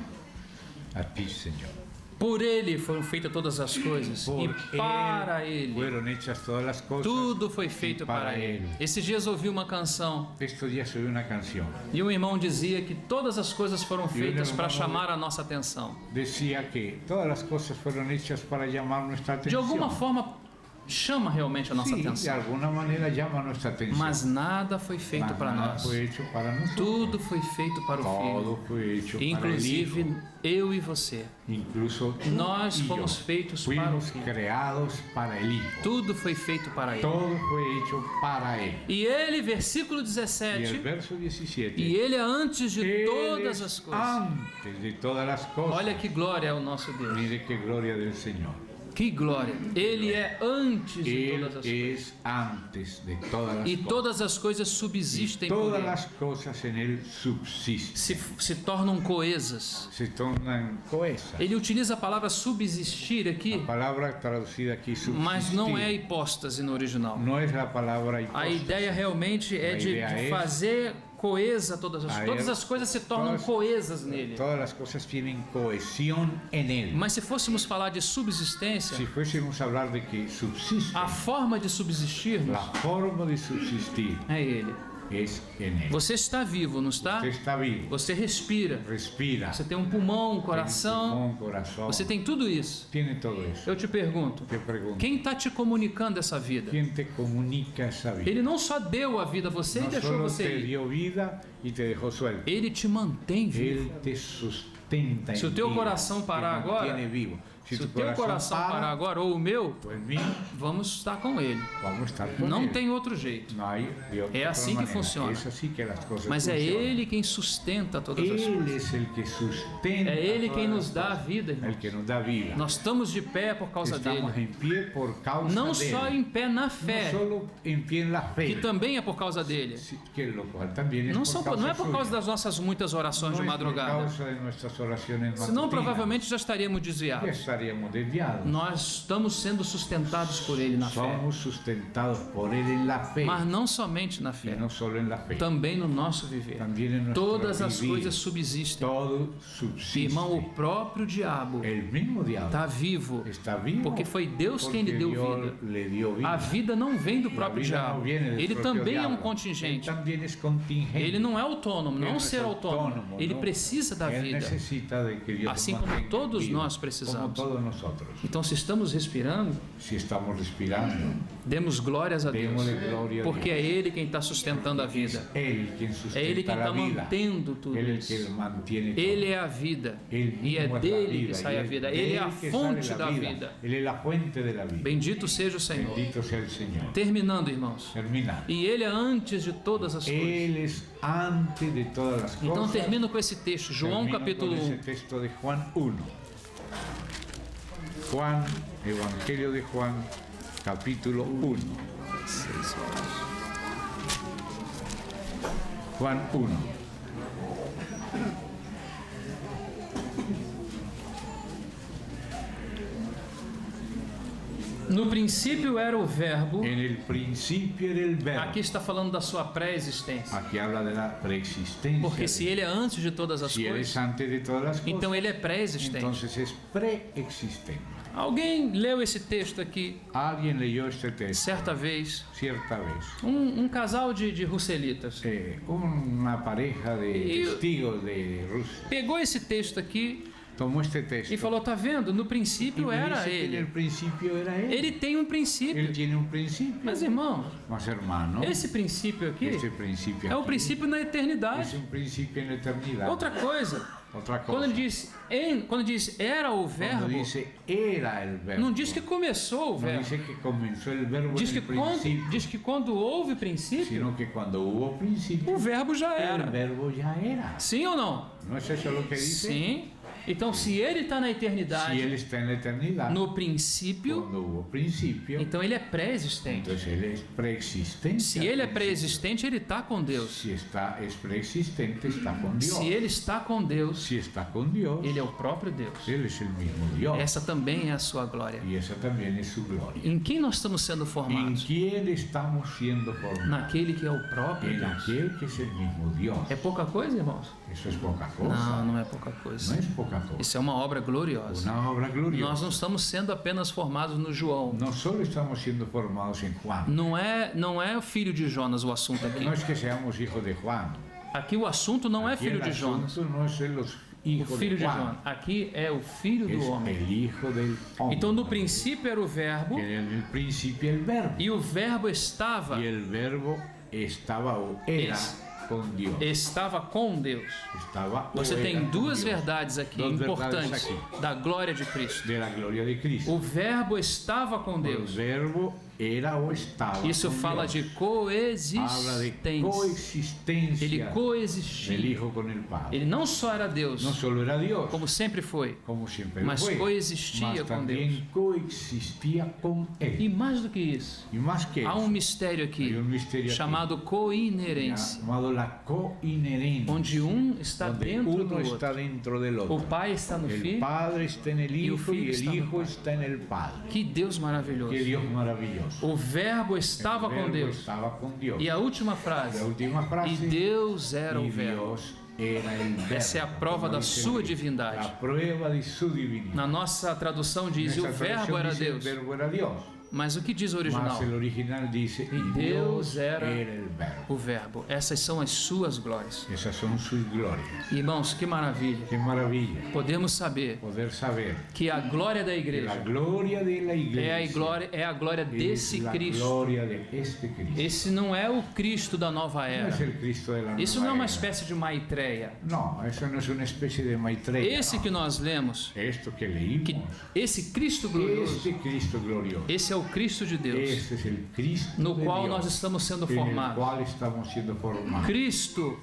A ti, Señor. Por ele foram feitas todas as coisas Por e para ele fueron hechas todas las cosas. tudo foi feito e para ele. Esses dias ouvi uma canção Estos días oí una canción. e um irmão dizia que todas as coisas foram feitas para irmão chamar a nossa atenção. Decía que todas las cosas fueron hechas para llamar nuestra De atención. alguma forma chama realmente a nossa Sí, de atenção. alguna manera llama nuestra atención. Mas nada foi feito Mas para nada nós. foi hecho para nosotros. Tudo foi feito para o Todo Filho. fue hecho Inclusive para el eu e você. Hijo. Incluso tú Nós y yo fomos feitos para o fuimos Filho. creados para el Hijo. Tudo foi feito para ele. Todo fue hecho para Él. E ele, versículo Y el 17, verso 17. e ele é antes de Él todas es as coisas. antes de todas las cosas. Olha que glória é o nosso Deus. Mire qué gloria del Señor. Que glória. Ele é antes de Él todas as coisas. es antes de todas las E cosas. todas as coisas subsistem por Todas ele. las cosas en Él subsisten. Se tornam coesas. Se tornan coesas. Ele utiliza a palavra subsistir aqui, La palabra traducida aquí subsistir mas não é hipóstase no original. no es la palabra A hipóstasis. ideia realmente é A de ideia é fazer coesa todas as coisas se tornam coesas nele. Todas las cosas tienen cohesión en él. Mas se fôssemos falar de subsistência, Si fuésemos a hablar de que subsiste, a forma de subsistirmos la forma de subsistir é ele. es en él. Você está vivo, não está? Usted está vivo, Você respira. respira, Você tem um pulmão, um tiene coração. pulmón, corazón, Você tem tudo isso. tiene todo eso. Eu te pergunto, Te pregunto, quem está te comunicando essa vida? ¿quién te comunica esa vida? Ele não só deu a vida a você e No deixou solo você te ir. dio vida y te dejó suelto. Ele te mantém vivo. Él te sustenta Se o en teu vida, coração parar te agora, mantiene vivo. Si Se o tu teu coração parar agora, ou o meu, o el mío, vamos estar com ele. vamos a estar con Não él. tem outro jeito. No hay de otra É assim que manera. funciona. Es así que las cosas Mas é funcionan. ele quem sustenta todas as Él coisas. es el que sustenta. É ele quem todas nos las dá a cosas. vida, irmãos. El que nos da vida. Nós estamos de pé por causa Estamos dele. en pie por causa Não de só él. em pé na No fé, solo en pie en la fe. que também é por causa dele. Sí, que lo cual también es Não, por não é por suya. causa das nossas muitas orações No de es por madrugada. causa de nuestras oraciones Senão matutinas. provavelmente já estaríamos Ya desviados. estaríamos desviados. Nós estamos sendo sustentados por ele na fé. Somos sustentados por él en la fe. Mas não somente na Y fé, no solo en la fe. também no nosso viver. También en nuestro Todas as vivir. coisas subsistem. Todo subsiste. Irmão, o próprio diabo El mismo diablo está vivo, está vivo. porque foi Deus quem lhe porque deu Dios vida. le dio vida. A vida não vem do La próprio vida diabo. no viene del Ele propio também é um diablo. contingente. Él también es contingente. Ele não é autônomo, Él não no es ser autônomo. autónomo, Ele no. precisa da Él vida. necesita de que Dios Assim lo como mantenga todos vivo, nós precisamos. como todos nosotros. Então, se estamos respirando, Si estamos respirando, demos glórias a Deus, démosle gloria a porque Dios. é Ele quem está sustentando a vida. Él quien É sustenta Ele quem la está vida. mantendo tudo Él el isso. que mantiene todo. Ele é a vida Él e é mismo es la dele que vida, sai y a es vida. de Ele é él a que fonte sale da la vida. Él es la fuente de la vida. Bendito seja o Senhor. Bendito sea el Señor. Terminando, irmãos. Termina. E Ele é antes de todas as coisas. Él es antes de todas las Então cosas. termino com esse texto, João Termino capítulo con ese 1. texto de Juan 1. Juan, Evangelio de Juan, capítulo 1. Juan 1. No princípio era o verbo. En el principio era el verbo. Aqui está falando da sua pré-existência. Aquí habla de la preexistencia. Porque se Ele é antes de todas as Si eres coisas, antes de todas las cosas, então Ele é pré-existente. entonces es preexistente. Alguém leu esse texto aqui Alguien leyó este texto certa vez. cierta vez. Um casal de russelitas Una pareja de Y- testigos de Rusia pegou esse texto aqui tomó este texto e falou: tá vendo? No y princípio me era dice que en el ele. principio era él. Ele tem um Él princípio. tiene un principio. Mas irmãos, Mas hermano, esse princípio aqui este principio é o aquí princípio na es eternidade. un principio en la eternidad. Outra coisa, Otra cosa. quando ele diz era o Cuando verbo, dice era el verbo, não diz que começou o no verbo. dice que comenzó el verbo Diz en que, el principio, diz que quando houve princípio, sino que cuando hubo principio, o verbo já el era. verbo ya era. Sim ou não? ¿No es eso lo que dice? Sim. Então, se ele está na Si él eternidade, está en la eternidad, no princípio, cuando hubo principio, então ele é pré-existente. entonces él es preexistente. Se ele é pré-existente, ele está com Deus. Si es preexistente, está con Dios. Se ele está com Deus, Si está con Dios, ele é o próprio Deus. él es el mismo Dios. Essa também é a sua glória. Y esa también es su gloria. Em quem nós estamos sendo ¿En formados? quién estamos siendo formados? Naquele que é o próprio En Deus. aquel que es el mismo Dios. É pouca coisa, irmãos? Eso es poca cosa. Não, não é pouca No coisa. es poca cosa. Isso é uma obra gloriosa. Una obra Nós gloriosa. não estamos sendo apenas formados no João. No solo estamos siendo formados en Juan. Não é o filho de Jonas o assunto aqui. No es que seamos hijos de Juan. Aqui o assunto não é Aquí filho el de Jonas. asunto no es los O hijos filho de de Juan. Jonas. Aqui é o filho do Es homem. el hijo del hombre. Então, no princípio era o verbo, En el principio el verbo. e o verbo estava Y el verbo estaba o era con Dios. estava com Deus. Estava o Você era tem con duas Dios. verdades aqui Duas importantes verdades aqui. da glória de Cristo. De la gloria de Cristo. O verbo estava com El Deus. verbo era o estaba. Isso con fala Dios. de Habla de coexistência. coexistencia Ele del coexistia. Hijo con el Padre. Ele não só era Deus, No solo era Dios, como sempre foi, como siempre mas fue, coexistia mas com también coexistía con Él. e mais do que isso, Y más que há eso, mistério aqui hay un misterio aquí, chamado coinerência, llamado la coinherencia, onde está donde dentro do uno está outro. dentro del O otro. Pai está no El Filho. Padre está en el y el Hijo y Filho está el no Hijo Pai. está en el Padre. Que Deus maravilhoso. Qué Dios maravilloso. Dios. O verbo estava El com verbo Deus. estaba con Dios. E a última frase. La última frase. E Deus era y o verbo. Dios era el verbo. Essa é a prova da sua divindade. La prueba de su divinidad. Na nossa tradução diz: e o verbo era Deus. El verbo era Dios. Mas o que diz o original? Mas el original dice: y Deus era el verbo. o verbo. Essas são as suas glórias. Esas son sus glorias. Irmãos, que maravilha. Qué maravilla Podemos saber poder saber que a glória da que la igreja gloria de la iglesia é a glória desse es la Cristo. gloria de este Cristo. Esse não é o Cristo da nova No era. es el Cristo de la Isso nueva não é uma era. espécie de Maitreya. No, eso no es una especie de Maitreya. Esse no. que nós lemos, Esto que leímos, que esse Cristo glorioso, este Cristo glorioso, esse é o Cristo de Deus, este es el Cristo no de qual Dios, nós estamos sendo en el formados. cual estamos siendo formados. Cristo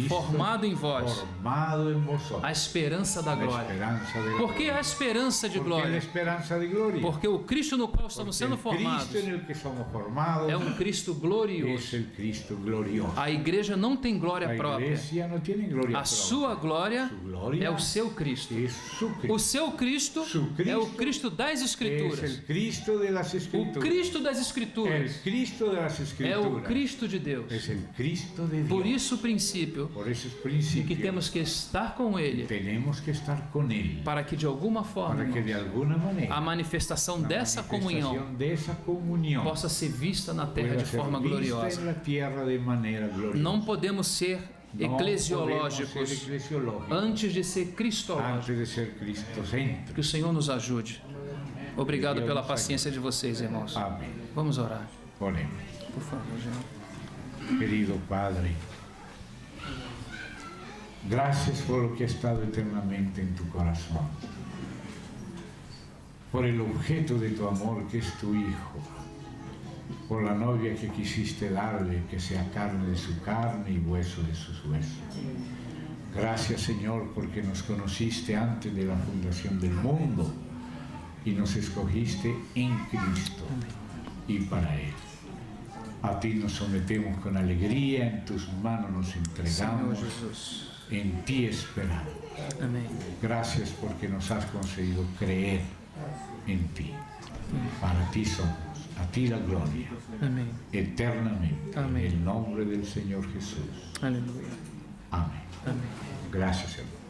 formado em vós, formado en vosotros, a esperança da la glória. esperanza de la Por que gloria. a esperança de ¿Por qué la glória? esperanza de gloria? Porque o Cristo no qual estamos Porque sendo el formados Cristo en el que somos formados é um Cristo es glorioso. el Cristo glorioso. A igreja não tem glória La própria. iglesia no tiene gloria A propia. sua glória Su gloria é o seu Cristo. es su Cristo. O seu Cristo Su Cristo é o Cristo das Es Escrituras. el Cristo de las O Escrituras. Cristo das El Escrituras Cristo de las é Escrituras. o Cristo de Deus. Es el Cristo de Dios. Por isso o princípio Por esos de principios que temos que estar com Ele tenemos que estar con Él para que de alguma forma para que de alguna manera a manifestação la dessa comunhão manifestación de esa comunión possa ser vista na terra pueda de ser forma vista gloriosa. en la tierra de manera gloriosa. Não podemos ser No eclesiológicos podemos ser eclesiológicos antes de ser cristológicos. antes de ser cristocéntricos. Que o Senhor nos ajude. Obrigado pela paciência de vocês, irmãos. Amén. Vamos orar. Oremos. Por favor, gente. Querido Padre, gracias por lo que ha estado eternamente en tu corazón, por el objeto de tu amor que es tu Hijo, por la novia que quisiste darle, que sea carne de su carne y hueso de sus huesos. Gracias, Señor, porque nos conociste antes de la fundación del mundo y nos escogiste en Cristo y para Él. A ti nos sometemos con alegría, en tus manos nos Senhor entregamos, Jesus. en ti esperamos. Amém. Gracias porque nos has concedido creer en ti. Para ti somos, a ti la gloria, Amém. eternamente. Amén. En el nombre del Señor Jesús. Aleluia. Amén. Amém. Gracias, hermano.